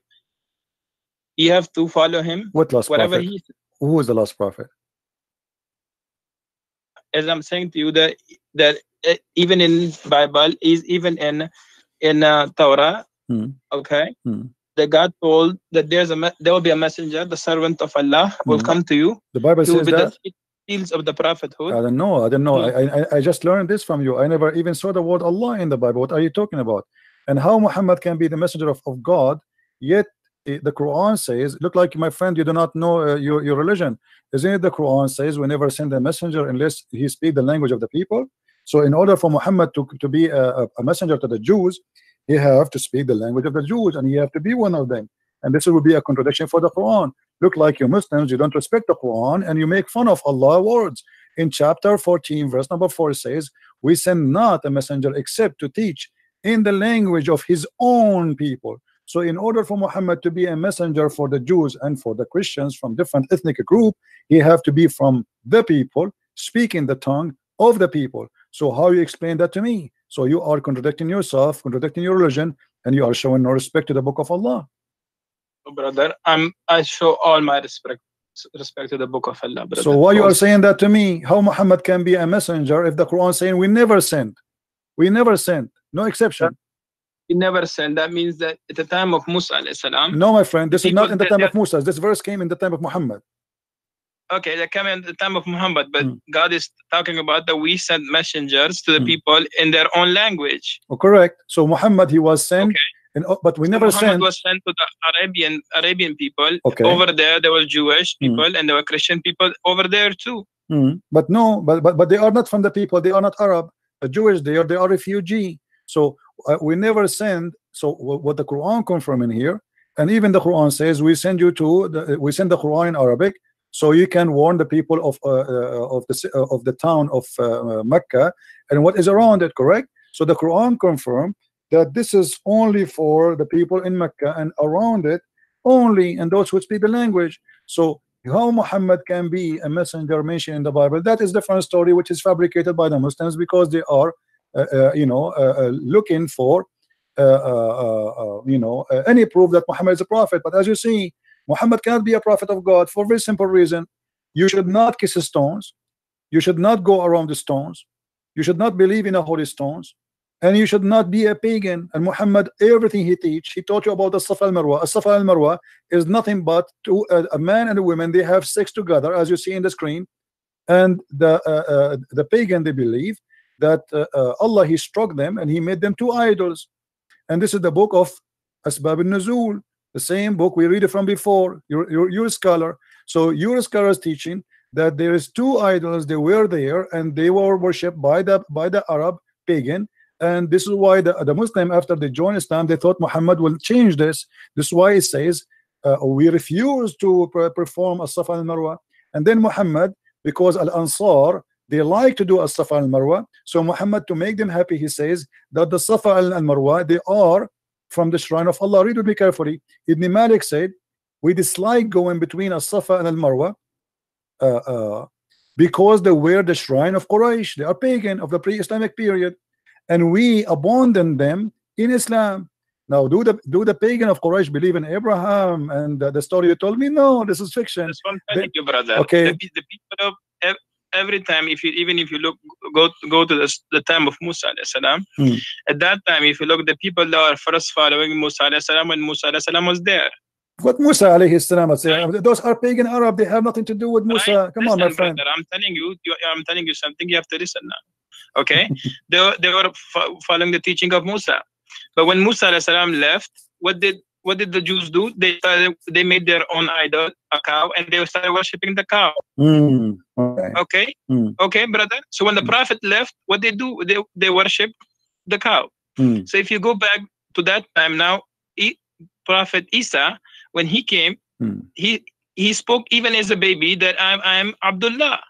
you have to follow him. What last whatever prophet? Who was the last prophet? As I'm saying to you, that even in Bible, is even in Torah, okay, that God told that there will be a messenger, the servant of Allah will come to you. The Bible says that. The seals of the prophethood. I don't know. I just learned this from you. I never even saw the word Allah in the Bible. What are you talking about? And how Muhammad can be the messenger of God, yet the Quran says, look like my friend, you do not know your religion. Isn't it the Quran says we never send a messenger unless he speak the language of the people? So in order for Muhammad to be a messenger to the Jews, he have to speak the language of the Jews, and he have to be one of them. And this will be a contradiction for the Quran. Look like you Muslims, you don't respect the Quran and you make fun of Allah's words. In chapter 14, verse number 4 says, we send not a messenger except to teach in the language of his own people. So in order for Muhammad to be a messenger for the Jews and for the Christians from different ethnic group, he have to be from the people, speaking the tongue of the people. So how you explain that to me? So you are contradicting yourself, contradicting your religion, and you are showing no respect to the book of Allah. Brother, I show all my respect to the book of Allah, brother. So why you are saying that to me? How Muhammad can be a messenger if the Quran is saying we never sent? We never sent, no exception. He never sent. That means that at the time of Musa alayhi salam. No, my friend, this is not in the time of Musa. This verse came in the time of Muhammad. okay, they come in the time of Muhammad, but God is talking about that we sent messengers to the people in their own language. Oh, correct. So Muhammad, he was sent, but we never Muhammad sent. was sent to the Arabian people. Over there were Jewish people and there were Christian people over there too. But no, but they are not from the people. They are not Arab. The Jewish, they are refugee. So we never send. So what the Quran confirming here, and even the Quran says we send you to we send the Quran in Arabic, so you can warn the people of the town of Mecca and what is around it. Correct. So the Quran confirmed that this is only for the people in Mecca and around it only, and those who speak the language. So how Muhammad can be a messenger mentioned in the Bible, that is different story, which is fabricated by the Muslims because they are looking for any proof that Muhammad is a prophet. But as you see, Muhammad cannot be a prophet of God for a very simple reason. You should not kiss stones, you should not go around the stones, you should not believe in the holy stones, and you should not be a pagan. And Muhammad, everything he taught you about the Safa al-Marwa. Safa al-Marwa is nothing but a man and a woman, they have sex together, as you see in the screen. And the pagan, they believe that Allah, he struck them and he made them two idols. And this is the book of Asbab al-Nuzul, the same book we read it from before. You're a scholar, so your scholar is teaching that there is two idols, they were there and they were worshipped by the Arab pagan. And this is why the Muslim, after they joined Islam, they thought Muhammad will change this. This is why it says we refuse to perform as-Safa al-Marwa. And then Muhammad, because al-Ansar, they like to do as-Safa al-Marwa, so Muhammad, to make them happy, he says that the Safa al-Marwa, they are from the shrine of Allah. Read with me carefully. Ibn Malik said we dislike going between as-Safa and al-Marwa because they were the shrine of Quraysh. They are pagan of the pre-Islamic period, and we abandon them in Islam. Now, do the pagan of Quraysh believe in Abraham and the story you told me? No, this is fiction. That's what I'm telling you, brother. Okay. The people of every time, even if you look, go to the time of Musa alayhi salam, at that time, if you look, the people that are first following Musa alayhi salam when Musa alayhi salam was there. What Musa alayhi salam, those are pagan Arab. They have nothing to do with Musa. Right? Come on, my friend. Brother, I'm telling you something. You have to listen now. Okay, they were following the teaching of Musa, but when Musa alayhi salam left, what did the Jews do? They made their own idol, a cow, and they started worshiping the cow. Okay, brother. So when the Prophet left, what they do? They worship the cow. So if you go back to that time now, Prophet Isa, when he came, he spoke even as a baby that I'm Abdullah.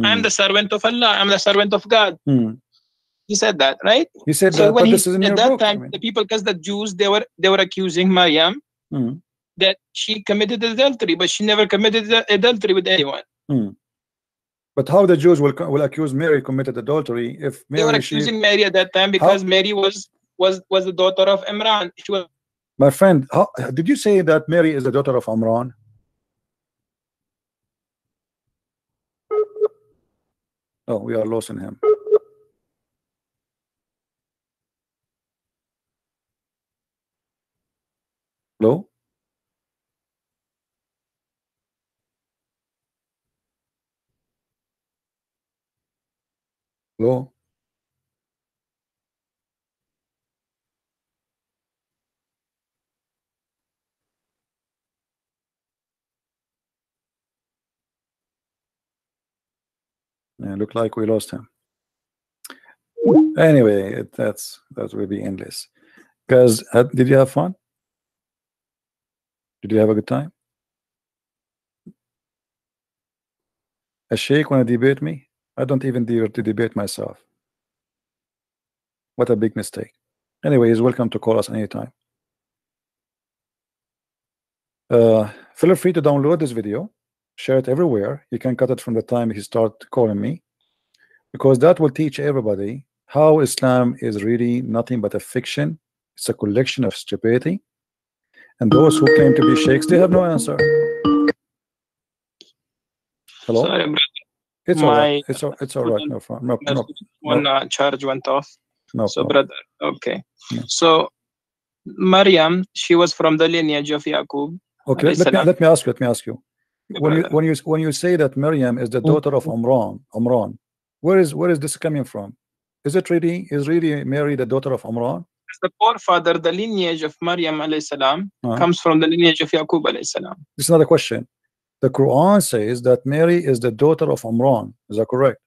I'm the servant of Allah. I'm the servant of God. He said that, right? He said so that, when this is in at your that book, time, the people, because the Jews, they were accusing Maryam that she committed adultery, but she never committed adultery with anyone. But how the Jews will accuse Mary committed adultery if Mary, they were accusing Mary at that time because Mary was the daughter of Imran. She was. My friend, did you say that Mary is the daughter of Imran? Oh, we are losing him. Hello? Hello? Yeah, look like we lost him. Anyway, that will be endless. Guys, did you have fun? Did you have a good time? A sheikh want to debate me? I don't even dare to debate myself. What a big mistake. Anyway, he's welcome to call us anytime. Feel free to download this video, share it everywhere. You can cut it from the time he start calling me, because that will teach everybody how Islam is really nothing but a fiction. It's a collection of stupidity, and those who claim to be sheikhs, they have no answer. Hello? Sorry, brother. It's all right. It's all right. No problem. No. Charge went off. No so, problem. brother, okay. No. So, Maryam, she was from the lineage of Yaqub. Okay, let me ask you. when you say that Maryam is the daughter of Umran, where is this coming from? Is really Mary the daughter of Umran? The forefather, the lineage of Maryam alayhi salam comes from the lineage of Yaqub alayhi salam. This is not a question. The Quran says that Mary is the daughter of Umran. Is that correct?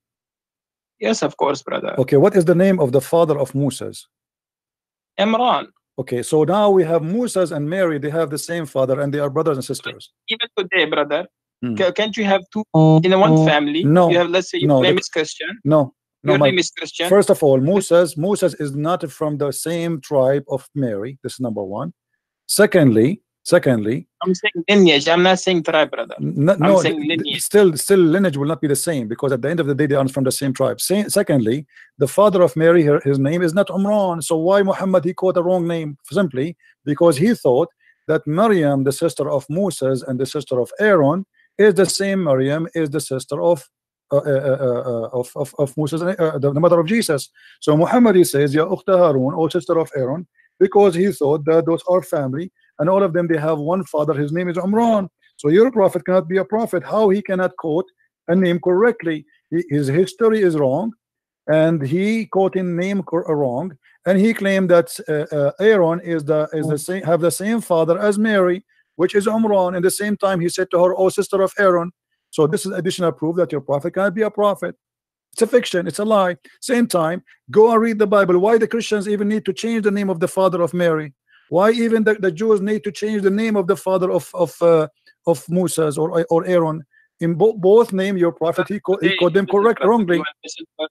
Yes, of course, brother. Okay, what is the name of the father of Moses? Imran. Okay, so now we have Moses and Mary. They have the same father, and they are brothers and sisters. Even today, brother, can't you have two in one family? No. You have, let's say, your name is Christian. No. Your name is Christian. First of all, Moses is not from the same tribe of Mary. This is number one. Secondly, I'm saying lineage. I'm not saying tribe, brother. No, saying lineage. Still lineage will not be the same, because at the end of the day they are from the same tribe. Secondly, the father of Mary, his name is not Umran. So why Muhammad he quote a wrong name? Simply because he thought that Maryam, the sister of Moses and the sister of Aaron, is the same Maryam is the sister of Moses, the mother of Jesus. So Muhammad he says, Ya Ukhta Harun, or sister of Aaron, because he thought that those are family, and all of them they have one father. His name is Umran. So your prophet cannot be a prophet. How he cannot quote a name correctly? His history is wrong, and he quoting name wrong, and he claimed that Aaron is the same, have the same father as Mary, which is Umran. And the same time he said to her, "Oh, sister of Aaron." So this is additional proof that your prophet cannot be a prophet. It's a fiction, it's a lie. Same time, go and read the Bible. Why the Christians even need to change the name of the father of Mary? Why even the Jews need to change the name of the father of Moses or Aaron? In both name your prophet he called them wrongly.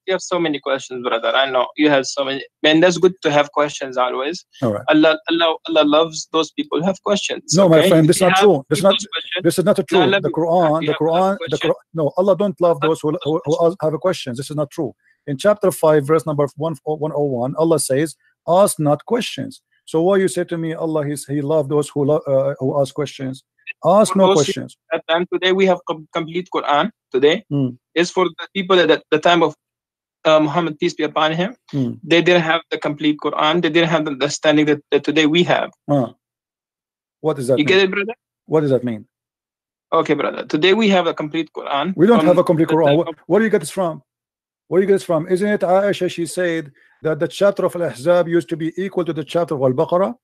You have so many questions, brother. I know you have so many, man. That's good to have questions always. All right. Allah loves those people who have questions. No, okay? my friend, this is not true. This is not true. The Quran, no, Allah don't love those who have questions. This is not true. In chapter 5, verse number 101, Allah says, "Ask not questions." So why you say to me, Allah he loved those who ask questions? Ask no questions. At time today we have complete Quran. Today is for the people at the time of Muhammad, peace be upon him. They didn't have the complete Quran. They didn't have the understanding that today we have. What does that mean? You get it, brother? What does that mean? Okay, brother. Today we have a complete Quran. We don't have a complete Quran. Where do you get this from? Where do you get this from? Isn't it Aisha? She said that the chapter of Al-Ahzab used to be equal to the chapter of Al-Baqarah.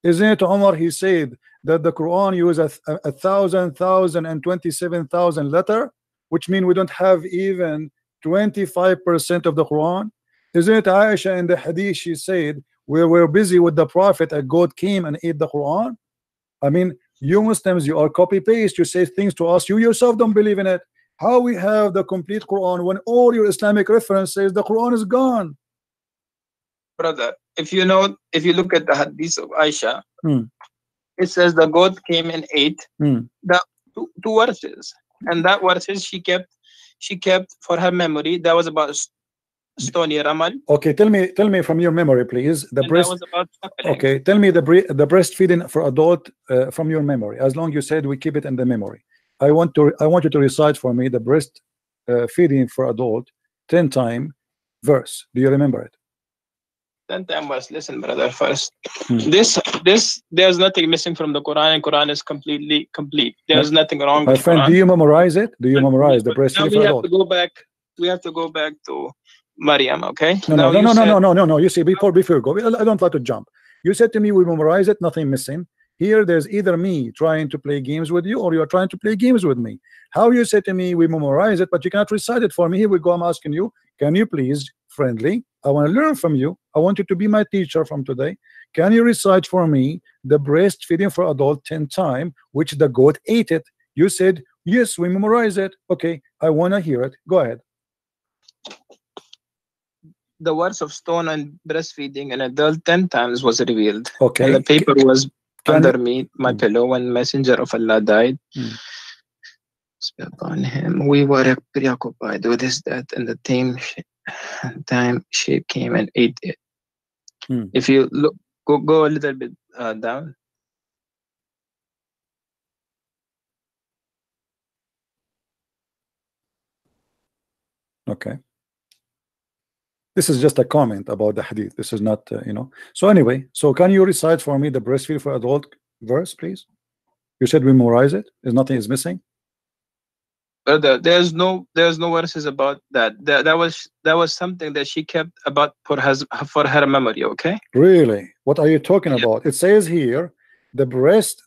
Isn't it Umar? He said that the Quran uses 1,027,000 letter, which means we don't have even 25% of the Quran. Isn't it Aisha in the hadith? She said we were busy with the Prophet, a goat came and ate the Quran. I mean, you Muslims, you are copy paste. You say things to us, you yourself don't believe in it. How we have the complete Quran when all your Islamic reference says the Quran is gone? Brother, if you look at the hadith of Aisha, it says the goat came and ate the two verses, and that verses she kept for her memory. That was about stony ramal. Okay, tell me from your memory, please. The breast. That was about okay, tell me the breastfeeding for adult from your memory. As long as you said we keep it in the memory. I want you to recite for me the breast feeding for adult 10 time verse. Do you remember it? 10 time verse. Listen, brother. First, this there's nothing missing from the Quran, and Quran is completely complete. There's nothing wrong. My with friend, Quran. Do you memorize it? Do you memorize the breastfeeding for adult? We have to go back to Maryam. Okay. No. You see, before you go, I don't like to jump. You said to me we memorize it, nothing missing. Here, there's either me trying to play games with you, or you are trying to play games with me. How you say to me we memorize it, but you cannot recite it for me? Here we go. I'm asking you, can you please, friendly? I want to learn from you. I want you to be my teacher from today. Can you recite for me the breastfeeding for adult 10 times, which the goat ate it? You said yes, we memorize it. Okay, I want to hear it. Go ahead. The words of stone and breastfeeding an adult 10 times was revealed. Okay. And the paper was under me, my pillow, when Messenger of Allah died. Upon him, we were preoccupied with this, that, and the time sheep came and ate it. If you look, go a little bit down. Okay. This is just a comment about the hadith. This is not, So anyway, so can you recite for me the breastfeed for adult verse, please? You said we memorize it. There's nothing is missing. There's no verses about that. That was something that she kept about for her memory. Okay. Really? What are you talking about? It says here, the verses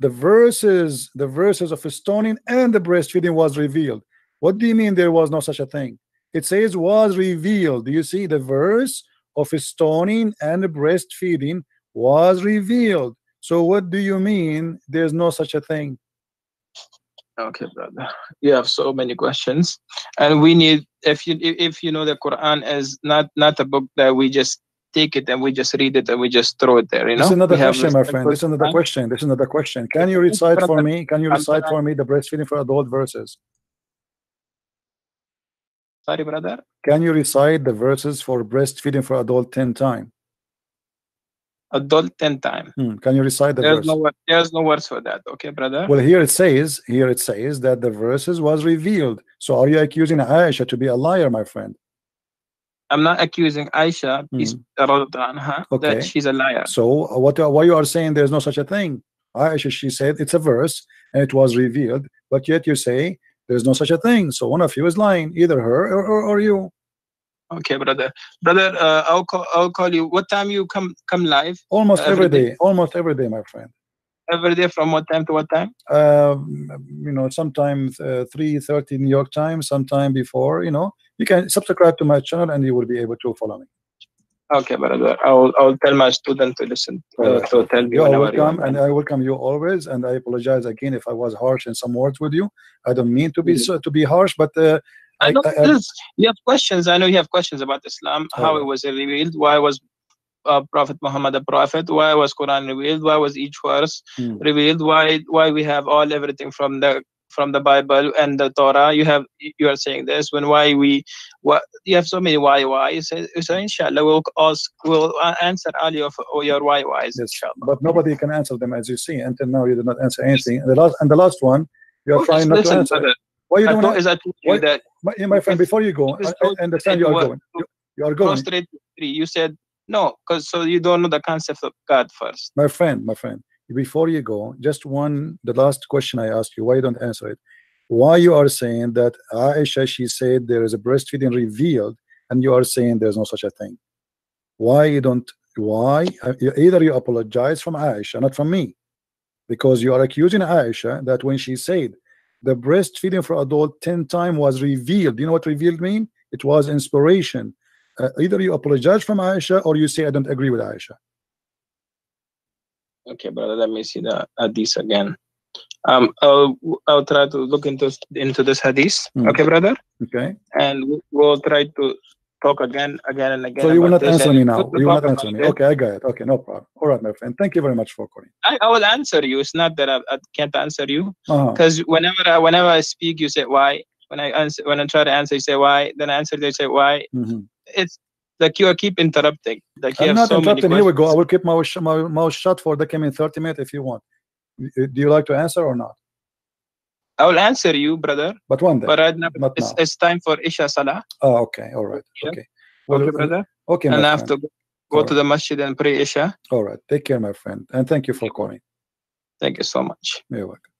of stoning and the breastfeeding was revealed. What do you mean there was no such a thing? It says was revealed. Do you see the verse of stoning and breastfeeding was revealed? So what do you mean there's no such a thing? Okay, brother. You have so many questions, and we need, if you know, the Quran is not a book that we just take it and we just read it and we just throw it there. You know, this is another we have question, my friend. This is another question. This is another question. Can you recite for me? Can you recite for me the breastfeeding for adult verses? Sorry, brother. Can you recite the verses for breastfeeding for adult 10 times? Adult 10 times. Can you recite the verse? There's no words for that. Okay, brother. Well, here it says that the verses was revealed. So are you accusing Aisha to be a liar, my friend? I'm not accusing Aisha, that she's a liar. So why you are saying there's no such a thing? Aisha, she said it's a verse and it was revealed, but yet you say there's no such a thing. So one of you is lying, either her or you. Okay, brother. I'll call you. What time you come live? Almost every day. Almost every day, my friend. Every day from what time to what time? You know, sometimes 3:30 New York time, sometime before. You know, you can subscribe to my channel and you will be able to follow me. Okay, brother. I'll tell my student to listen. To tell me. You are welcome, and I welcome you always. And I apologize again if I was harsh in some words with you. I don't mean to be harsh, but you have questions. I know you have questions about Islam, how it was revealed, why was Prophet Muhammad a prophet, why was Quran revealed, why was each verse revealed, why we have everything from the Bible and the Torah. You are saying this when you have so many why. So inshallah we'll answer all of your whys. Yes, but nobody can answer them, as you see. Until now you did not answer anything. And the last one you are trying not to answer. Why you don't? My friend, before you go, I understand you are going. You are going. You said no, because so you don't know the concept of God first. My friend, before you go, the last question I asked you, why you don't answer it? Why you are saying that Aisha, she said there is a breastfeeding revealed, and you are saying there's no such a thing? Why you don't? Why? Either you apologize from Aisha, not from me, because you are accusing Aisha that when she said the breastfeeding for adult 10 times was revealed. You know what revealed mean? It was inspiration. Either you apologize from Aisha or you say I don't agree with Aisha. Okay, brother. Let me see the hadith again. I'll try to look into this hadith. Okay, brother. Okay. And we'll try to talk again and again. So you will not answer me now. You will not answer me. Okay, I got it. Okay, no problem. All right, my friend. Thank you very much for calling. I will answer you. It's not that I can't answer you, because whenever I speak, you say why. When I try to answer, you say why. Then I answer, they say why. It's like you keep interrupting. Like you I'm have not interrupting. Here we go. I will keep my mouth shut for the coming 30 minutes if you want. Do you like to answer or not? I will answer you, brother. But one day. But right now, it's time for Isha Salah. Oh, okay. All right. Okay. Well, okay, brother. Okay, and I have to go to the masjid and pray Isha. All right. Take care, my friend. And thank you for calling. Thank you so much. You're welcome.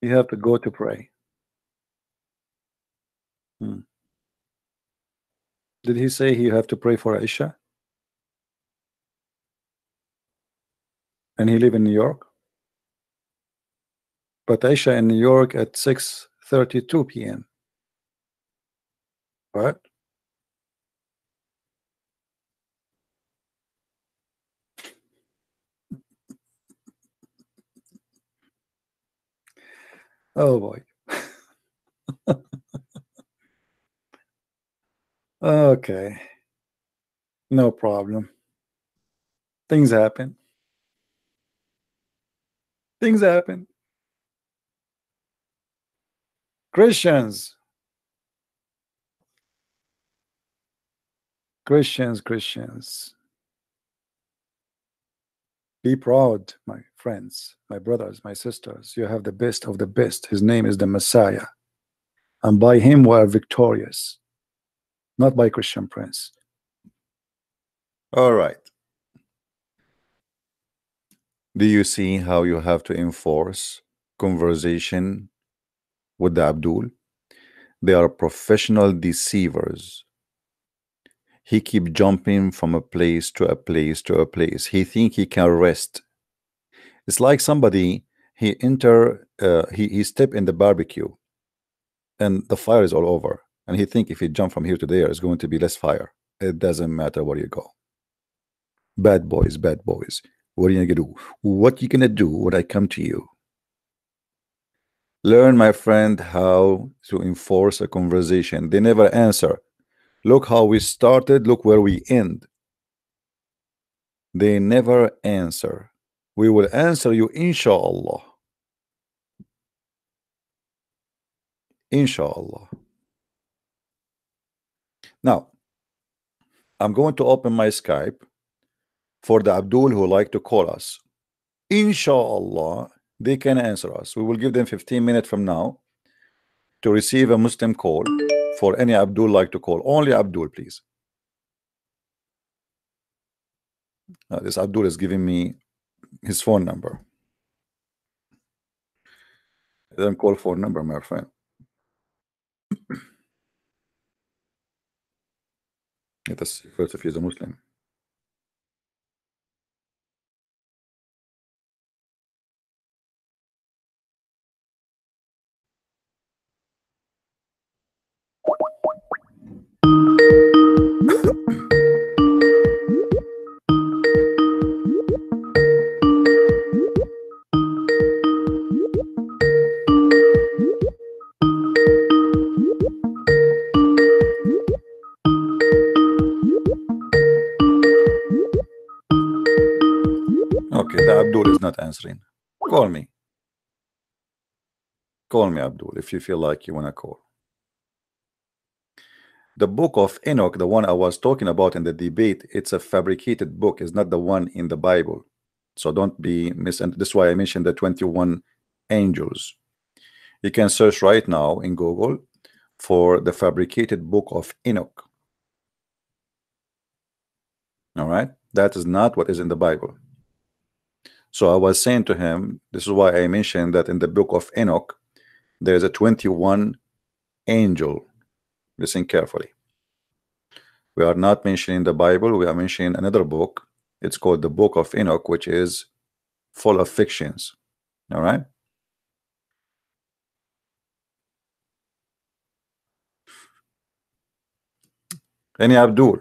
You have to go to pray. Did he say you have to pray for Aisha? And he live in New York? But Aisha in New York at 6:32 p.m. Right? Oh boy. Okay. No problem. Things happen. Things happen. Christians. Be proud, my friends, my brothers, my sisters, you have the best of the best. His name is the Messiah, and by him we are victorious, not by Christian Prince. All right. Do you see how you have to enforce conversation with the Abdul? They are professional deceivers. He keep jumping from a place to a place to a place. He think he can rest. It's like somebody, he step in the barbecue and the fire is all over, and he think if he jump from here to there is going to be less fire. It doesn't matter where you go. Bad boys, bad boys. What are you gonna do? What you gonna do when I come to you? Learn, my friend, how to enforce a conversation. They never answer. Look how we started, look where we end. They never answer. We will answer you, inshallah. Inshallah. Now, I'm going to open my Skype for the Abdul who like to call us. Inshallah, they can answer us. We will give them 15 minutes from now to receive a Muslim call for any Abdul like to call. Only Abdul, please. This Abdul is giving me his phone number. I don't call phone number, my friend. Let us see first if he's a Muslim. Okay, the Abdul is not answering. Call me. Call me, Abdul, if you feel like you want to call. The book of Enoch, the one I was talking about in the debate, it's a fabricated book. It's not the one in the Bible. So don't be misunderstood. That's why I mentioned the 21 angels. You can search right now in Google for the fabricated book of Enoch. All right, that is not what is in the Bible. So I was saying to him, this is why I mentioned that in the book of Enoch there is a 21 angel. Listen carefully. We are not mentioning the Bible. We are mentioning another book. It's called the book of Enoch, which is full of fictions. All right. Any Abdul?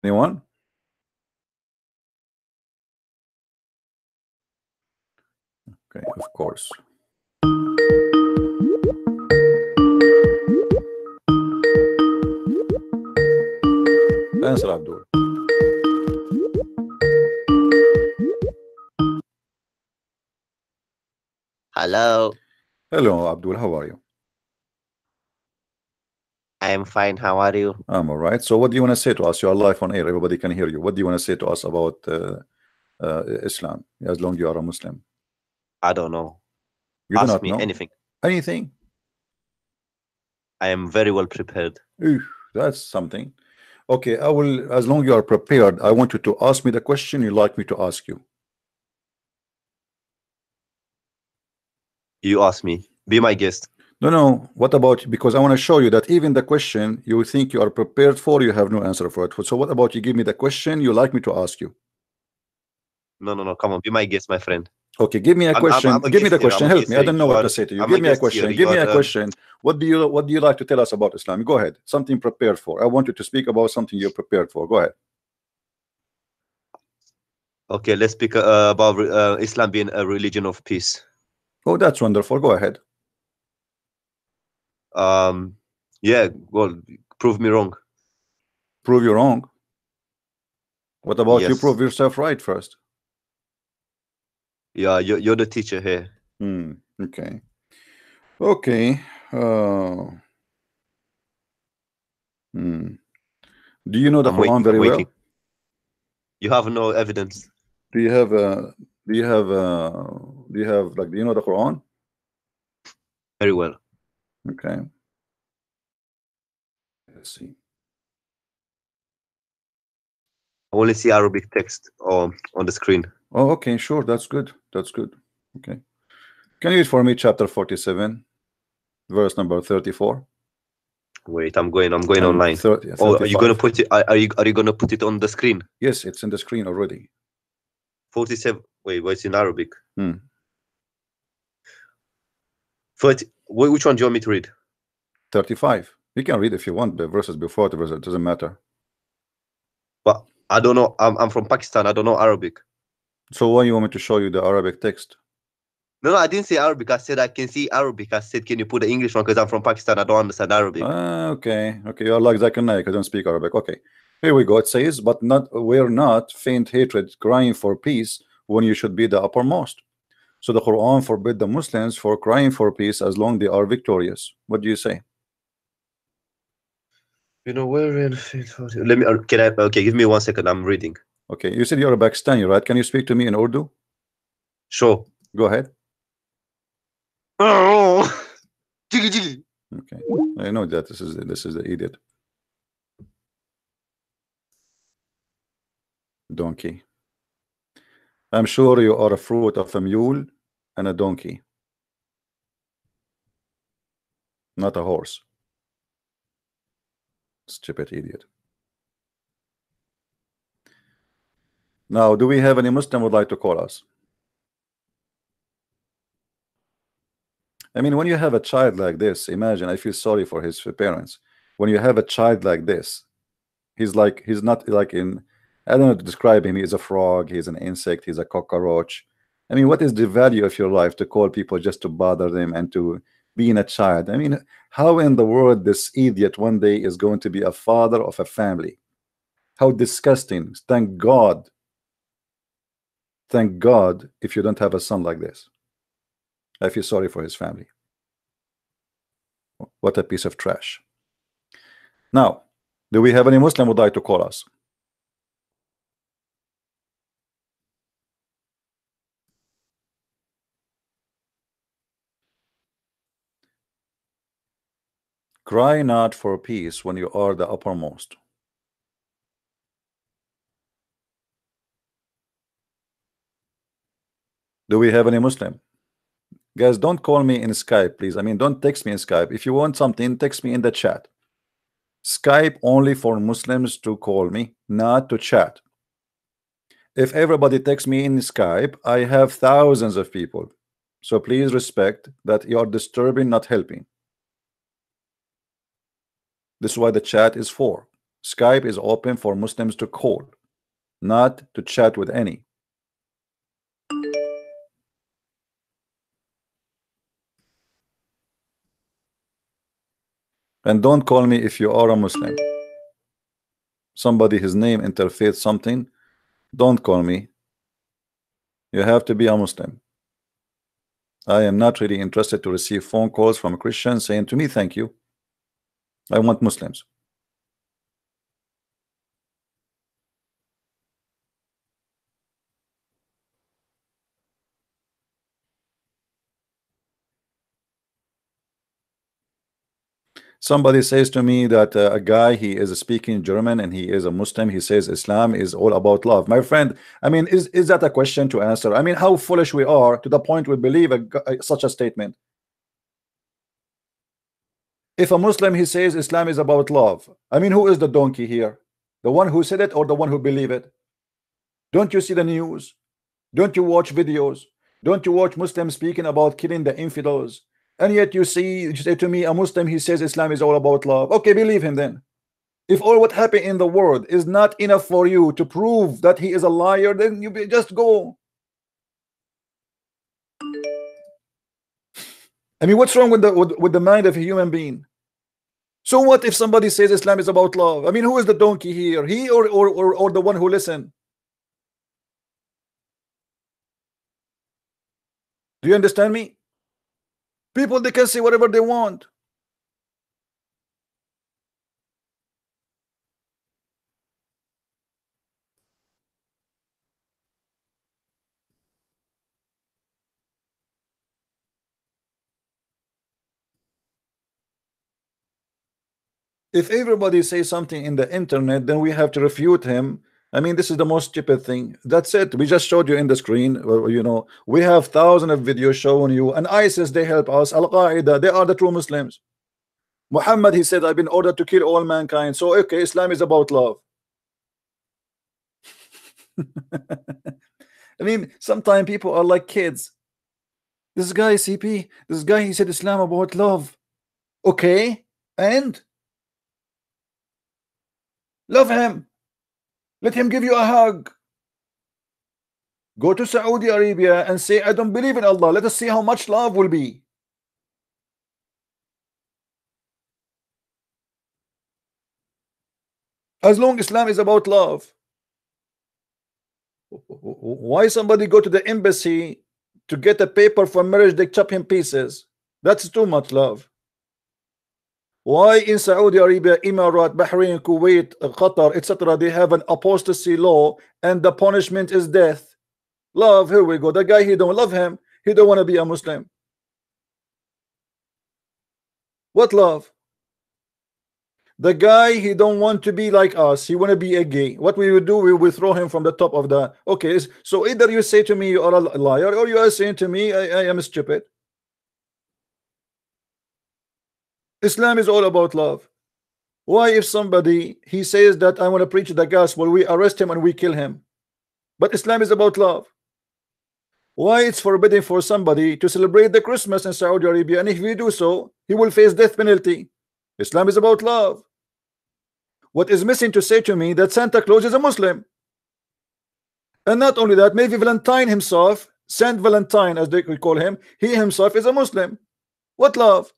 Anyone? Okay, of course. Answer, Abdul. Hello. Hello, Abdul. How are you? I am fine. How are you? I'm all right. So what do you want to say to us? You are live on air. Everybody can hear you. What do you want to say to us about Islam, as long as you are a Muslim? I don't know. You do Ask not me know? anything. Anything? I am very well prepared. Ooh, that's something. Okay, I will, as long as you are prepared, I want you to ask me the question you like me to ask you. You ask me. Be my guest. No. What about, because I want to show you that even the question you think you are prepared for, you have no answer for it. So what about you give me the question you like me to ask you? No. Come on. Be my guest, my friend. Okay, give me a question. Give me the question. Help me. I don't know what to say to you. Give me a question. Give me a question. What do you like to tell us about Islam? Go ahead. Something prepared for. I want you to speak about something you're prepared for. Go ahead. Okay, let's speak about Islam being a religion of peace. Oh, that's wonderful. Go ahead. Yeah, well, prove me wrong. Prove you wrong. What about you? Yes. Prove yourself right first. Yeah, you're the teacher here. Okay. Okay. Do you know the Quran very well? You have no evidence. Do you have do you have like, do you know the Quran? Very well. Okay. Let's see. I only see Arabic text on the screen. Oh, okay, sure. That's good. That's good. Okay. Can you read for me chapter 47, verse number 34? Wait, I'm going online. 30, oh, are you gonna put it? Are you gonna put it on the screen? Yes, it's in the screen already. 47. Wait, what's in Arabic? 30. Which one do you want me to read? 35. You can read if you want the verses before the verse. It doesn't matter. But I don't know. I'm from Pakistan. I don't know Arabic. So why you want me to show you the Arabic text? No, I didn't say Arabic. I said I can see Arabic. I said, can you put the English one? Because I'm from Pakistan. I don't understand Arabic. Okay. You're like Zakir Naik. I don't speak Arabic. Okay. Here we go. It says, but we're not faint hatred, crying for peace when you should be the uppermost. So the Quran forbid the Muslims for crying for peace as long they are victorious. What do you say? You know, where in let me okay, give me 1 second. I'm reading. Okay, you said you're a Pakistani, right? Can you speak to me in Urdu? Sure. Go ahead. Oh, jiggy. Okay, I know that this is the idiot. Donkey. I'm sure you are a fruit of a mule and a donkey, not a horse. Stupid idiot. Now, do we have any Muslim would like to call us? I mean, when you have a child like this, imagine, I feel sorry for his parents. When you have a child like this, he's not like in, I don't know to describe him. He's a frog, he's an insect, he's a cockroach. I mean, what is the value of your life to call people just to bother them and to being a child? I mean, how in the world this idiot one day is going to be a father of a family? How disgusting. Thank God if you don't have a son like this. I feel sorry for his family. What a piece of trash. Now, do we have any Muslim who would like to call us? Cry not for peace when you are the uppermost. Do we have any Muslim? Guys, don't call me in Skype, please. I mean, don't text me in Skype. If you want something, text me in the chat. Skype only for Muslims to call me, not to chat. If everybody texts me in Skype, I have thousands of people. So please respect that you are disturbing, not helping. This is why the chat is for. Skype is open for Muslims to call, not to chat with any. And don't call me if you are a Muslim. Somebody, his name interfaith something, don't call me. You have to be a Muslim. I am not really interested to receive phone calls from Christians saying to me, thank you. I want Muslims. Somebody says to me that a guy, he is speaking German and he is a Muslim. He says Islam is all about love. My friend, I mean, is that a question to answer? I mean, how foolish we are to the point we believe such a statement. If a Muslim, he says Islam is about love, I mean, who is the donkey here? The one who said it or the one who believe it? Don't you see the news? Don't you watch videos? Don't you watch Muslims speaking about killing the infidels? And yet you say to me, a Muslim, he says Islam is all about love. Okay, believe him then. If all what happened in the world is not enough for you to prove that he is a liar, then you just go. I mean, what's wrong with the mind of a human being? So what if somebody says Islam is about love? I mean, who is the donkey here? He or the one who listen? Do you understand me? People, they can say whatever they want. If everybody says something in the internet, then we have to refute him. I mean, this is the most stupid thing. That's it. We just showed you in the screen. You know, we have thousands of videos showing you. And ISIS, they help us. Al-Qaeda, they are the true Muslims. Muhammad, he said, I've been ordered to kill all mankind. So, okay, Islam is about love. I mean, sometimes people are like kids. This guy, CP, this guy, he said Islam about love. Okay, and love him. Let him give you a hug. Go to Saudi Arabia and say, I don't believe in Allah. Let us see how much love will be. As long Islam is about love. Why somebody go to the embassy to get a paper for marriage, they chop him pieces? That's too much love. Why in Saudi Arabia, Emirat, Bahrain, Kuwait, Qatar, etc., they have an apostasy law and the punishment is death? Love, here we go. The guy, he don't love him. He don't want to be a Muslim. What love? The guy, he don't want to be like us. He want to be a gay. What we will do, we will throw him from the top of the... Okay, so either you say to me you are a liar, or you are saying to me I am stupid. Islam is all about love. Why if somebody, he says that I want to preach the gospel, we arrest him and we kill him? But Islam is about love. Why it's forbidden for somebody to celebrate the Christmas in Saudi Arabia, and if we do so, he will face death penalty? Islam is about love. What is missing to say to me that Santa Claus is a Muslim? And not only that, maybe Valentine himself, Saint Valentine as they call him, he himself is a Muslim. What love?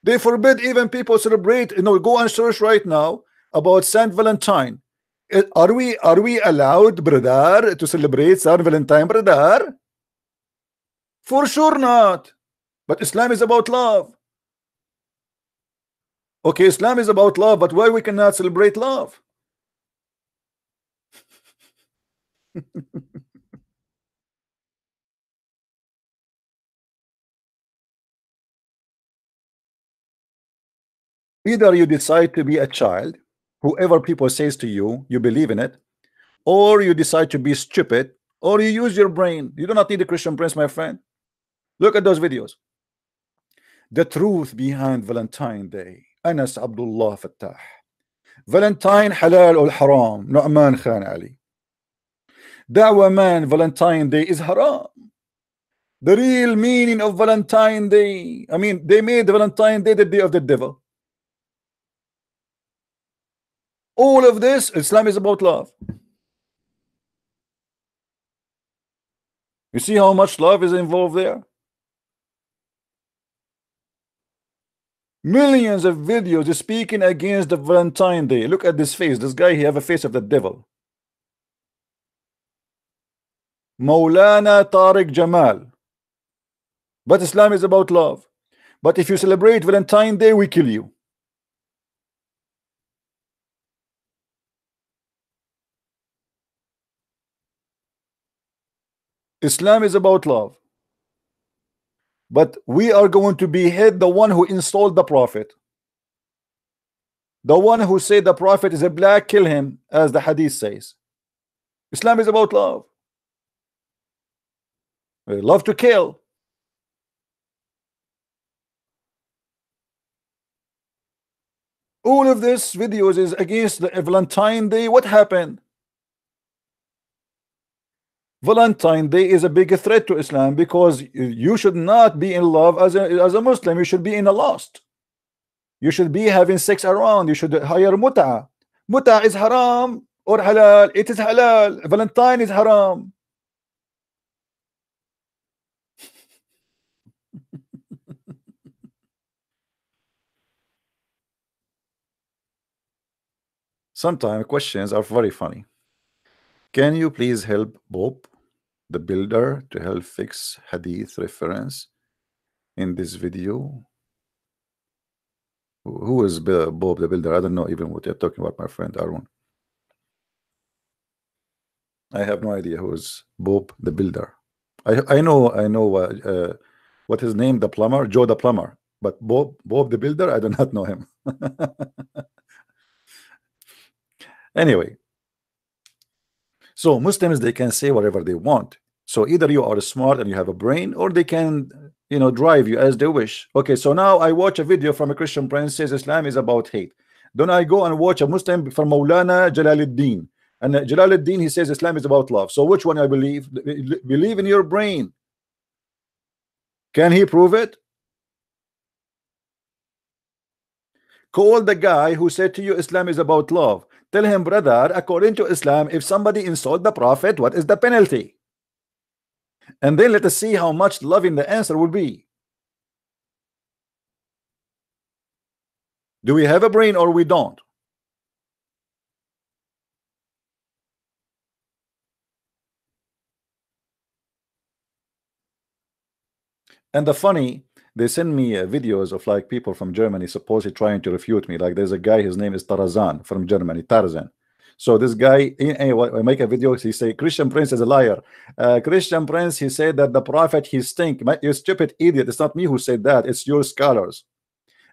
They forbid even people celebrate. You know, go and search right now about Saint Valentine. Are we allowed, brother, to celebrate Saint Valentine, brother? For sure not. But Islam is about love. Okay, Islam is about love, but why we cannot celebrate love? Either you decide to be a child, whoever people says to you, you believe in it, or you decide to be stupid, or you use your brain. You do not need a Christian Prince, my friend. Look at those videos. The truth behind Valentine Day. Anas Abdullah Fattah. Valentine halal or haram? Nu'man Khan Ali. Da'wa man, Valentine Day is haram. The real meaning of Valentine Day, I mean, they made Valentine Day the day of the devil. All of this, Islam is about love. You see how much love is involved there? Millions of videos speaking against the Valentine Day. Look at this face. This guy, he have a face of the devil. Maulana Tariq Jamal. But Islam is about love. But if you celebrate Valentine Day, we kill you. Islam is about love. But we are going to behead the one who installed the prophet. The one who said the prophet is a black, kill him, as the hadith says. Islam is about love. We love to kill. All of this videos is against the Valentine Day. What happened? Valentine Day is a big threat to Islam, because you should not be in love as a Muslim. You should be in a lust. You should be having sex around. You should hire mut'a. Mut'a is haram or halal. It is halal. Valentine is haram. sometimes questions are very funny. Can you please help Bob the Builder to help fix hadith reference in this video? Who is Bob the Builder? I don't know even what you're talking about, my friend Arun. I have no idea who is Bob the Builder. I know what his name, the plumber, Joe the plumber, but Bob the Builder, I do not know him. Anyway, so Muslims, they can say whatever they want. So either you are smart and you have a brain, or they can, you know, drive you as they wish. Okay, so now I watch a video from a Christian prince says Islam is about hate. Then I go and watch a Muslim from Maulana Jalaluddin, and Jalaluddin, he says Islam is about love. So which one I believe? Believe in your brain. Can he prove it? Call the guy who said to you Islam is about love. Tell him, brother, according to Islam, if somebody insult the Prophet, what is the penalty? And then let us see how much loving the answer will be. Do we have a brain or we don't? And the funny, they send me videos of like people from Germany supposedly trying to refute me. Like there's a guy, his name is Tarzan from Germany, Tarzan. So this guy, I make a video, he say Christian Prince is a liar. Christian Prince, he said that the Prophet, he stink. You stupid idiot, it's not me who said that, it's your scholars.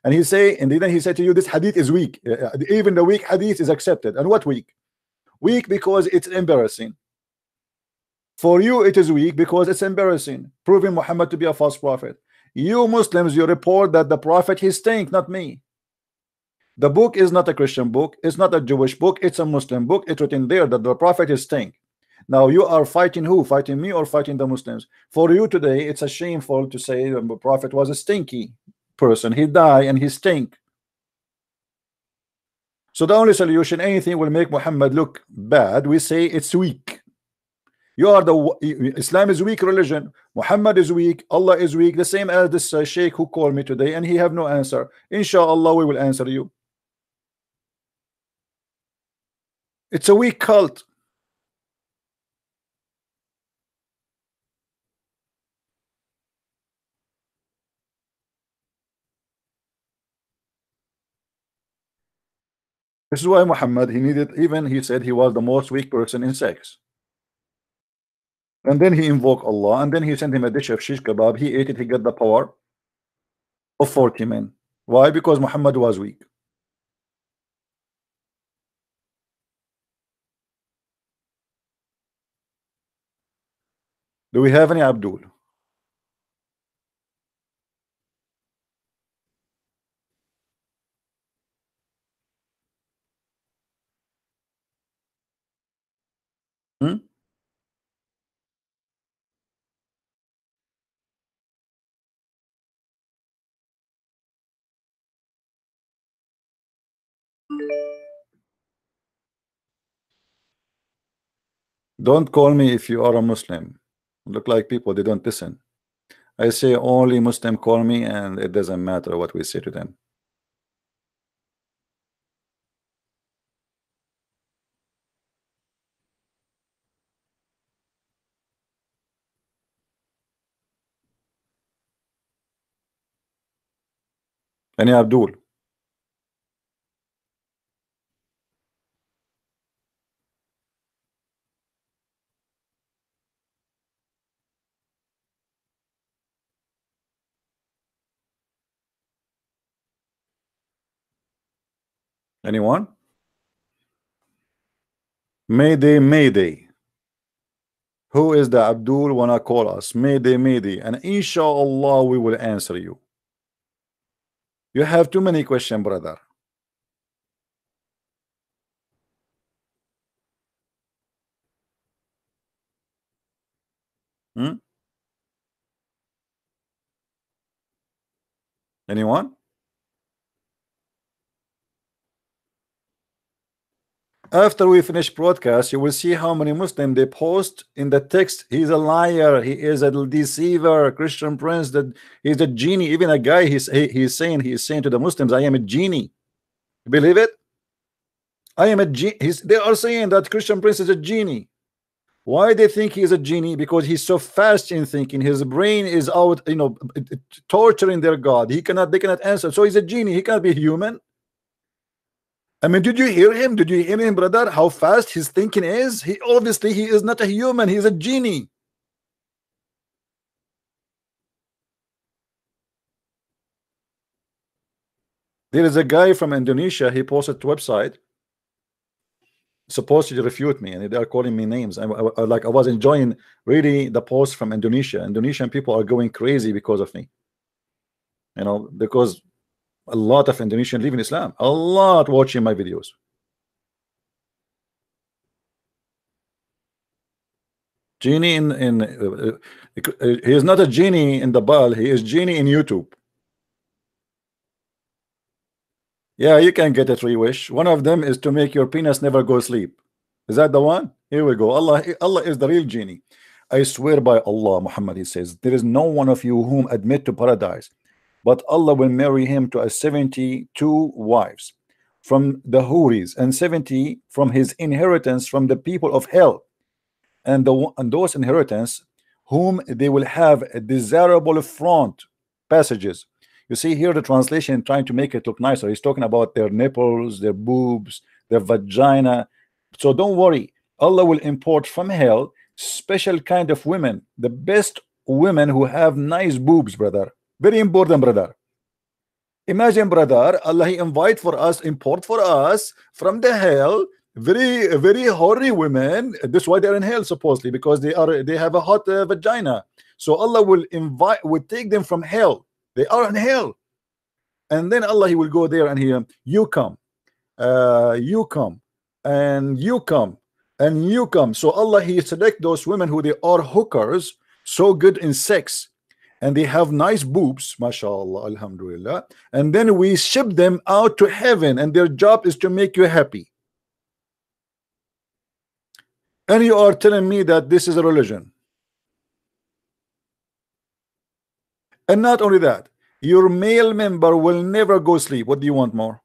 And he say, and then he said to you, this hadith is weak. Even the weak hadith is accepted. And what weak? Weak because it's embarrassing. For you, it is weak because it's embarrassing, proving Muhammad to be a false prophet. You Muslims, you report that the Prophet, he stink, not me. The book is not a Christian book, it's not a Jewish book, it's a Muslim book. It's written there that the Prophet is stink. Now you are fighting who? Fighting me or fighting the Muslims? For you today, it's a shameful to say the Prophet was a stinky person. He died and he stink. So the only solution, anything will make Muhammad look bad, we say it's weak. You are the Islam is weak religion. Muhammad is weak. Allah is weak. The same as this sheikh who called me today, and he have no answer. Inshallah, we will answer you. It's a weak cult. This is why Muhammad, he needed, even he said he was the most weak person in sex. And then he invoked Allah, and then he sent him a dish of shish kebab. He ate it, he got the power of 40 men. Why? Because Muhammad was weak. Do we have any Abdul? Hmm? Don't call me if you are a Muslim. Look like people, they don't listen. I say only Muslim call me, and it doesn't matter what we say to them. Any Abdul? Anyone? Mayday, Mayday. Who is the Abdul wanna call us? Mayday, Mayday. And inshallah we will answer you. You have too many questions, brother. Anyone? After we finish broadcast, you will see how many Muslims they post in the text. He's a liar. He is a deceiver. Christian Prince, that he's a genie. Even a guy, he's saying to the Muslims, I am a genie. You believe it? I am a genie. They are saying that Christian Prince is a genie. Why they think he is a genie? Because he's so fast in thinking. His brain is out, you know, torturing their God. They cannot answer. So he's a genie. He cannot be human. I mean, did you hear him? Did you hear him, brother? How fast his thinking is? He obviously he is not a human. He's a genie. There is a guy from Indonesia. He posted a website supposed to refute me, and they are calling me names. I was enjoying really the post from Indonesia. Indonesian people are going crazy because of me, you know, because a lot of Indonesian live in Islam, a lot watching my videos. Genie he is not a genie in the ball, he is genie in YouTube. Yeah, you can get a 3 wish. One of them is to make your penis never go sleep. Is that the one? Here we go. Allah is the real genie. I swear by Allah, Muhammad, he says, there is no one of you whom admit to paradise, but Allah will marry him to a 72 wives from the Huris, and 70 from his inheritance from the people of hell, and those inheritance whom they will have a desirable front passages. You see here the translation trying to make it look nicer. He's talking about their nipples, their boobs, their vagina. So don't worry, Allah will import from hell special kind of women, the best women who have nice boobs, brother. Very important, brother. Imagine, brother, Allah he import for us from the hell very hoary women. That's why they're in hell supposedly, because they have a hot vagina. So Allah will take them from hell. They are in hell, and then Allah he will go there and you come, you come, and you come, and you come. So Allah he select those women who they are hookers, so good in sex, and they have nice boobs, mashallah, alhamdulillah, and then we ship them out to heaven, and their job is to make you happy. And you are telling me that this is a religion. And not only that, your male member will never go sleep. What do you want more?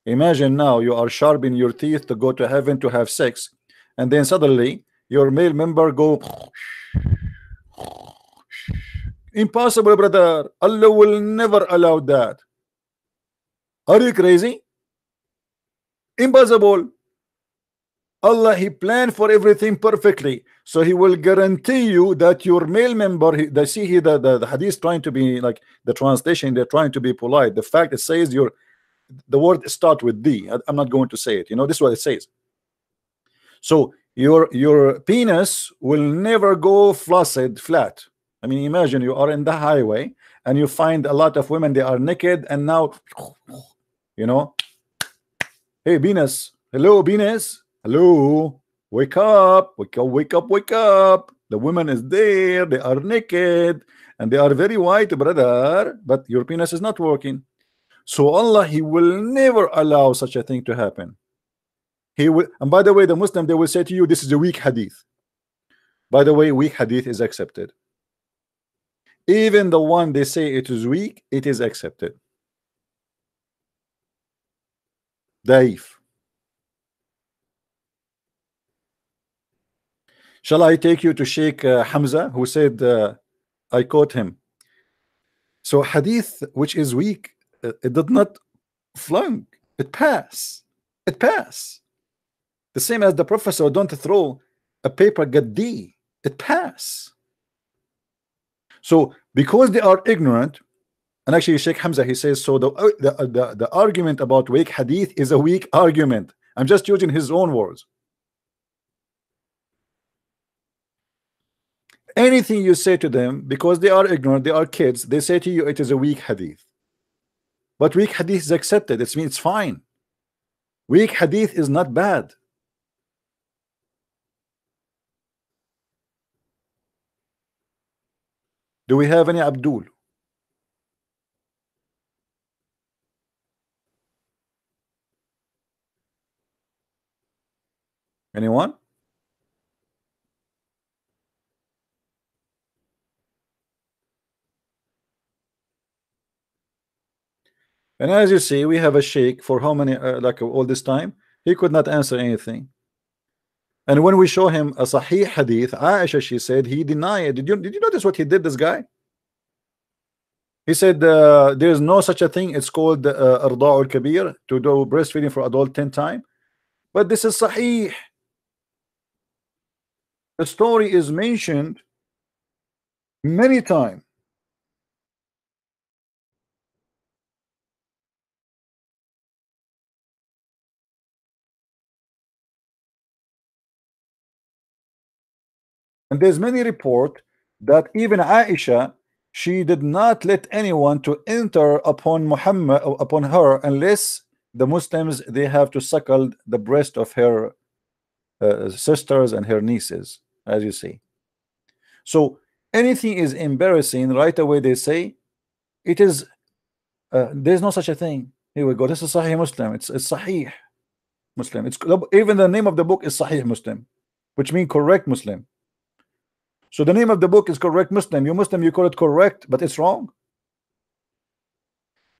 Imagine now you are sharpening your teeth to go to heaven to have sex, and then suddenly your male member go. Impossible, brother. Allah will never allow that. Are you crazy? Impossible. Allah he planned for everything perfectly, so he will guarantee you that your male member, the hadith trying to be like the translation, they're trying to be polite. The fact it says the word start with D. I'm not going to say it, you know, this is what it says. So your penis will never go flat. I mean, imagine you are in the highway and you find a lot of women, they are naked, and now, you know, hey penis, hello penis, hello, wake up, wake up, wake up, wake up. The woman is there, they are naked and they are very white, brother, but your penis is not working. So Allah he will never allow such a thing to happen. He will. And by the way, the Muslim, they will say to you, this is a weak hadith. By the way, weak hadith is accepted. Even the one they say it is weak, it is accepted. Daif. Shall I take you to Sheikh Hamza, who said, I quote him. So hadith which is weak, it did not flunk, it pass. It pass. The same as the professor don't throw a paper get D, it pass. So because they are ignorant, and actually Sheikh Hamza he says so the argument about weak hadith is a weak argument. I'm just using his own words. Anything you say to them, because they are ignorant, they are kids, they say to you it is a weak hadith. But weak hadith is accepted. It means it's fine. Weak hadith is not bad. Do we have any Abdul? Anyone? And as you see, we have a sheikh for how many, like all this time, he could not answer anything. And when we show him a Sahih hadith, Aisha, she said he denied. Did you notice what he did, this guy? He said there's no such a thing. It's called Arda'ul Kabir, to do breastfeeding for adult 10 times. But this is Sahih. The story is mentioned many times. And there's many report that even Aisha, she did not let anyone to enter upon Muhammad, upon her, unless the Muslims, they have to suckle the breast of her sisters and her nieces, as you see. So anything is embarrassing, right away they say it is there's no such a thing. Here we go. This is Sahih Muslim. It's Sahih Muslim. It's even the name of the book is Sahih Muslim, which means correct Muslim. So the name of the book is correct Muslim. You Muslim, you call it correct, but it's wrong.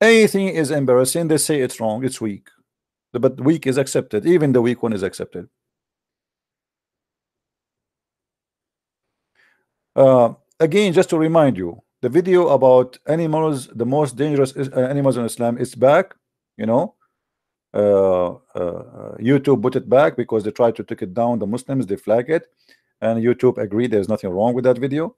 Anything is embarrassing, they say it's wrong, it's weak. But weak is accepted. Even the weak one is accepted. Again, just to remind you, the video about animals, the most dangerous animals in Islam, is back. You know, YouTube put it back because they tried to take it down. The Muslims, they flag it, and YouTube agreed there's nothing wrong with that video.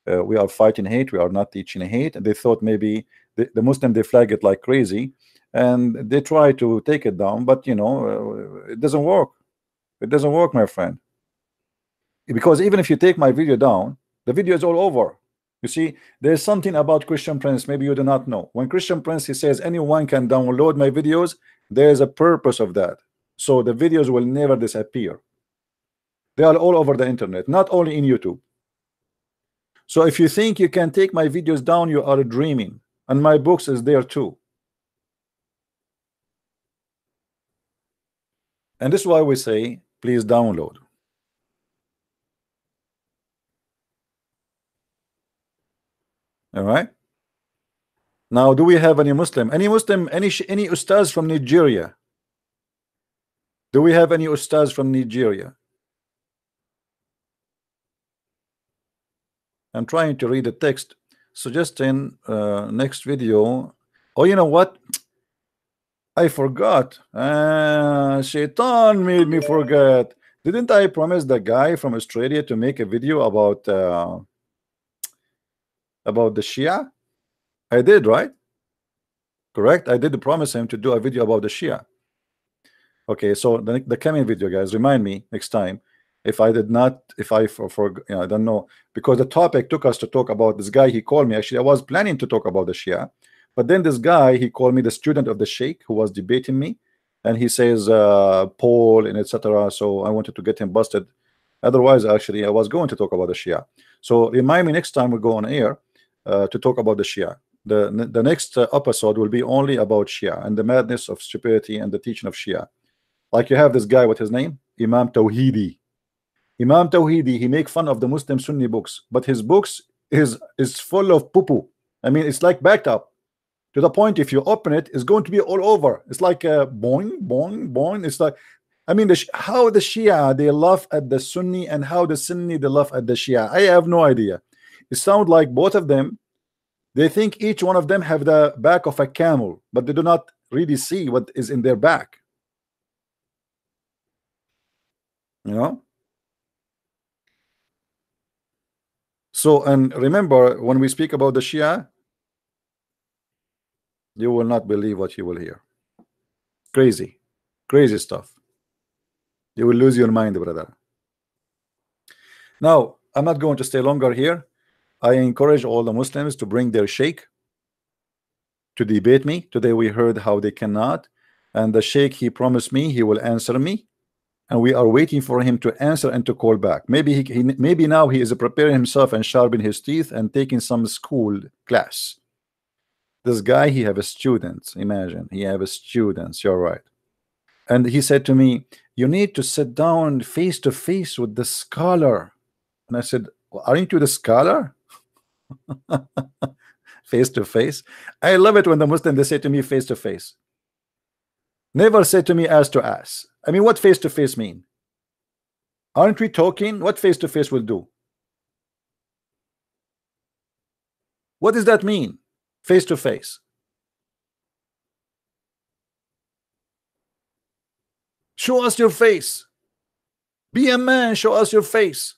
We are fighting hate, we are not teaching hate. And they thought maybe the Muslim, they flag it like crazy, and they try to take it down, but you know, it doesn't work. It doesn't work, my friend, because even if you take my video down, the video is all over. You see, there's something about Christian Prince maybe you do not know. When Christian Prince, he says anyone can download my videos, there's a purpose of that. So the videos will never disappear. They are all over the internet, not only in YouTube. So if you think you can take my videos down, you are dreaming. And my books is there too. And this is why we say, please download. All right. Now, do we have any Muslim? Any Muslim? Any ustaz from Nigeria? Do we have any ustaz from Nigeria? I'm trying to read the text, suggesting next video. Oh, you know what? I forgot. Shaitan made me forget. Didn't I promise the guy from Australia to make a video about the Shia? I did, right? Correct. I did promise him to do a video about the Shia. Okay, so the coming video, guys, remind me next time. If I did not, if I you know, I don't know, because the topic took us to talk about this guy. He called me. Actually, I was planning to talk about the Shia, but then this guy, he called me the student of the Sheikh who was debating me, and he says Paul and etc. So I wanted to get him busted. Otherwise, actually, I was going to talk about the Shia. So remind me next time we go on air to talk about the Shia. The next episode will be only about Shia and the madness of stupidity and the teaching of Shia. Like you have this guy, what his name? Imam Tawhidi. Imam Tawhidi, he make fun of the Muslim Sunni books, but his books is full of poo-poo. I mean, it's like backed up to the point if you open it, it's going to be all over. It's like boing, boing, boing. It's like, I mean, how the Shia, they laugh at the Sunni, and how the Sunni, they laugh at the Shia. I have no idea. It sounds like both of them, they think each one of them have the back of a camel, but they do not really see what is in their back. You know? So, and remember, when we speak about the Shia, you will not believe what you will hear. Crazy, crazy stuff. You will lose your mind, brother. Now, I'm not going to stay longer here. I encourage all the Muslims to bring their sheikh to debate me. Today we heard how they cannot, and the sheikh, he promised me he will answer me, and we are waiting for him to answer and to call back. Maybe maybe now he is preparing himself and sharpening his teeth and taking some school class. This guy, he have a student. Imagine, he have a student. You're right. And he said to me, you need to sit down face to face with the scholar. And I said, aren't you the scholar? Face to face. I love it when the Muslim they say to me face to face. Never say to me ass to ass. I mean, what face to face mean? Aren't we talking? What face to face will do? What does that mean? Face to face. Show us your face. Be a man, show us your face.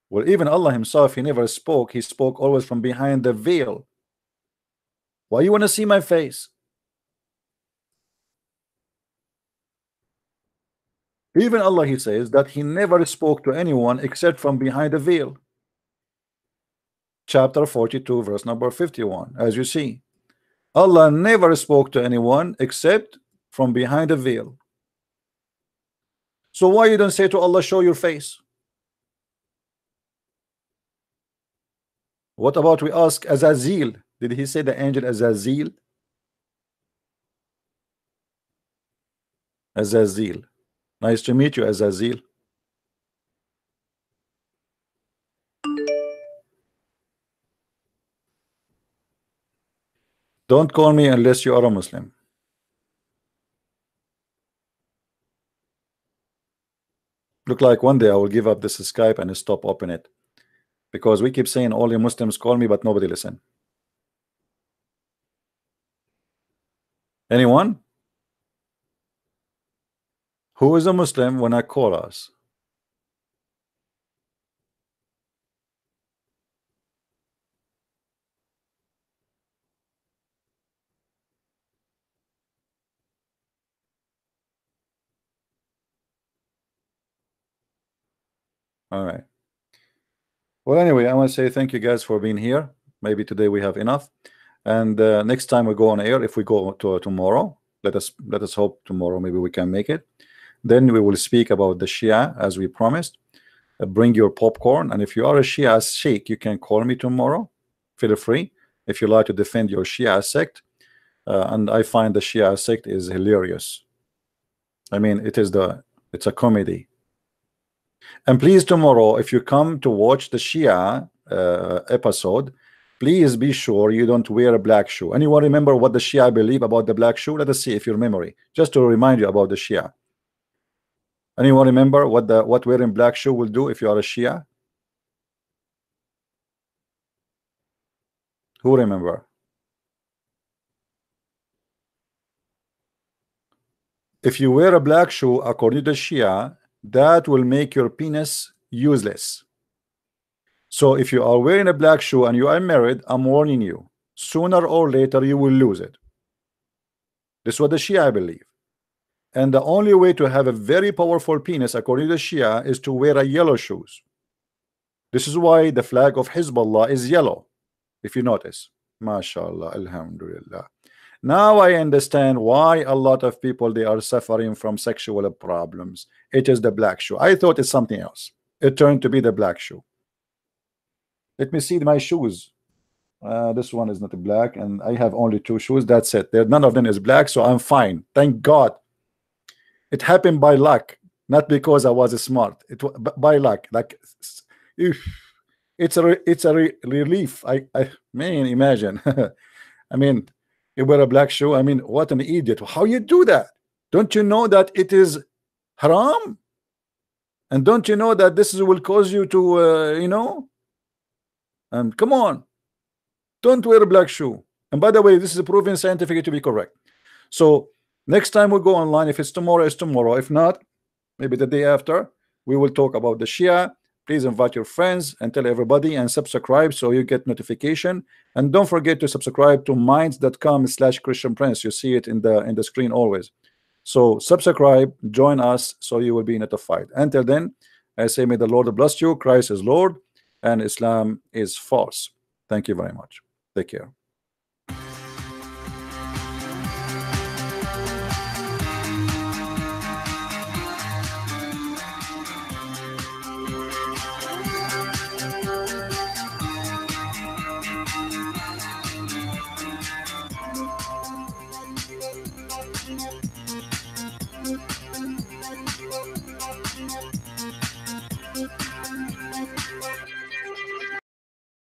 Well, even Allah himself, he never spoke. He spoke always from behind the veil. Why you want to see my face? Even Allah, he says that he never spoke to anyone except from behind the veil. Chapter 42, verse number 51. As you see, Allah never spoke to anyone except from behind the veil. So why you don't say to Allah, show your face? What about we ask Azazil? Did he say the angel Azazil? Azazil. Nice to meet you, Azazil. Don't call me unless you are a Muslim. Look like one day I will give up this Skype and stop opening it, because we keep saying only Muslims call me, but nobody listen. Anyone? Who is a Muslim when I call us? All right. Well, anyway, I want to say thank you guys for being here. Maybe today we have enough, and next time we go on air, if we go to tomorrow, let us hope tomorrow maybe we can make it. Then we will speak about the Shia as we promised. Bring your popcorn, and if you are a Shia sheikh, you can call me tomorrow. Feel free if you like to defend your Shia sect. And I find the Shia sect is hilarious. I mean, it's a comedy. And please, tomorrow, if you come to watch the Shia episode, please be sure you don't wear a black shoe. Anyone remember what the Shia believe about the black shoe? Let us see if your memory, just to remind you about the Shia. Anyone remember what wearing black shoe will do if you are a Shia? Who remember? If you wear a black shoe, according to the Shia, that will make your penis useless. So if you are wearing a black shoe and you are married, I'm warning you, sooner or later you will lose it. This is what the Shia believe. And the only way to have a very powerful penis, according to the Shia, is to wear a yellow shoes. This is why the flag of Hezbollah is yellow, if you notice. MashaAllah, Alhamdulillah. Now I understand why a lot of people, they are suffering from sexual problems. It is the black shoe. I thought it's something else. It turned to be the black shoe. Let me see my shoes. This one is not black, and I have only 2 shoes. That's it. None of them is black, so I'm fine. Thank God. It happened by luck, not because I was smart. It was by luck. Like, it's a relief. I man, imagine. I mean, you wear a black shoe. I mean, what an idiot! How you do that? Don't you know that it is haram? And don't you know that this will cause you to, you know? And come on, don't wear a black shoe. And by the way, this is proven scientifically to be correct. So next time we go online, if it's tomorrow, it's tomorrow. If not, maybe the day after, we will talk about the Shia. Please invite your friends and tell everybody, and subscribe so you get notification. And don't forget to subscribe to minds.com/Christian Prince. You see it in the screen always. So subscribe, join us, so you will be notified. Until then, I say may the Lord bless you. Christ is Lord and Islam is false. Thank you very much. Take care.